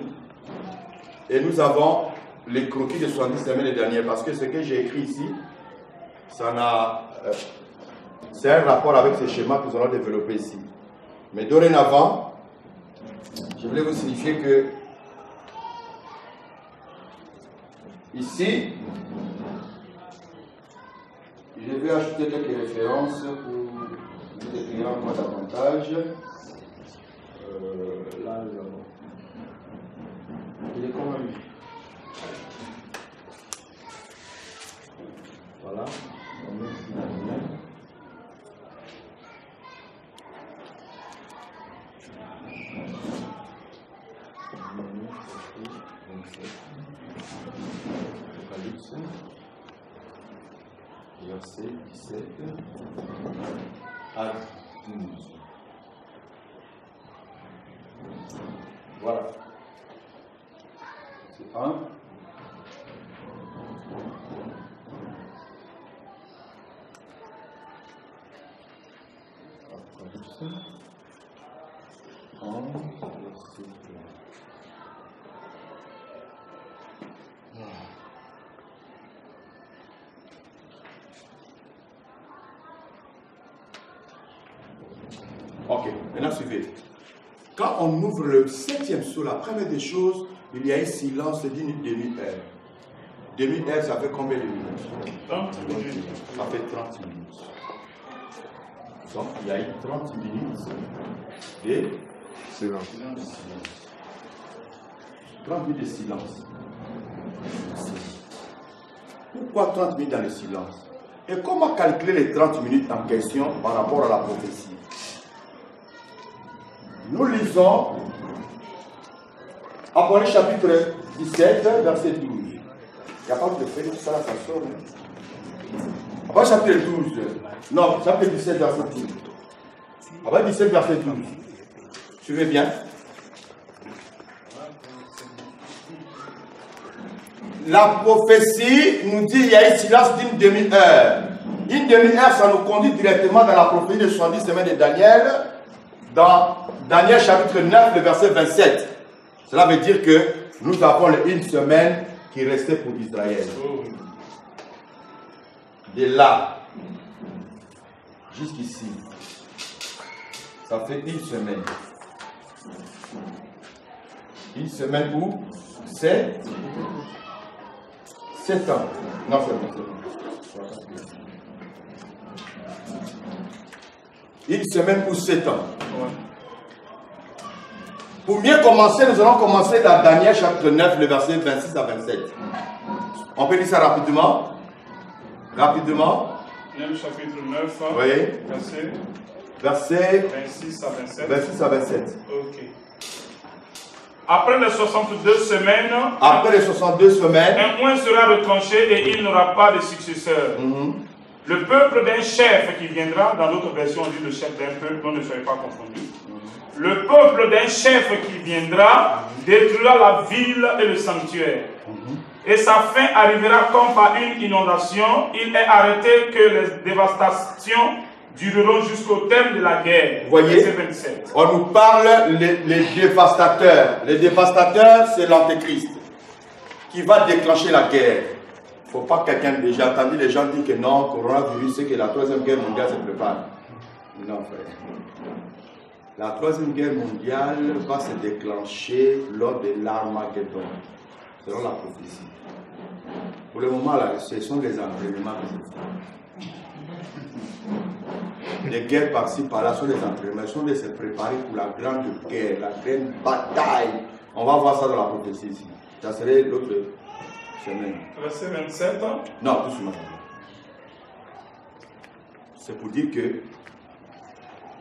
[SPEAKER 1] Et nous avons les croquis des 70 semaines de Daniel. Parce que ce que j'ai écrit ici, c'est un rapport avec ces schémas que nous allons développer ici. Mais dorénavant, je voulais vous signifier que ici, je vais ajouter quelques références pour vous décrire encore davantage. Là, nous avons. Il est comment lui? Voilà. On met ici la lumière. Apocalypse, verset 17 à 12. Voilà. C'est un. Apocalypse 11, verset 12. Ok, maintenant suivez. Quand on ouvre le 7e sceau, la première des choses, il y a un silence d'une demi-heure. Demi-heure, ça fait combien de minutes?
[SPEAKER 3] 30 minutes.
[SPEAKER 1] Ça fait 30 minutes. Donc, il y a eu 30 minutes de silence. 30 minutes de silence. Pourquoi 30 minutes dans le silence? Et comment calculer les 30 minutes en question par rapport à la prophétie? Nous lisons Apocalypse chapitre 17, verset 12. Il n'y a pas de faire ça, ça sort. Apocalypse chapitre 12. Non, chapitre 17, verset 12. Apocalypse 17, verset 12. Suivez bien. La prophétie nous dit qu'il y a un silence d'une demi-heure. Une demi-heure, ça nous conduit directement dans la prophétie de 70 semaines de Daniel, dans Daniel chapitre 9, le verset 27. Cela veut dire que nous avons une semaine qui restait pour Israël. De là jusqu'ici, ça fait une semaine. Une semaine où 7 ans. Non, c'est bon. Une semaine ou 7 ans. Pour mieux commencer, nous allons commencer dans Daniel chapitre 9, le verset 26 à 27. On peut lire ça rapidement? Rapidement.
[SPEAKER 3] Daniel chapitre 9,
[SPEAKER 1] oui.
[SPEAKER 3] Verset 26 à 27.
[SPEAKER 1] 26 à 27.
[SPEAKER 3] Ok. Après les 62 semaines,
[SPEAKER 1] un
[SPEAKER 3] point sera retranché et il n'aura pas de successeur. Le peuple d'un chef qui viendra, dans d'autres versions on dit le chef d'un peuple, donc ne soyez pas confondus. Le peuple d'un chef qui viendra détruira la ville et le sanctuaire. Et sa fin arrivera comme par une inondation. Il est arrêté que les dévastations dureront jusqu'au terme de la guerre.
[SPEAKER 1] Vous voyez,
[SPEAKER 3] Verset 27.
[SPEAKER 1] on nous parle les dévastateurs. Les dévastateurs, c'est l'antéchrist qui va déclencher la guerre. Il ne faut pas que quelqu'un... J'ai entendu les gens dire que non, coronavirus, c'est que la troisième guerre mondiale se prépare. Non, frère. La troisième guerre mondiale va se déclencher lors de l'Armageddon, selon la prophétie. Pour le moment, là, ce sont des entraînements que se font. Les guerres par-ci, par-là sont des entraînements, sont de se préparer pour la grande guerre, la grande bataille. On va voir ça dans la prophétie ici. Ça serait l'autre semaine.
[SPEAKER 3] Verset 27.
[SPEAKER 1] Non, tout doucement. C'est pour dire que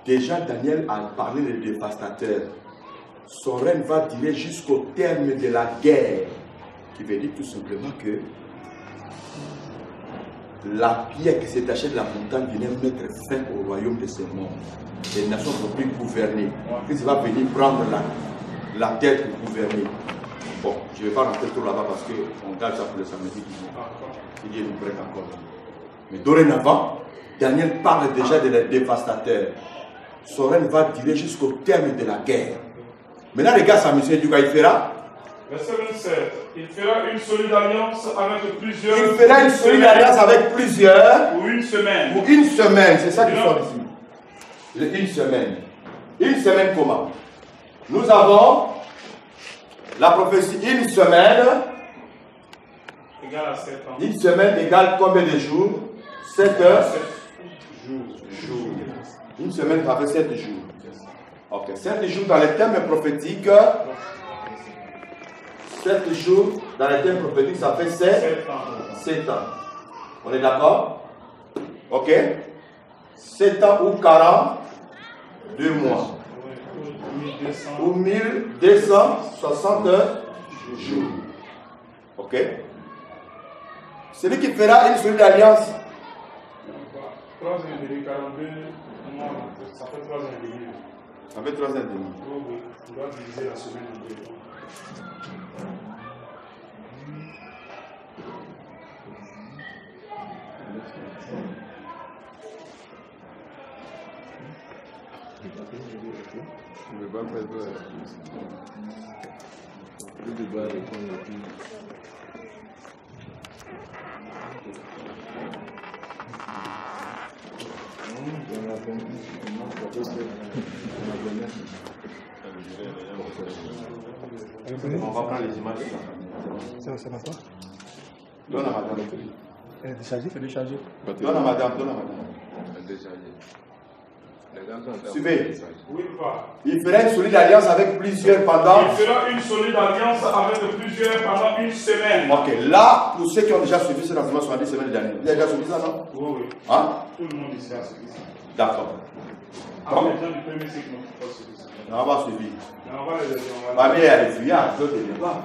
[SPEAKER 1] déjà Daniel a parlé des dévastateurs. Son règne va durer jusqu'au terme de la guerre. Qui veut dire tout simplement que la pierre qui s'est attachée de la montagne venait mettre fin au royaume de ce monde. Les nations ne vont plus gouverner. Christ va venir prendre la terre pour gouverner. Bon, je ne vais pas rentrer trop là-bas parce qu'on garde ça pour le samedi qui vient. Si Dieu nous prête encore. Mais dorénavant, Daniel parle déjà des dévastateurs. Son règne va durer jusqu'au terme de la guerre. Maintenant, les gars s'amuser du quoi il fera.
[SPEAKER 3] Verset 27. Il fera une solide alliance avec plusieurs.
[SPEAKER 1] Il fera une solide alliance avec plusieurs.
[SPEAKER 3] Pour une semaine.
[SPEAKER 1] Pour une semaine, c'est ça qu'il faut ici. Une semaine. Une semaine comment? Nous avons la prophétie une semaine.
[SPEAKER 3] Égale à 7 ans.
[SPEAKER 1] Une semaine égale combien de jours? 7 heures.
[SPEAKER 3] 7 jours.
[SPEAKER 1] Une semaine, ça fait 7 jours. Ok, 7 jours dans les thèmes prophétiques. 7 jours dans les thèmes prophétiques, ça fait 7 ans. On est d'accord? Ok? 7 ans ou 42 mois. Ou 1260 jours. Ok? Celui qui fera une solide alliance.
[SPEAKER 3] 3 ans et demi, 42 mois, ça fait 3 ans et demi.
[SPEAKER 1] Ça fait 3 ans et demi.
[SPEAKER 3] Oui, on doit diviser la semaine en 2.
[SPEAKER 5] Je ne vais pas faire
[SPEAKER 1] On va prendre les images.
[SPEAKER 2] Ça va pas?
[SPEAKER 1] Donne à madame.
[SPEAKER 2] Elle est déchargée, il faut décharger.
[SPEAKER 1] Donne à madame, donne à madame. Suivez.
[SPEAKER 3] Oui, pas.
[SPEAKER 1] Il fera une solide alliance avec plusieurs pendant.
[SPEAKER 3] Il fera une solide alliance avec plusieurs pendant une semaine.
[SPEAKER 1] Ok, là, pour ceux qui ont déjà suivi cet enseignement sur la 10 semaines d'année, vous avez déjà suivi ça, non?
[SPEAKER 3] Oui, oui.
[SPEAKER 1] Hein?
[SPEAKER 3] Tout le monde ici a suivi ça.
[SPEAKER 1] D'accord.
[SPEAKER 3] Avant les gens du premier cycle n'ont pas suivi ça.
[SPEAKER 1] On va suivi.
[SPEAKER 3] On va les aider, on va
[SPEAKER 1] Mais il y a les fuyards, d'autres ne viennent pas.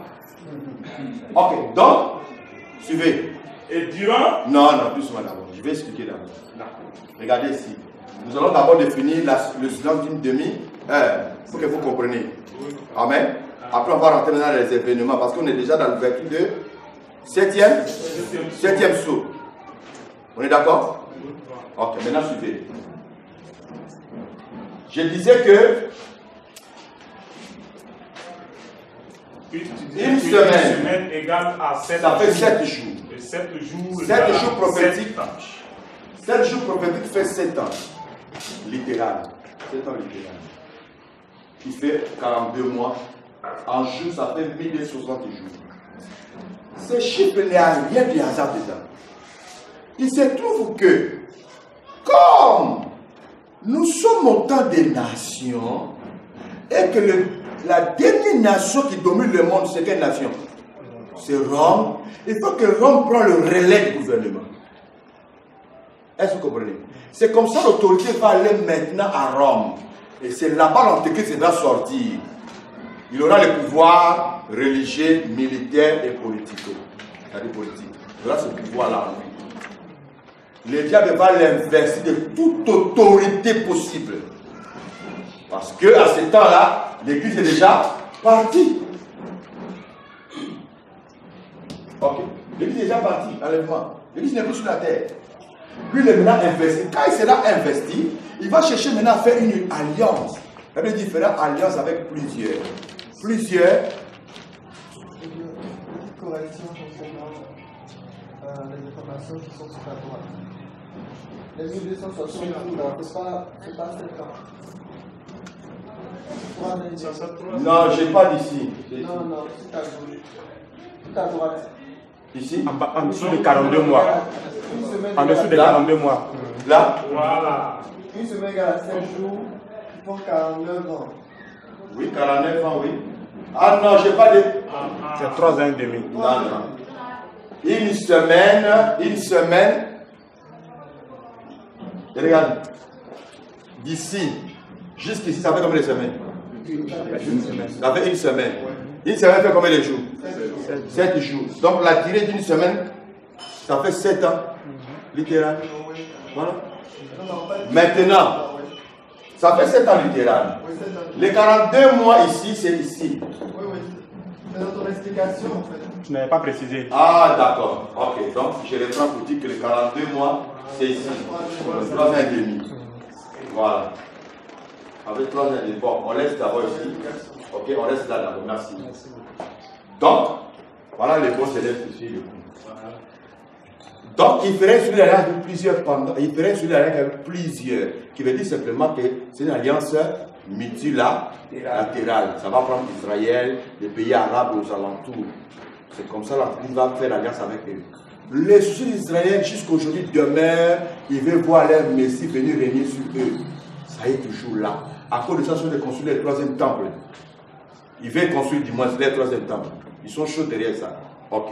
[SPEAKER 1] Ok, donc, suivez.
[SPEAKER 3] Et durant.
[SPEAKER 1] Non, non, doucement d'abord. Je vais expliquer d'abord. Regardez ici. Nous allons d'abord définir le silence d'une demi-heure pour que vous compreniez. Amen. Après, on va rentrer dans les événements parce qu'on est déjà dans l'ouverture de 7e saut. On est d'accord? Ok, maintenant suivez. Je disais que une semaine
[SPEAKER 3] égale à 7
[SPEAKER 1] ça fait 7 jours.
[SPEAKER 3] Et 7 jours.
[SPEAKER 1] 7 jours prophétiques. 7 jours prophétiques fait 7 ans. Littéral. 7 ans littéral. Qui fait 42 mois. En jours, ça fait 1060 jours. Ce chiffre, il n'y a rien de hasard dedans. Il se trouve que, comme nous sommes au temps des nations, et que la dernière nation qui domine le monde, c'est quelle nation? C'est Rome. Il faut que Rome prenne le relais du gouvernement. Est-ce que vous comprenez? C'est comme ça que l'autorité va aller maintenant à Rome. Et c'est là-bas l'antéchrist va sortir. Il aura le pouvoir religieux, militaire et politique. C'est-à-dire politique. Il aura ce pouvoir-là. Le diable va l'investir de toute autorité possible. Parce qu'à ce temps-là, l'église est déjà partie. Ok. L'église est déjà partie, enlèvement. L'église n'est plus sur la terre. Lui, il est maintenant investi. Quand il sera investi, il va chercher maintenant à faire une alliance. Ça veut dire qu'il fera alliance avec plusieurs. Plusieurs.
[SPEAKER 6] Correction concernant les informations qui sont sur la droite. Les 1260 jours, c'est pas 7 ans.
[SPEAKER 1] Non, je n'ai pas d'ici.
[SPEAKER 6] Non, non, c'est à gauche. Tout à droite.
[SPEAKER 1] Ici?
[SPEAKER 2] En dessous de 42 mois. En dessous de 42 mois.
[SPEAKER 1] Là?
[SPEAKER 3] Voilà.
[SPEAKER 6] Une semaine égale à 7 jours, ils font 49 ans.
[SPEAKER 1] Oui, 49 ans, oui. Ah non, je n'ai pas de...
[SPEAKER 2] C'est 3 ans et demi.
[SPEAKER 1] Non, non. Une semaine. Regarde. D'ici jusqu'ici, ça fait combien de semaines?
[SPEAKER 2] Une semaine.
[SPEAKER 1] Ça fait une semaine. Une semaine fait combien de jours? 7 jours. Donc la durée d'une semaine, ça fait 7 ans. Littéral. Voilà. Maintenant, ça fait 7 ans littéral. Les 42 mois ici, c'est ici.
[SPEAKER 6] Oui, oui. C'est notre explication en fait.
[SPEAKER 2] Tu n'avais pas précisé.
[SPEAKER 1] Ah, d'accord. Ok. Donc, je reprends pour dire que les 42 mois, c'est ici. 3 ans et demi. Voilà. Avec 3 ans et demi. Bon, on laisse d'abord ici. Ok, on reste là d'abord. Merci. Donc, voilà les bons élèves ici. Donc, il ferait celui avec plusieurs pendant. Il ferait celui avec plusieurs. Qui veut dire simplement que c'est une alliance multilatérale. Ça va prendre Israël, les pays arabes aux alentours. C'est comme ça qu'il va faire l'alliance avec eux. Les soucis d'Israël jusqu'aujourd'hui demeurent. Ils veulent voir leur Messie venir régner sur eux. Ça y est toujours là. À cause de ça, ils sont de construire le 3e temple. Ils veulent construire du moins le 3e temple. Ils sont chauds derrière ça. Ok.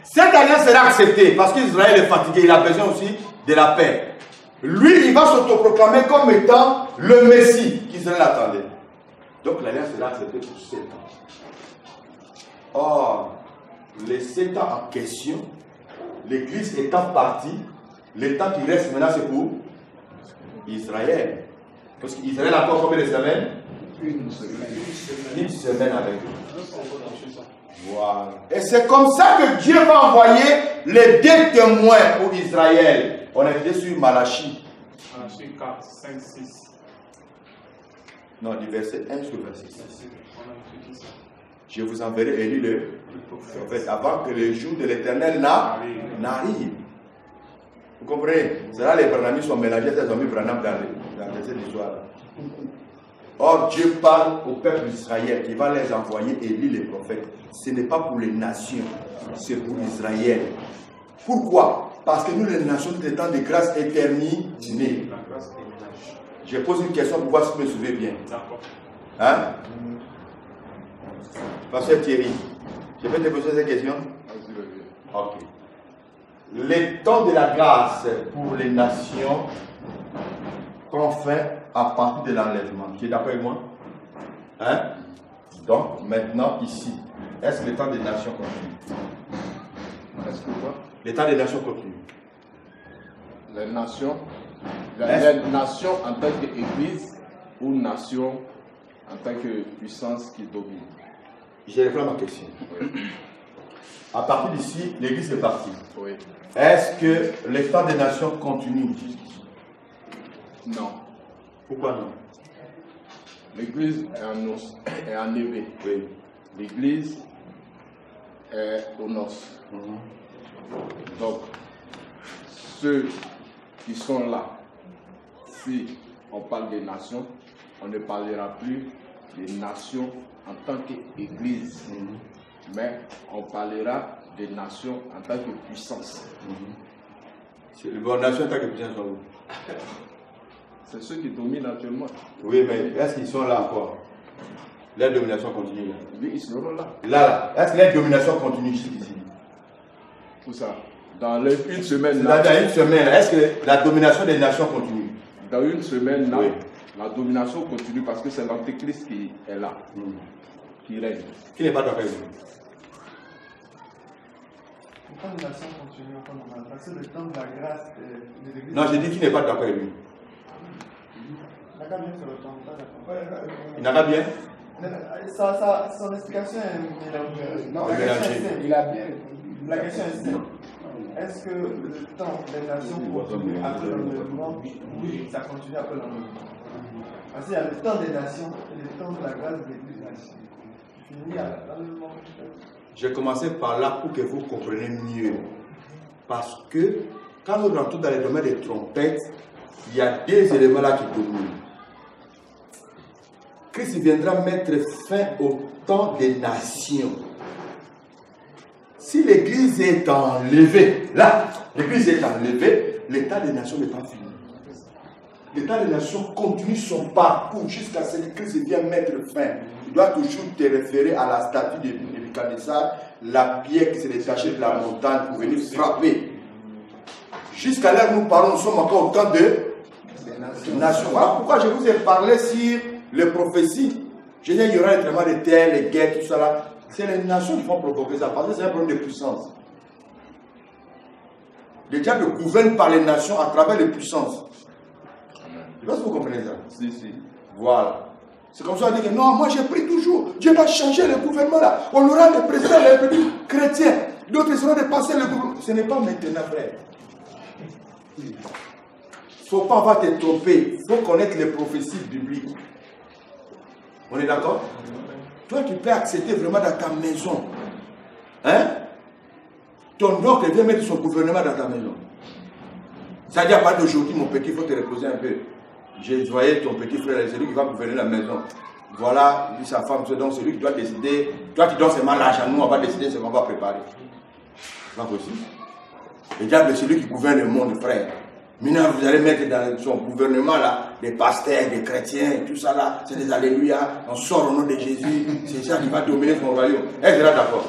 [SPEAKER 1] Cette alliance sera acceptée parce qu'Israël est fatigué. Il a besoin aussi de la paix. Lui, il va s'autoproclamer comme étant le Messie qu'Israël attendait. Donc l'alliance sera acceptée pour 7 ans. Or, les 7 ans en question, l'Église étant partie, le temps qui reste maintenant, c'est pour Israël. Parce qu'Israël a encore combien de semaines? Une semaine avec eux. Voilà. Et c'est comme ça que Dieu va envoyer les 2 témoins pour Israël. On était sur Malachie.
[SPEAKER 3] Malachie 4, 5, 6.
[SPEAKER 1] Non, du verset 1 jusqu'au verset 6. Je vous enverrai Élie le prophète avant que le jour de l'Éternel n'arrive. Vous comprenez? C'est là que les Branhamites sont mélangés, ils ont mis Branham dans cette histoire. Or, Dieu parle au peuple d'Israël qui va les envoyer Élie les prophètes. Ce n'est pas pour les nations, c'est pour Israël. Pourquoi? Parce que nous, les nations, nous étant de grâce éternelle. Je pose une question pour voir si vous me suivez bien. Hein? Pasteur Thierry, je peux te poser cette question? Ok. Les temps de la grâce pour les nations prend fin à partir de l'enlèvement. Tu es d'accord avec moi? Hein? Donc, maintenant, ici, est-ce que le temps des nations continue?
[SPEAKER 7] Est-ce que quoi?
[SPEAKER 1] Le temps des nations continue.
[SPEAKER 7] Les nations, les nations en tant qu'église ou nations en tant que puissance qui domine?
[SPEAKER 1] Je réponds à ma question.
[SPEAKER 7] Oui.
[SPEAKER 1] À partir d'ici, l'église est partie.
[SPEAKER 7] Oui.
[SPEAKER 1] Est-ce que le temps des nations continue?
[SPEAKER 7] Non.
[SPEAKER 1] Pourquoi non?
[SPEAKER 7] L'église est en éveil.
[SPEAKER 1] Oui.
[SPEAKER 7] L'église est aux noces. Donc, ceux qui sont là, si on parle des nations, on ne parlera plus des nations en tant qu'église, mais on parlera des nations en tant que puissance.
[SPEAKER 1] Les bonnes nations en tant que puissance sont où?
[SPEAKER 7] C'est ceux qui dominent actuellement.
[SPEAKER 1] Oui, mais est-ce qu'ils sont là encore? La domination continue là.
[SPEAKER 7] Oui, ils seront là.
[SPEAKER 1] Là, est-ce que la domination continue ici?
[SPEAKER 7] Tout ça. Dans une semaine
[SPEAKER 1] Là,
[SPEAKER 7] là.
[SPEAKER 1] dans une semaine, est-ce que la domination des nations continue?
[SPEAKER 7] Dans une semaine là,
[SPEAKER 1] Oui.
[SPEAKER 7] la domination continue parce que c'est l'antéchrist qui est là, qui règne.
[SPEAKER 1] Qui n'est pas d'accord avec vous?
[SPEAKER 6] Pourquoi les nations continuent encore normal? Parce que le temps de la grâce de l'église.
[SPEAKER 1] Non, j'ai dit qu'il n'est pas d'accord avec lui.
[SPEAKER 6] Il n'a qu'à bien sur le temps, pas d'accord.
[SPEAKER 1] Il n'a pas bien?
[SPEAKER 6] Son explication est mélangée.
[SPEAKER 1] Non, la question est
[SPEAKER 6] simple.
[SPEAKER 7] Il a bien.
[SPEAKER 6] La question est simple. est-ce que le temps des nations continue après l'enlèvement? Oui, ça continue après l'enlèvement. Parce qu'il y a le temps des nations et le temps de la grâce de l'Église nation. Fini à l'enlèvement.
[SPEAKER 1] J'ai commencé par là pour que vous compreniez mieux. Parce que quand nous rentrons dans les domaines des trompettes, il y a des éléments là qui dominent. Christ viendra mettre fin au temps des nations. Si l'Église est enlevée, là, l'Église est enlevée, l'état des nations n'est pas fini. L'état des nations continue son parcours jusqu'à ce que Christ vienne mettre fin. Tu dois toujours te référer à la statue de Nebuchadnezzar, la pierre qui s'est détachée de la montagne pour venir frapper. Jusqu'à là où nous parlons, nous sommes encore au temps de nations. Voilà pourquoi je vous ai parlé sur les prophéties. Je dis, il y aura les tremblements de terre, les guerres, tout ça là. C'est les nations qui vont provoquer ça, parce que c'est un problème de puissance. Le diable gouverne par les nations à travers les puissances. Je ne sais pas si vous comprenez ça.
[SPEAKER 7] Si, si.
[SPEAKER 1] Voilà. C'est comme ça, on dit que non, moi j'ai pris toujours. Dieu va changer le gouvernement là. On aura des présidents de la République chrétiens. D'autres seront des pasteurs. Ce n'est pas maintenant, frère. Il ne faut pas avoir te tromper. Il faut connaître les prophéties bibliques. On est d'accord? Toi, tu peux accepter vraiment dans ta maison. Hein? Ton oncle vient mettre son gouvernement dans ta maison. Ça dit à partir d'aujourd'hui, mon petit, il faut te reposer un peu. J'ai voyé ton petit frère, c'est lui qui va gouverner la maison. Voilà, lui, sa femme, donc c'est lui qui doit décider. Toi, tu donnes seulement l'argent, nous, on va décider ce qu'on va préparer. C'est pas possible. Le diable, c'est lui qui gouverne le monde, frère. Maintenant, vous allez mettre dans son gouvernement là, des pasteurs, des chrétiens, tout ça là, c'est des alléluia, on sort au nom de Jésus, c'est ça qui va dominer son royaume. Est-ce que là d'accord?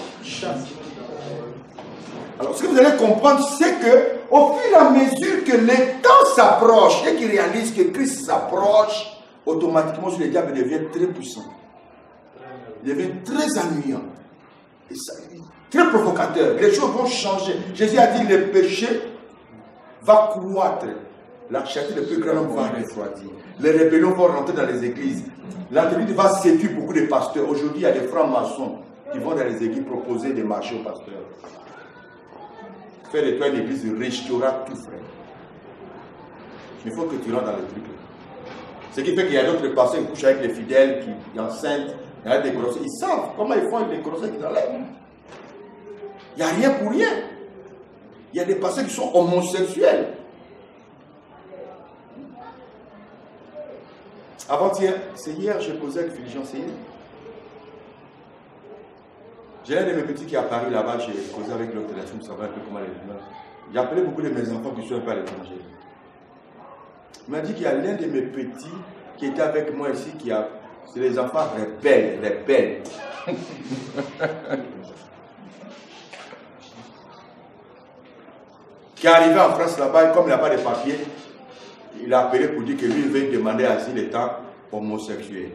[SPEAKER 1] Alors, ce que vous allez comprendre, c'est que au fur et à mesure que le temps s'approche et qu'il réalise que Christ s'approche, automatiquement le diable devient très puissant. Il devient très ennuyant. Et ça, très provocateur. Les choses vont changer. Jésus a dit le péché va croître. La charité le plus grand homme va refroidir. Les rébellions vont rentrer dans les églises. L'Antéchrist va séduire beaucoup de pasteurs. Aujourd'hui, il y a des francs-maçons qui vont dans les églises proposer des marchés aux pasteurs. Faire de toi une église riche, tu auras tout, frère. Il faut que tu rentres dans le truc. Ce qui fait qu'il y a d'autres pasteurs qui couchent avec les fidèles, qui enceintent, il y a des grossesses. Ils savent comment ils font avec les grossesses qu'ils enlèvent. Il n'y a rien pour rien. Il y a des pasteurs qui sont homosexuels. Avant-hier, c'est hier, j'ai posé avec Philippe, c'est hier. J'ai un de mes petits qui est à Paris là-bas, j'ai causé avec l'autre téléphone, ça va un peu comment les gens. J'ai appelé beaucoup de mes enfants qui sont un peu à l'étranger. Il m'a dit qu'il y a l'un de mes petits qui était avec moi ici, c'est les enfants rebelles. Qui est arrivé en France là-bas, et comme il n'a pas de papier, il a appelé pour dire que lui, il veut demander asile étant homosexuel.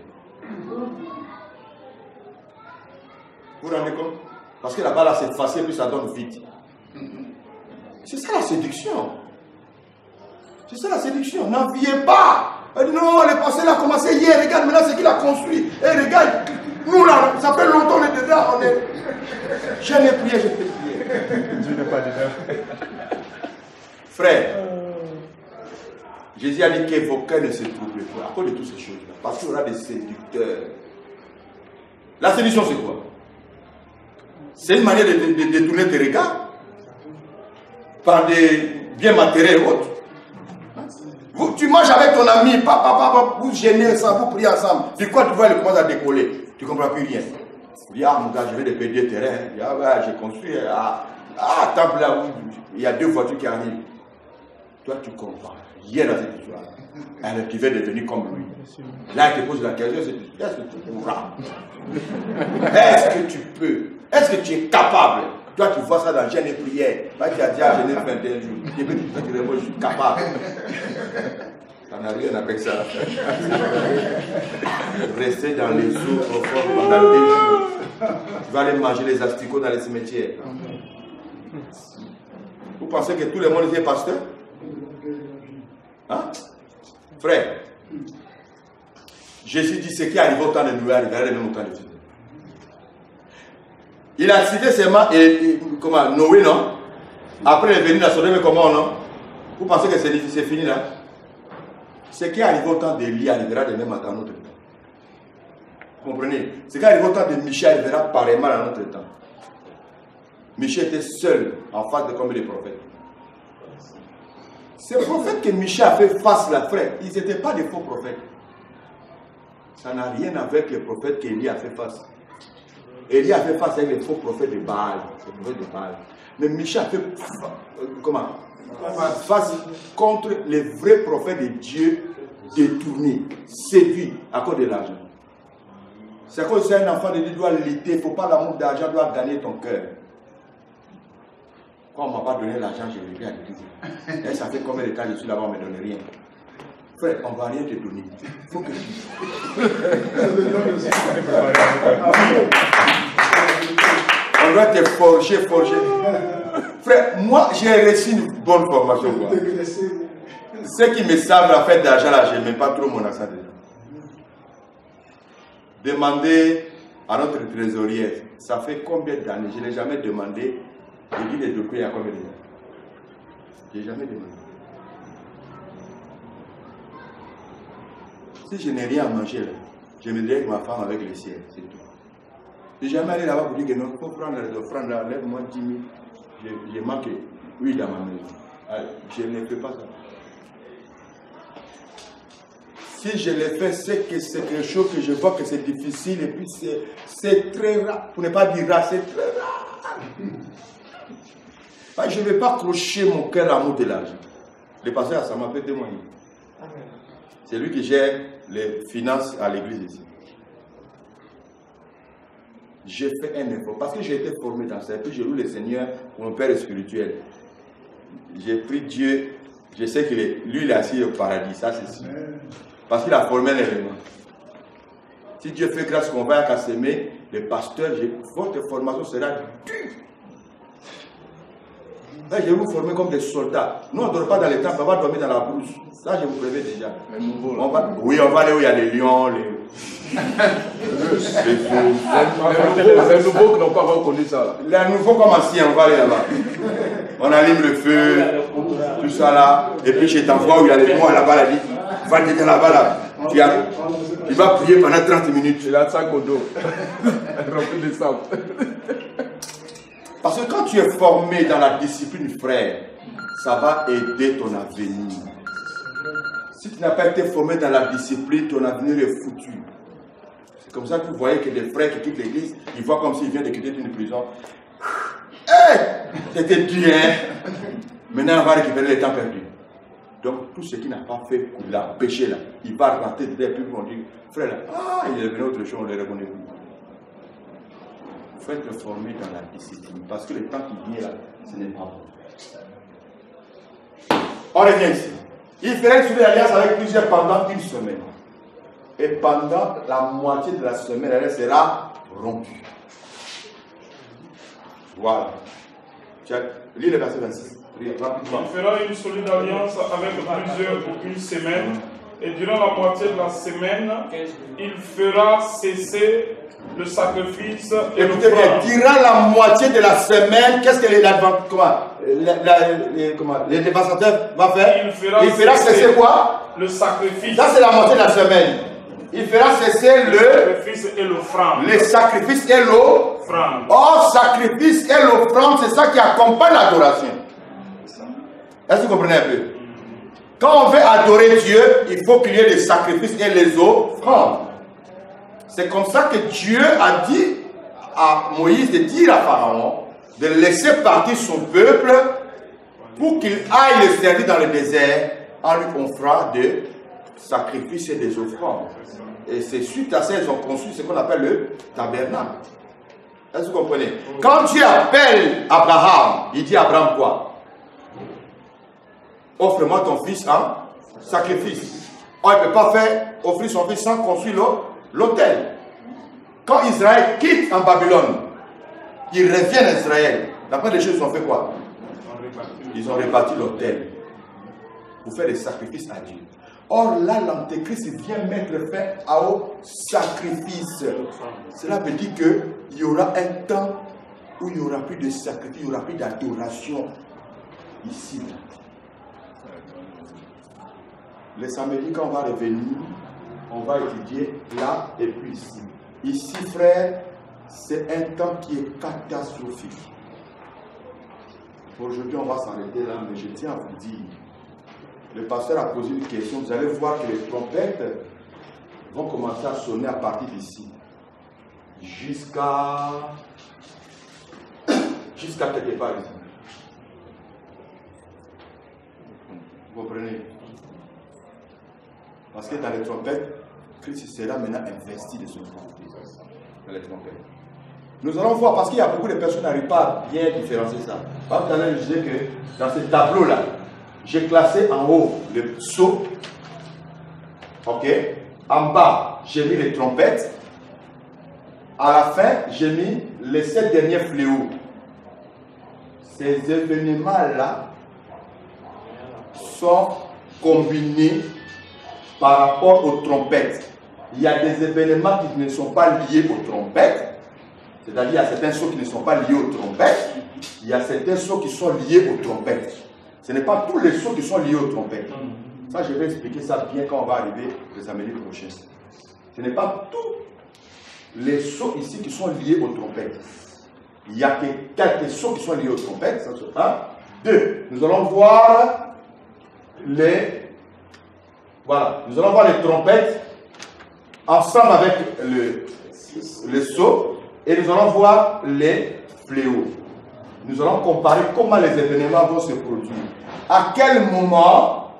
[SPEAKER 1] Vous vous rendez compte? Parce que là-bas, là, c'est facile, puis ça donne vite. C'est ça la séduction. C'est ça la séduction. N'enviez pas. Non, le passé l'a commencé hier. Regarde maintenant ce qu'il a construit. Et regarde, nous là, ça fait longtemps on est dedans. Je n'ai prié, je t'ai prié. Dieu n'est pas dedans. Frère, Jésus a dit que vos cœurs ne se troublent pas à cause de toutes ces choses-là. Parce qu'il y aura des séducteurs. La séduction, c'est quoi? C'est une manière de détourner tes regards par des biens matériels et autres. Tu manges avec ton ami, papa, vous gênez ensemble, vous priez ensemble. Du coup, tu vois, il commence à décoller. Tu ne comprends plus rien. Tu dis, ah mon gars, je vais dépayer des terrains. Ah ouais, j'ai construit. Temple là où il y a 2 voitures qui arrivent. Toi, tu comprends. Hier dans cette histoire, alors tu vas devenir comme lui. Là, il te pose la question, est-ce que tu pourras? Est-ce que tu peux? Est-ce que tu es capable? Toi, tu vois ça dans Jeûne et prière. Là, tu as dit à jeûner 21 jours. Tu peux te dire, moi, je suis capable. Ça n'a rien avec ça. Rester dans les eaux profondes pendant 2 jours. Tu vas aller manger les asticots dans les cimetières. Vous pensez que tout le monde est pasteur? Hein? Frère, Jésus dit ce qui arrive au temps de Noé arrivera même au temps de Jésus. Il a cité seulement Noé, non? Après, il est venu la Sodome et comment, non? Vous pensez que c'est fini là? Ce qui est arrivé au temps d'Élie arrivera de même à notre temps. Vous comprenez? Ce qui est arrivé au temps de Michel arrivera pareillement à notre temps. Michel était seul en face de combien de prophètes? Ces prophètes que Michel a fait face là, frère, ils n'étaient pas des faux prophètes. Ça n'a rien à voir avec les prophètes qu'Élie a fait face. Élie a fait face avec les faux prophètes de Baal. Mais Michel a fait face contre les vrais prophètes de Dieu détournés, séduits à cause de l'argent. C'est à cause d'un enfant de Dieu doit lutter. Il ne faut pas l'amour d'argent, doit gagner ton cœur. Quand on ne m'a pas donné l'argent, je l'ai pris à l'église. Et ça fait combien de temps je suis là-bas, on ne me donne rien. Frère, on ne va rien te donner. Il faut que on doit te forger. Frère, moi, j'ai reçu une bonne formation. Quoi. Ceux qui me savent la fête d'argent, là, je n'aime pas trop mon accent déjà. Demandez à notre trésorier, ça fait combien d'années? Je n'ai jamais demandé. Je dis les deux pays à combien d'années? Je n'ai jamais demandé. Si je n'ai rien à manger, là, je me dirais avec ma femme avec les siens, c'est tout. Je n'ai jamais allé là-bas pour dire que non, il faut prendre les offrandes, là, lève-moi 10 000. J'ai manqué, oui, dans ma maison. Je ne fais pas ça. Si je l'ai fait, c'est que c'est quelque chose que je vois que c'est difficile et puis c'est très rare. Pour ne pas dire rare, c'est très rare. Je ne vais pas accrocher mon cœur à l'amour de l'argent. Le pasteur, ça m'a fait témoigner. C'est lui qui gère les finances à l'église ici. J'ai fait un effort parce que j'ai été formé dans ça. Et puis je loue le Seigneur pour mon père spirituel. J'ai pris Dieu. Je sais que lui, il est assis au paradis. Ça, c'est sûr. Parce qu'il a formé un élément. Si Dieu fait grâce qu'on va à s'aimer, les pasteurs, votre formation sera dure. Là, je vais vous former comme des soldats. Nous, on ne dort pas dans les temples, on va dormir dans la brousse. Ça, je vous préviens déjà. On va aller où il y a les lions, les
[SPEAKER 7] nouveaux qui n'ont pas reconnu ça.
[SPEAKER 1] Les nouveaux comme anciens, on va aller là-bas. On allume le feu, tout ça là. Et puis, je t'envoie où il y a les lions là-bas, là, va te là-bas, là. Tu vas prier pendant 30 minutes.
[SPEAKER 7] Il a 5 au dos. Rempli de sable.
[SPEAKER 1] Parce que quand tu es formé dans la discipline, frère, ça va aider ton avenir. Si tu n'as pas été formé dans la discipline, ton avenir est foutu. C'est comme ça que vous voyez que des frères qui quittent l'église, ils voient comme s'ils viennent de quitter une prison. Hé, c'était dur, hein? Maintenant, on va récupérer les temps perdus. Donc, tout ce qui n'a pas fait la péché là, il va rentrer dedans, puis on dit, frère là, il est venu autre chose, on ne le reconnaît plus. Il faut être formé dans la discipline, parce que le temps qui vient là, ce n'est pas bon. On revient ici. Il ferait une alliance avec plusieurs pendant une semaine. Et pendant la moitié de la semaine, elle sera rompue. Voilà. Lis le verset 26.
[SPEAKER 3] Il fera une solide alliance avec plusieurs pour une semaine. Et durant la moitié de la semaine, il fera cesser le sacrifice et
[SPEAKER 1] écoutez bien, durant la moitié de la semaine, qu'est-ce que les dévastateurs vont faire? Il fera cesser quoi?
[SPEAKER 3] Le sacrifice.
[SPEAKER 1] Ça, c'est la moitié de la semaine. Il fera cesser le
[SPEAKER 3] sacrifice et l'offrande.
[SPEAKER 1] Les sacrifices et l'offrande. Or, sacrifice et l'offrande, c'est ça qui accompagne l'adoration. Est-ce que vous comprenez un peu? Quand on veut adorer Dieu, il faut qu'il y ait des sacrifices et les offrandes. C'est comme ça que Dieu a dit à Moïse de dire à Pharaon de laisser partir son peuple pour qu'il aille le servir dans le désert en lui offrant des sacrifices et des offrandes. Et c'est suite à ça qu'ils ont construit ce qu'on appelle le tabernacle. Est-ce que vous comprenez? Quand Dieu appelle Abraham, il dit à Abraham quoi? Offre-moi ton fils en sacrifice. On ne peut pas faire offrir son fils sans construire l'autel. Quand Israël quitte en Babylone, ils reviennent à Israël. La première des choses, ils ont fait quoi? Ils ont réparti l'autel pour faire des sacrifices à Dieu. Or là, l'Antéchrist vient mettre fin au sacrifice. Cela veut dire qu'il y aura un temps où il n'y aura plus de sacrifice, il n'y aura plus d'adoration. ici. Les samedis, quand on va revenir, on va étudier là et puis ici. Ici, frère, c'est un temps qui est catastrophique. Aujourd'hui, on va s'arrêter là, mais je tiens à vous dire, le pasteur a posé une question, vous allez voir que les trompettes vont commencer à sonner à partir d'ici, jusqu'à quelque part ici. Vous comprenez? Parce que dans les trompettes, Christ sera maintenant investi de son temps. Dans les trompettes. Nous allons voir, parce qu'il y a beaucoup de personnes qui n'arrivent pas à bien différencier ça. Par exemple, je disais que dans ce tableau-là, j'ai classé en haut le sceau. Ok. En bas, j'ai mis les trompettes. À la fin, j'ai mis les 7 derniers fléaux. Ces événements-là sont combinés par rapport aux trompettes. Il y a des événements qui ne sont pas liés aux trompettes. C'est-à-dire il y a certains sauts qui ne sont pas liés aux trompettes. Il y a certains sauts qui sont liés aux trompettes. Ce n'est pas tous les sauts qui sont liés aux trompettes. Ça, je vais expliquer ça bien quand on va arriver le samedi prochain. Ce n'est pas tous les sauts ici qui sont liés aux trompettes. Il y a que quelques sauts qui sont liés aux trompettes. Ça, c'est un. Deux, nous allons voir les... Voilà, nous allons voir les trompettes ensemble avec le sceau. Et nous allons voir les fléaux. Nous allons comparer comment les événements vont se produire. À quel moment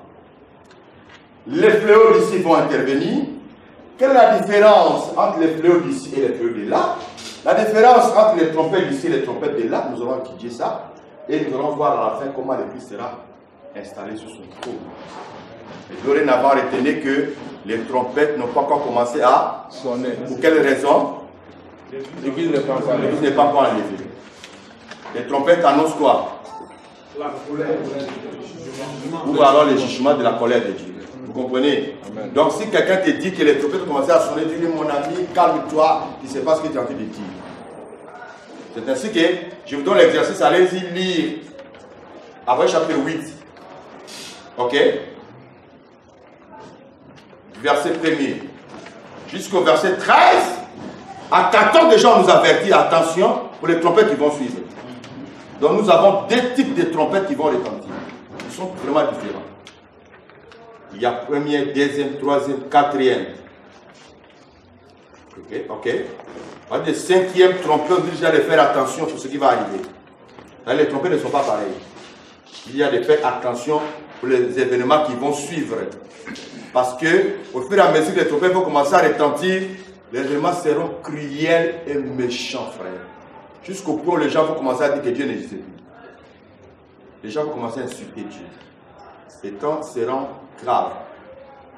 [SPEAKER 1] les fléaux d'ici vont intervenir. Quelle est la différence entre les fléaux d'ici et les fléaux de là. La différence entre les trompettes d'ici et les trompettes de là. Nous allons étudier ça. Et nous allons voir à la fin comment l'Église sera installée sur son trône. Et dorénavant, retenez que les trompettes n'ont pas encore commencé à sonner. Pour quelle raison? L'Église n'est pas encore enlevée. Les trompettes annoncent quoi? La colère. Ou alors le jugement de la colère de Dieu. Vous comprenez? Amen. Donc si quelqu'un te dit que les trompettes ont commencé à sonner, tu dis mon ami, calme-toi, tu ne sais pas ce que tu es en train de dire. C'est ainsi que je vous donne l'exercice, allez-y lire après chapitre 8. Ok? Verset 1er jusqu'au verset 13. À 14 déjà on nous avertit, attention pour les trompettes qui vont suivre. Donc nous avons deux types de trompettes qui vont retentir. Ils sont vraiment différents. Il y a première, deuxième, troisième, quatrième. Ok. Le cinquième trompette, on dit déjà de faire attention sur ce qui va arriver. Les trompettes ne sont pas pareilles. Il y a de faire attention pour les événements qui vont suivre. Parce que au fur et à mesure que les trompettes vont commencer à retentir, les événements seront cruels et méchants, frère. Jusqu'au point où les gens vont commencer à dire que Dieu n'existe plus. Les gens vont commencer à insulter Dieu. Les temps seront graves.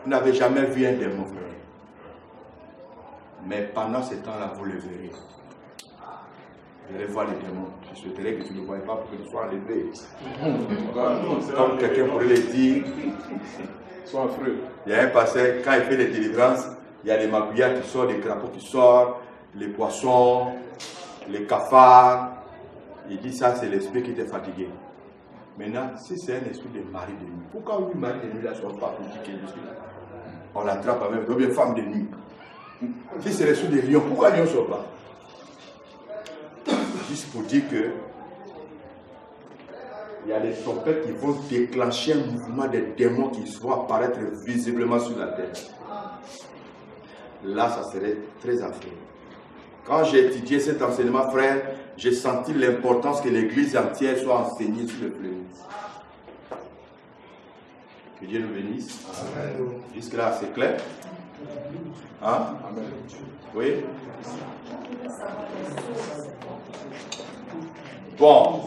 [SPEAKER 1] Vous n'avez jamais vu un démon, frère. Mais pendant ce temps-là, vous le verrez. Vous allez voir les démons. Je souhaiterais que tu ne le voies pas pour que tu sois enlevé. Comme quelqu'un pourrait le dire, sois affreux. Il y a un pasteur, quand il fait des délivrances, il y a les magouillards qui sortent, les crapauds qui sortent, les poissons, les cafards. Il dit ça, c'est l'esprit qui était fatigué. Maintenant, si c'est un esprit de mari de nuit, pourquoi une mari de nuit ne soit pas politiquée? On l'attrape avec une femme de nuit. Si c'est l'esprit de lion, pourquoi lion ne sort pas? Juste pour dire que il y a des trompettes qui vont déclencher un mouvement des démons qui vont apparaître visiblement sur la terre. Là, ça serait très affreux. Quand j'ai étudié cet enseignement, frère, j'ai senti l'importance que l'Église entière soit enseignée sur le fléau. Que Dieu nous bénisse. Jusque-là, c'est clair? Hein? Amen. Oui? Bon.